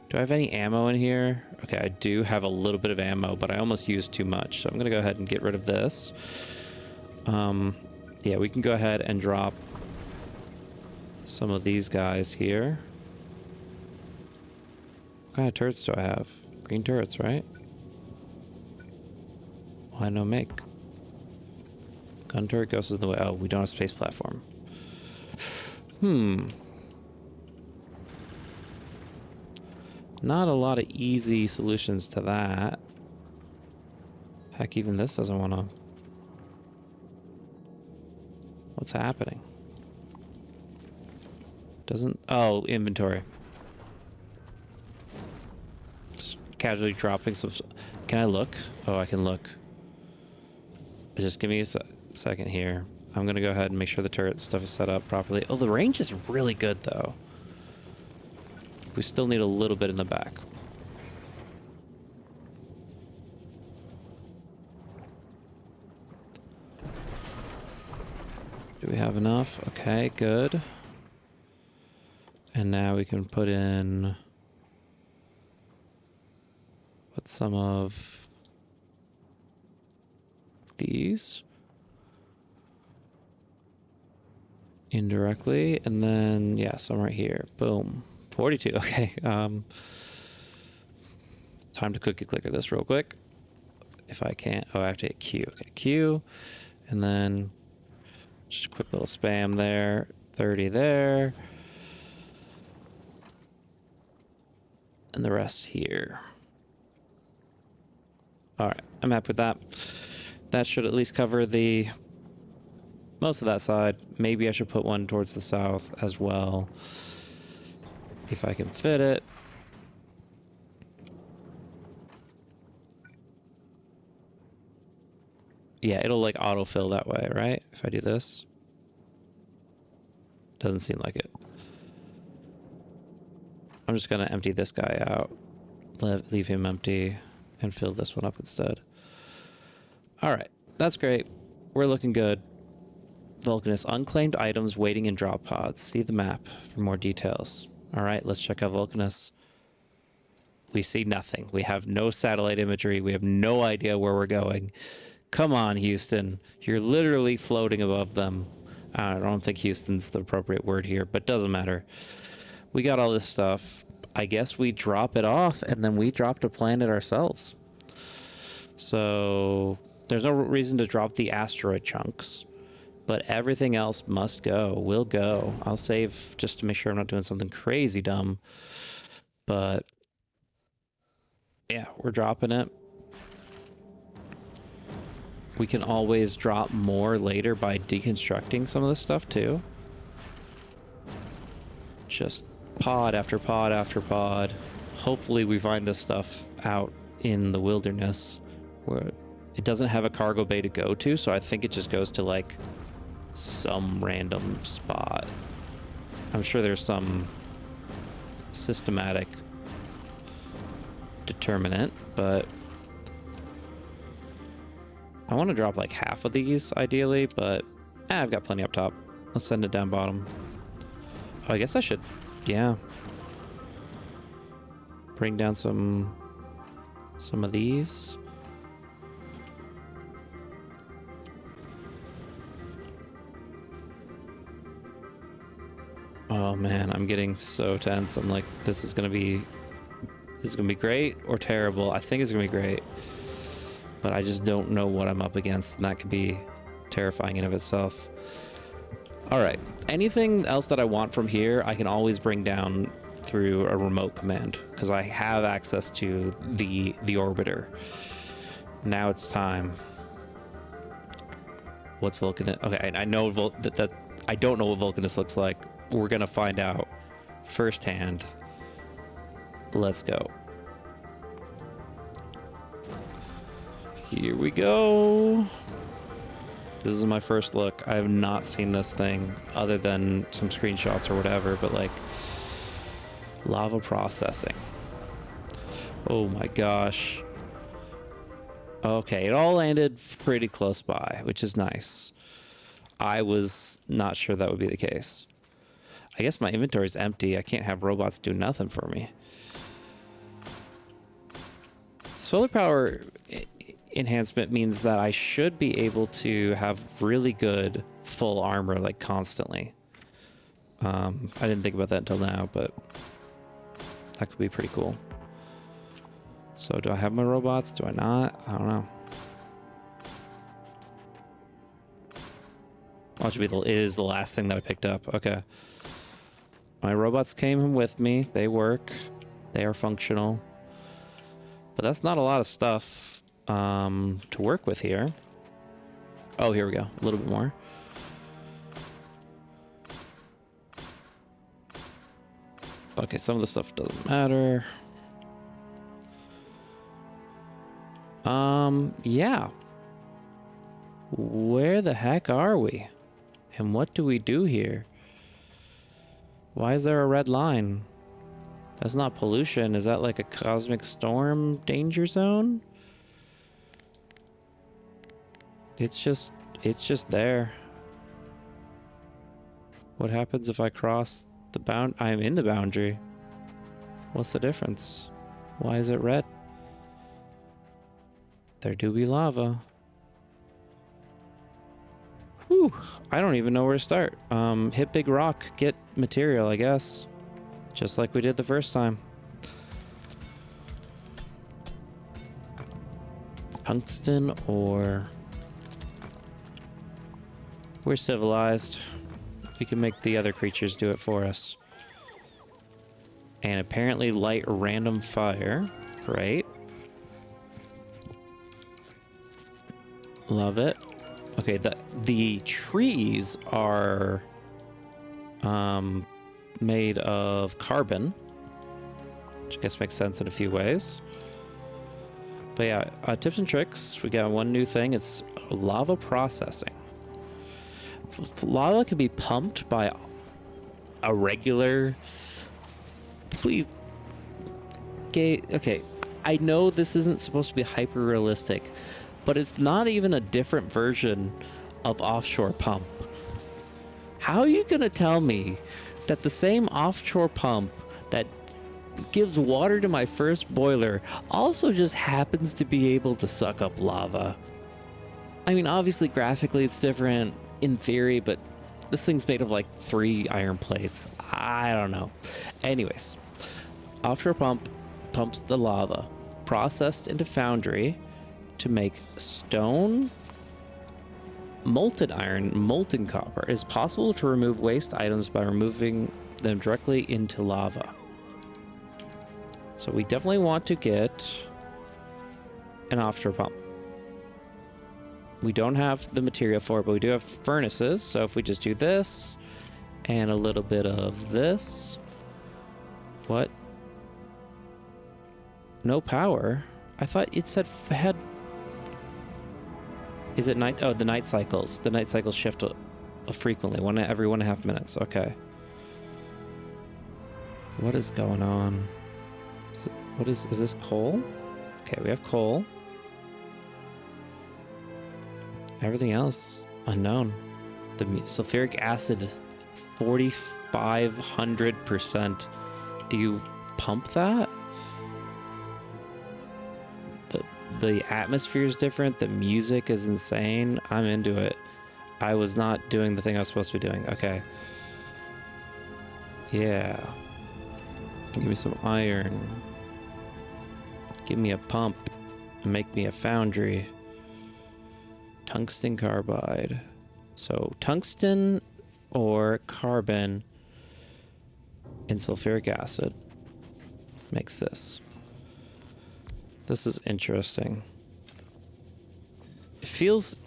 Do I have any ammo in here? Okay, I do have a little bit of ammo, but I almost used too much. So I'm going to go ahead and get rid of this. Yeah, we can go ahead and drop some of these guys here. What kind of turrets do I have? Green turrets, right? Why no make? Gun turret goes in the way. Oh, we don't have space platform. Not a lot of easy solutions to that. Heck, even this doesn't want to... What's happening? Doesn't... Oh, inventory. Just casually dropping some... Can I look? Oh, I can look. Just give me a second here. I'm going to go ahead and make sure the turret stuff is set up properly. Oh, the range is really good, though. We still need a little bit in the back. Do we have enough? Okay, good. And now we can put some of these indirectly, and then, yeah, some right here. Boom. 42, okay. Time to cookie clicker this real quick. If I can't, oh, I have to hit Q. Okay, Q, and then just a quick little spam there. 30 there. And the rest here. All right, I'm happy with that. That should at least cover most of that side. Maybe I should put one towards the south as well, if I can fit it. Yeah, it'll like autofill that way, right? If I do this. Doesn't seem like it. I'm just gonna empty this guy out. Leave him empty and fill this one up instead. All right, that's great. We're looking good. Vulcanus, unclaimed items waiting in drop pods. See the map for more details. All right, let's check out Vulcanus. We see nothing. We have no satellite imagery. We have no idea where we're going. Come on, Houston. You're literally floating above them. I don't think Houston's the appropriate word here, but doesn't matter. We got all this stuff. I guess we drop it off, and then we drop a planet ourselves. So there's no reason to drop the asteroid chunks, but everything else must go. Will go. I'll save just to make sure I'm not doing something crazy dumb. But yeah, we're dropping it. We can always drop more later by deconstructing some of this stuff too. Just pod after pod after pod. Hopefully we find this stuff out in the wilderness where it doesn't have a cargo bay to go to, so I think it just goes to like some random spot. I'm sure there's some systematic determinant, but I want to drop like half of these ideally, but I've got plenty up top. Let's send it down bottom. Oh, I guess I should, yeah. Bring down some of these. Oh man, I'm getting so tense. I'm like, this is gonna be great or terrible. I think it's gonna be great, but I just don't know what I'm up against, and that could be terrifying in of itself. All right, anything else that I want from here, I can always bring down through a remote command because I have access to the orbiter. Now it's time. What's Vulcanus? Okay, I know that I don't know what Vulcanus looks like. We're gonna find out firsthand. Let's go. Here we go. This is my first look. I have not seen this thing other than some screenshots or whatever, but like lava processing. Oh my gosh. Okay, it all landed pretty close by, which is nice. I was not sure that would be the case. I guess my inventory is empty. I can't have robots do nothing for me. Solar power enhancement means that I should be able to have really good full armor, like constantly. I didn't think about that until now, but that could be pretty cool. So do I have my robots? Do I not? I don't know. Oh, it is the last thing that I picked up. Okay. My robots came with me. They work. They are functional. But that's not a lot of stuff to work with here. Oh, here we go. A little bit more. Okay, some of the stuff doesn't matter. Yeah. Where the heck are we? And what do we do here? Why is there a red line? That's not pollution. Is that like a cosmic storm danger zone? It's just there. What happens if I cross the bound? I'm in the boundary. What's the difference? Why is it red? There do be lava. Whew, I don't even know where to start. Hit big rock, get material, I guess. Just like we did the first time. Tungsten or... We're civilized. We can make the other creatures do it for us. And apparently light random fire. Great. Love it. Okay, the trees are made of carbon, which I guess makes sense in a few ways. But yeah, tips and tricks. We got one new thing. It's lava processing. Lava can be pumped by a regular... Please... Okay, I know this isn't supposed to be hyper-realistic, but it's not even a different version of offshore pump. How are you going to tell me that the same offshore pump that gives water to my first boiler also just happens to be able to suck up lava? I mean, obviously, graphically it's different in theory, but this thing's made of like 3 iron plates. I don't know. Anyways, offshore pump pumps the lava, processed into foundry to make stone, molten iron, molten copper. It is possible to remove waste items by removing them directly into lava. So we definitely want to get an offshore pump. We don't have the material for it, but we do have furnaces. So if we just do this and a little bit of this. What? No power? I thought it said had... Is it night? Oh, the night cycles. The night cycles shift frequently, every 1.5 minutes. Okay. What is going on? Is this coal? Okay, we have coal. Everything else, unknown. The sulfuric acid, 4,500%. Do you pump that? The atmosphere is different. The music is insane. I'm into it. I was not doing the thing I was supposed to be doing. Okay. Yeah. Give me some iron. Give me a pump. And make me a foundry. Tungsten carbide. So tungsten or carbon and sulfuric acid makes this. This is interesting. It feels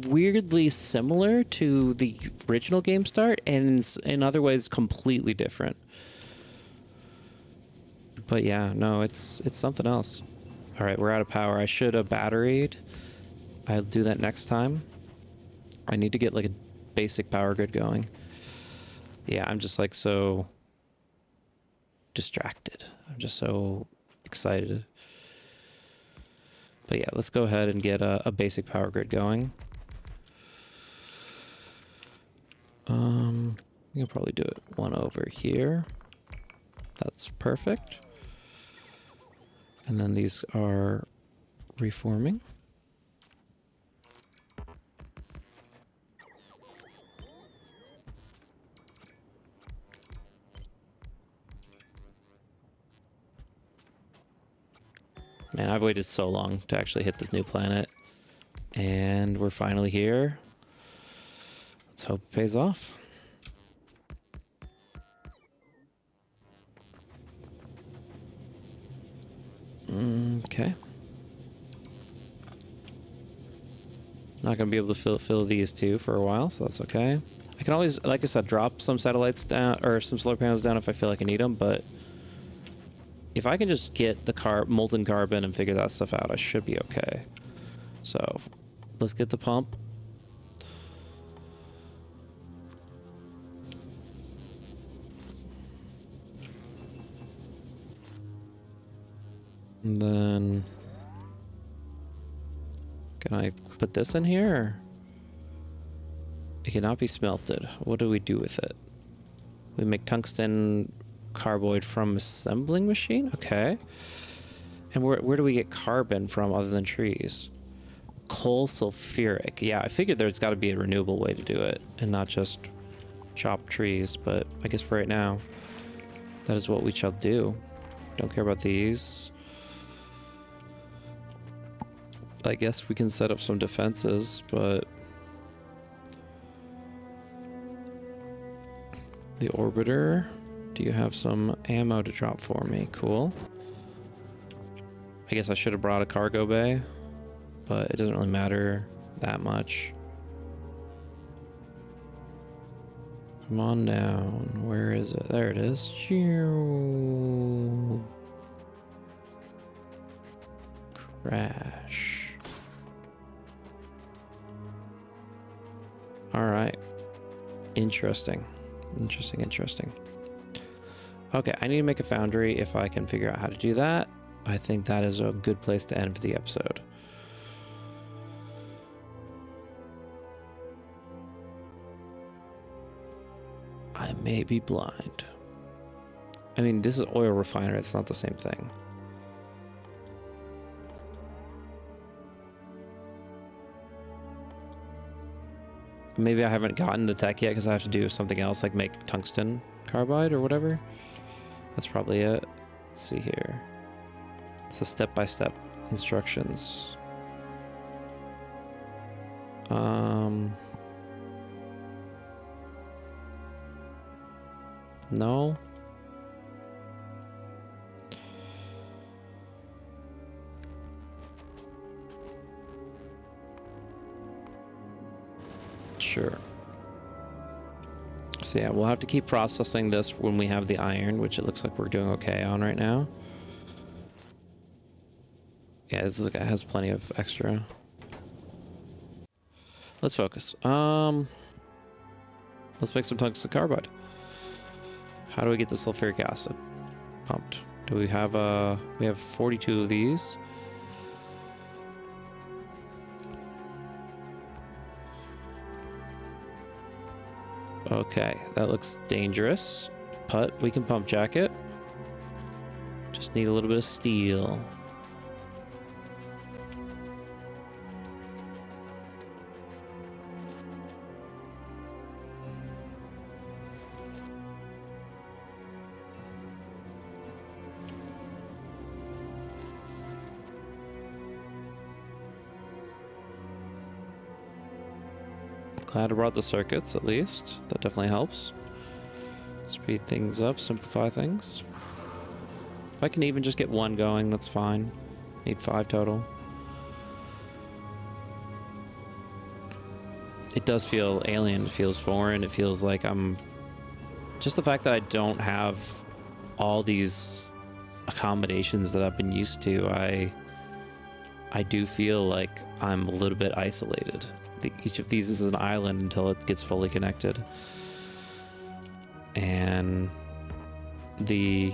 weirdly similar to the original game start and in other ways completely different. But yeah, no, it's something else. All right, we're out of power. I should have batteried. I'll do that next time. I need to get like a basic power grid going. Yeah, I'm just like so distracted. I'm just so excited. But yeah, let's go ahead and get a basic power grid going. You'll probably do it one over here. That's perfect. And then these are reforming. Man, I've waited so long to actually hit this new planet. And we're finally here. Let's hope it pays off. Okay. Not going to be able to fill these two for a while, so that's okay. I can always, like I said, drop some satellites down, or some solar panels down if I feel like I need them, but if I can just get the molten carbon and figure that stuff out, I should be okay. So, let's get the pump. And then... Can I put this in here? It cannot be smelted. What do we do with it? We make tungsten carboid from assembling machine? Okay. And where do we get carbon from other than trees? Coal sulfuric. Yeah, I figured there's got to be a renewable way to do it and not just chop trees, but I guess for right now, that is what we shall do. Don't care about these. I guess we can set up some defenses, but the orbiter, do you have some ammo to drop for me? Cool. I guess I should have brought a cargo bay, but it doesn't really matter that much. Come on down. Where is it? There it is. Crash. All right. Interesting. Interesting. Okay, I need to make a foundry if I can figure out how to do that. I think that is a good place to end for the episode. I may be blind. I mean, this is oil refinery. It's not the same thing. Maybe I haven't gotten the tech yet because I have to do something else, like make tungsten carbide or whatever. That's probably it. Let's see here. It's a step-by-step instructions. No. Sure. So yeah, we'll have to keep processing this when we have the iron, which it looks like we're doing okay on right now. Yeah, this guy has plenty of extra. Let's focus. Let's make some tungsten carbide. How do we get the sulfuric acid pumped? Do we have we have 42 of these. Okay, that looks dangerous, but we can pump jack it. Just need a little bit of steel. Glad I brought the circuits, at least. That definitely helps. Speed things up, simplify things. If I can even just get one going, that's fine. Need 5 total. It does feel alien. It feels foreign. It feels like I'm... Just the fact that I don't have all these accommodations that I've been used to, I do feel like I'm a little bit isolated. Each of these is an island until it gets fully connected. And the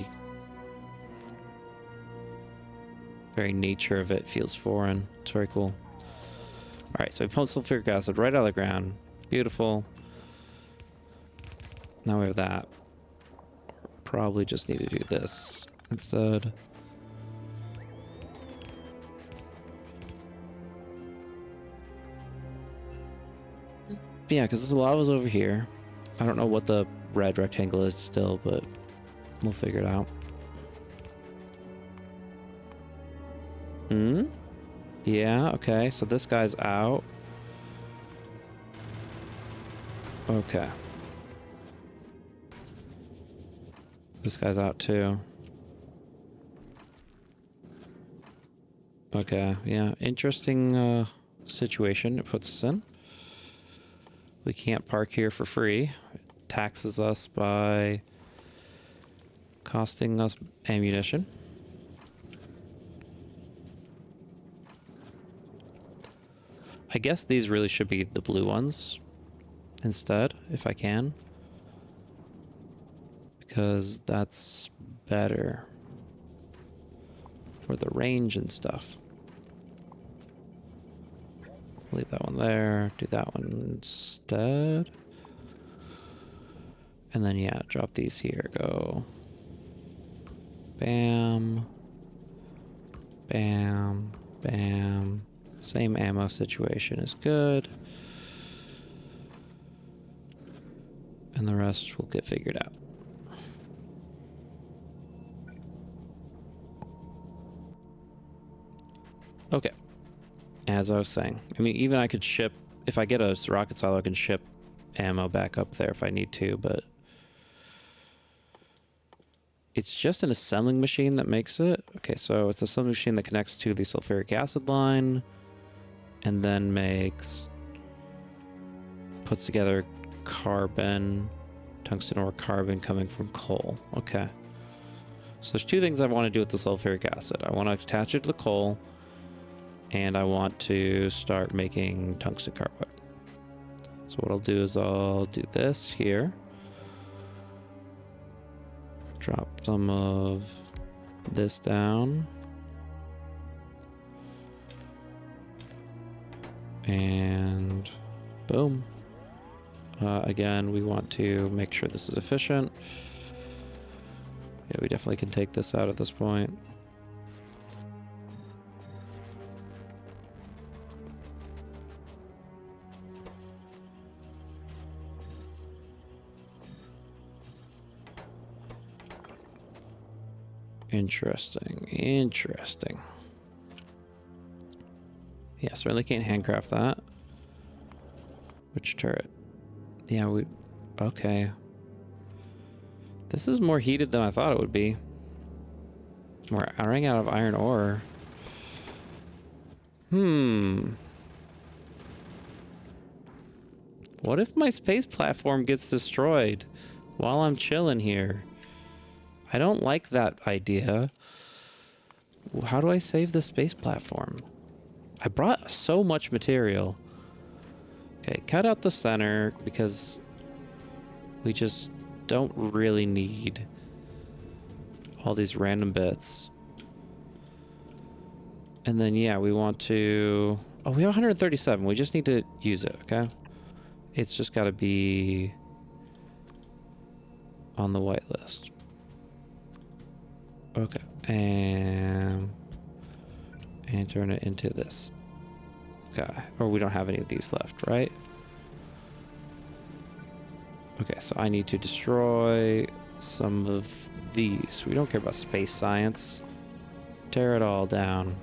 very nature of it feels foreign. It's very cool. Alright, so we pumped sulfuric acid right out of the ground. Beautiful. Now we have that. Probably just need to do this instead. Yeah, because the lava's over here. I don't know what the red rectangle is still, but we'll figure it out. Yeah, okay, so this guy's out. Okay. This guy's out too. Okay, yeah, interesting situation it puts us in. We can't park here for free. It taxes us by costing us ammunition. I guess these really should be the blue ones instead, if I can. Because that's better for the range and stuff. Leave that one there, do that one instead. And then, yeah, drop these here. Go bam, bam, bam. Same ammo situation is good. And the rest will get figured out. Okay. As I was saying, I mean, even I could ship, if I get a rocket silo, I can ship ammo back up there if I need to, but it's just an assembling machine that makes it. Okay, so it's an assembling machine that connects to the sulfuric acid line and then puts together carbon, tungsten ore carbon coming from coal. Okay. So there's two things I want to do with the sulfuric acid. I want to attach it to the coal, and I want to start making tungsten carbide. So what I'll do is I'll do this here. Drop some of this down. And boom. Again, we want to make sure this is efficient. Yeah, we definitely can take this out at this point. Interesting, interesting. Yeah, certainly can't handcraft that. Which turret? Yeah, okay. This is more heated than I thought it would be. We're running out of iron ore. What if my space platform gets destroyed while I'm chilling here? I don't like that idea. How do I save the space platform? I brought so much material. Okay, cut out the center because we just don't really need all these random bits. And then, yeah, we want to... Oh, we have 137. We just need to use it, okay? It's just got to be on the white list. Okay, and turn it into this guy. Or we don't have any of these left, right? Okay, so I need to destroy some of these. We don't care about space science. Tear it all down.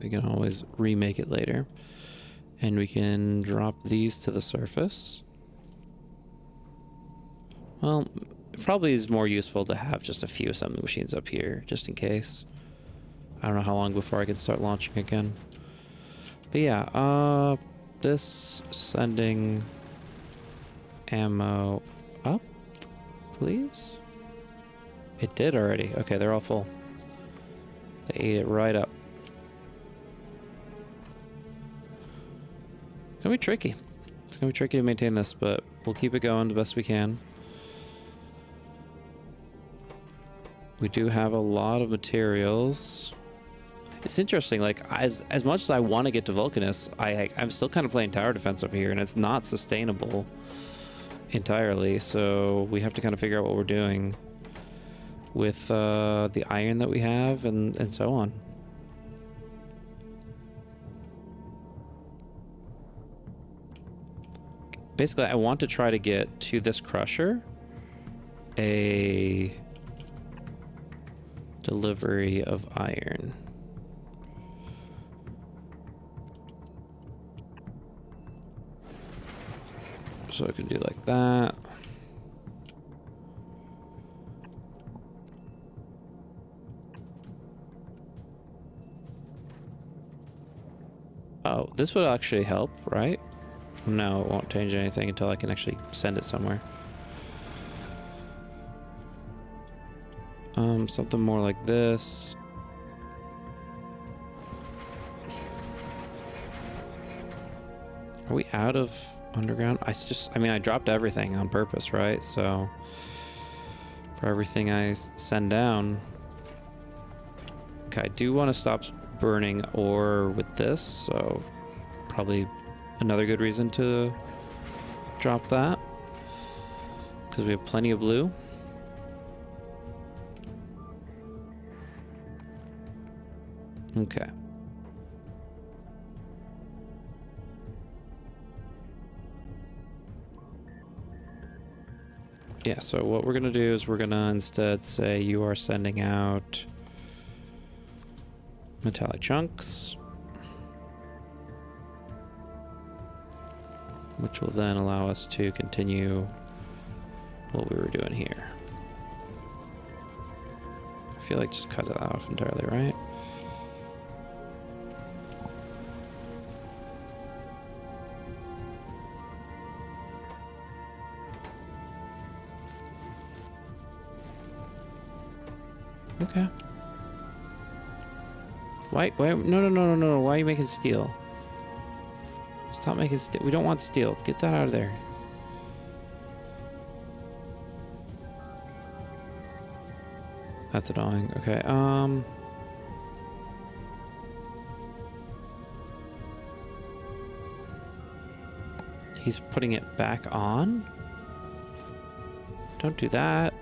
We can always remake it later. And we can drop these to the surface. Well, it probably is more useful to have just a few assembly machines up here, just in case. I don't know how long before I can start launching again. But yeah, this sending ammo up, please? It did already. Okay, they're all full. They ate it right up. It's gonna be tricky. It's gonna be tricky to maintain this, but we'll keep it going the best we can. We do have a lot of materials. It's interesting, like, as much as I want to get to Vulcanus, I'm still kind of playing tower defense over here, and it's not sustainable entirely, so we have to kind of figure out what we're doing with the iron that we have and so on. Basically, I want to try to get to this crusher a delivery of iron. So I can do like that. Oh, this would actually help, right? No, it won't change anything until I can actually send it somewhere. Something more like this. Are we out of underground? I mean, I dropped everything on purpose, right? So for everything I send down. Okay, I do want to stop burning ore with this, so probably another good reason to drop that, because we have plenty of blue. Okay. Yeah, so what we're gonna do is we're gonna instead say you are sending out metallic chunks, which will then allow us to continue what we were doing here. I feel like just cut it off entirely, right? Okay. Why, no. Why are you making steel? Stop making steel. We don't want steel. Get that out of there. That's annoying. Okay, he's putting it back on? Don't do that.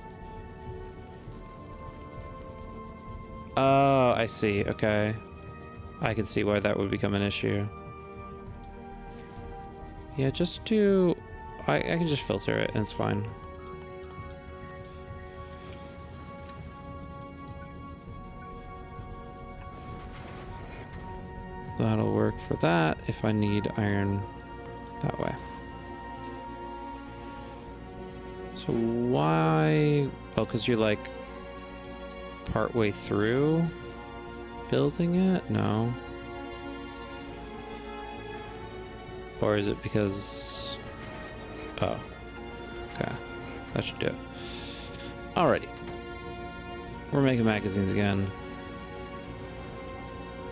Oh, I see. Okay. I can see why that would become an issue. Yeah, just do... I can just filter it and it's fine. That'll work for that if I need iron that way. So why... Oh, because you're like partway through building it? No. Or is it because... Oh. Okay. That should do it. Alrighty. We're making magazines again.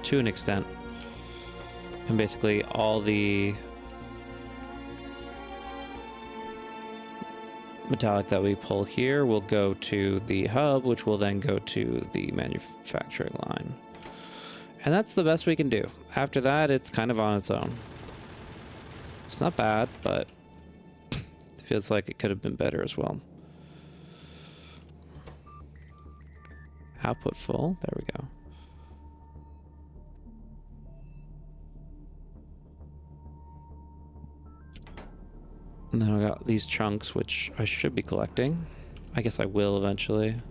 To an extent. And basically all the metallic that we pull here will go to the hub, which will then go to the manufacturing line. And that's the best we can do. After that, it's kind of on its own. It's not bad, but it feels like it could have been better as well. Output full. There we go. And then I got these chunks, which I should be collecting. I guess I will eventually.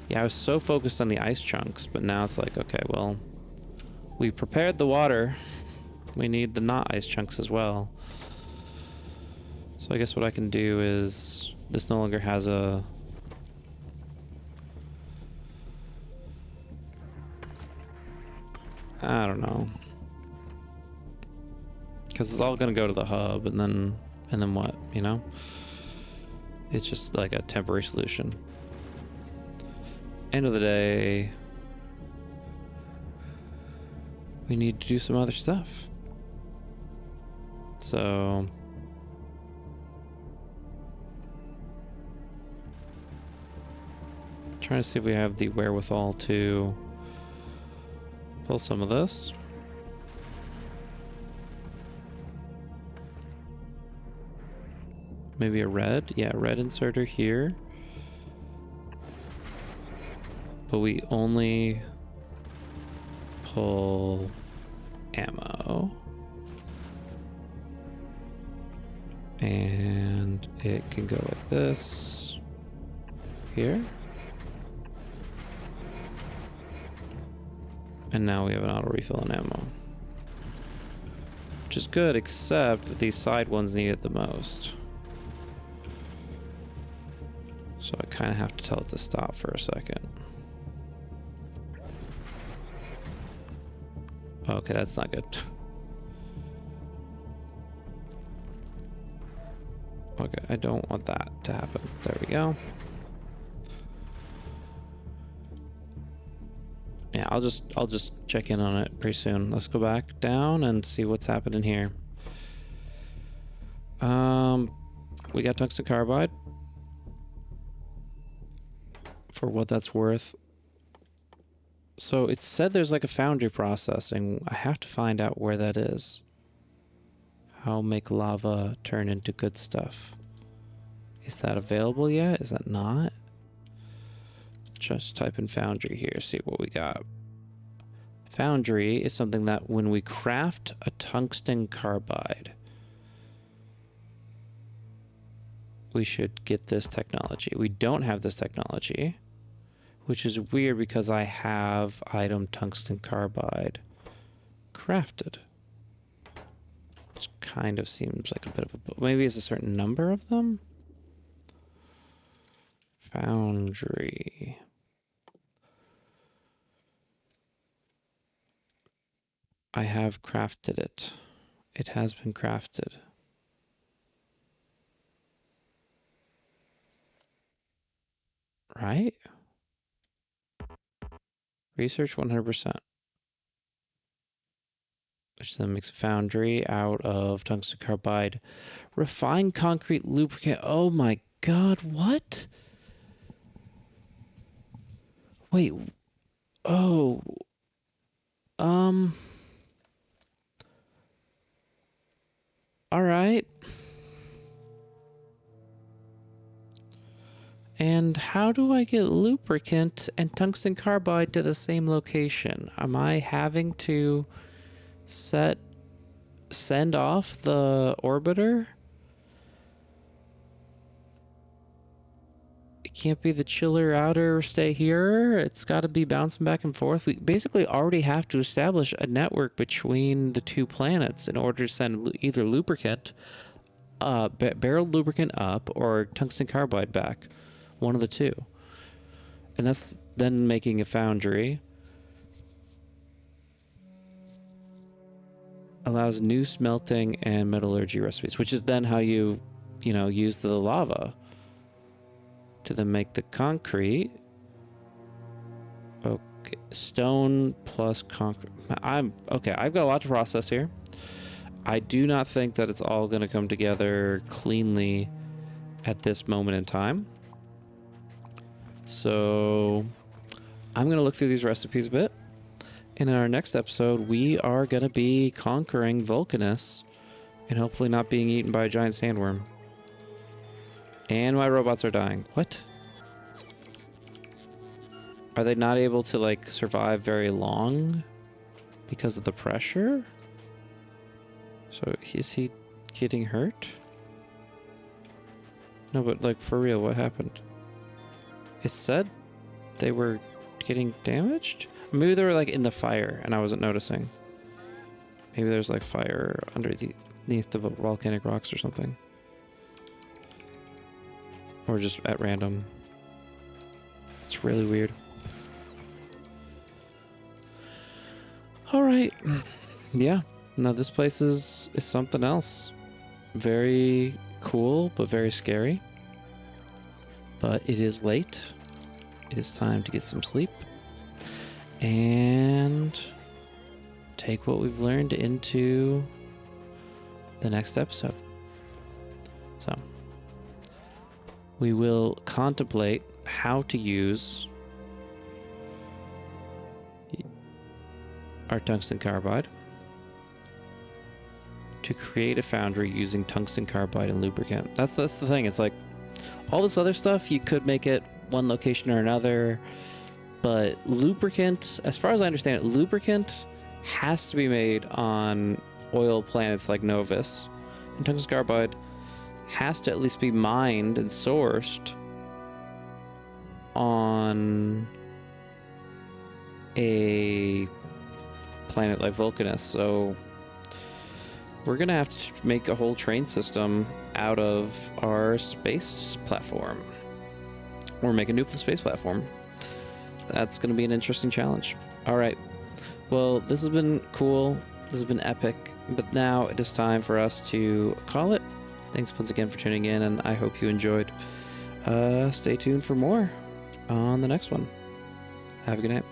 Yeah, I was so focused on the ice chunks, but now it's like, okay, well, we prepared the water. We need the not ice chunks as well. So I guess what I can do is, this no longer has a I don't know. Because it's all gonna go to the hub, and then what, you know? It's just like a temporary solution. End of the day, we need to do some other stuff. So trying to see if we have the wherewithal to pull some of this. Maybe a red. Yeah, red inserter here. But we only pull ammo. And it can go like this. Here. And now we have an auto refill on ammo. Which is good, except that these side ones need it the most. So I kind of have to tell it to stop for a second. Okay, that's not good. Okay, I don't want that to happen. There we go. Yeah, I'll just check in on it pretty soon. Let's go back down and see what's happening here. We got tungsten carbide. For what that's worth. So it said there's like a foundry processing. I have to find out where that is. How make lava turn into good stuff? Is that available yet? Is that not? Just type in foundry here, see what we got. Foundry is something that when we craft a tungsten carbide, we should get this technology. We don't have this technology, which is weird because I have item tungsten carbide crafted. Which kind of seems like a bit of a... Maybe it's a certain number of them? Foundry. I have crafted it. It has been crafted. Right? Research 100%. Which then makes a foundry out of tungsten carbide. Refined concrete lubricant. Oh my god, what? Wait. Oh. Alright. And how do I get lubricant and tungsten carbide to the same location? Am I having to send off the orbiter? It can't be the chiller outer stay here. It's got to be bouncing back and forth. We basically already have to establish a network between the two planets in order to send either lubricant, barreled lubricant up, or tungsten carbide back. One of the two. And that's then making a foundry. Allows new smelting and metallurgy recipes, which is then how you use the lava to then make the concrete. Okay, stone plus concrete. I've got a lot to process here. I do not think that it's all going to come together cleanly at this moment in time. So I'm going to look through these recipes a bit. In our next episode, we are going to be conquering Vulcanus and hopefully not being eaten by a giant sandworm. And my robots are dying. What? Are they not able to, like, survive very long because of the pressure? So is he getting hurt? No, but, like, for real, what happened? It said they were getting damaged? Maybe they were like in the fire and I wasn't noticing. Maybe there's like fire underneath the volcanic rocks or something. Or just at random. It's really weird. All right. Yeah. No, this place is something else. Very cool, but very scary. But it is late. It is time to get some sleep. And take what we've learned into the next episode. So, we will contemplate how to use our tungsten carbide to create a foundry using tungsten carbide and lubricant. That's the thing. It's like all this other stuff, you could make it one location or another, but lubricant, as far as I understand it, lubricant has to be made on oil planets like Novus, and tungsten carbide has to at least be mined and sourced on a planet like Vulcanus. So we're gonna have to make a whole train system out of our space platform, or make a new space platform. That's gonna be an interesting challenge. All right, well, this has been cool, this has been epic, but now it is time for us to call it. Thanks once again for tuning in, and I hope you enjoyed. Stay tuned for more on the next one. Have a good night.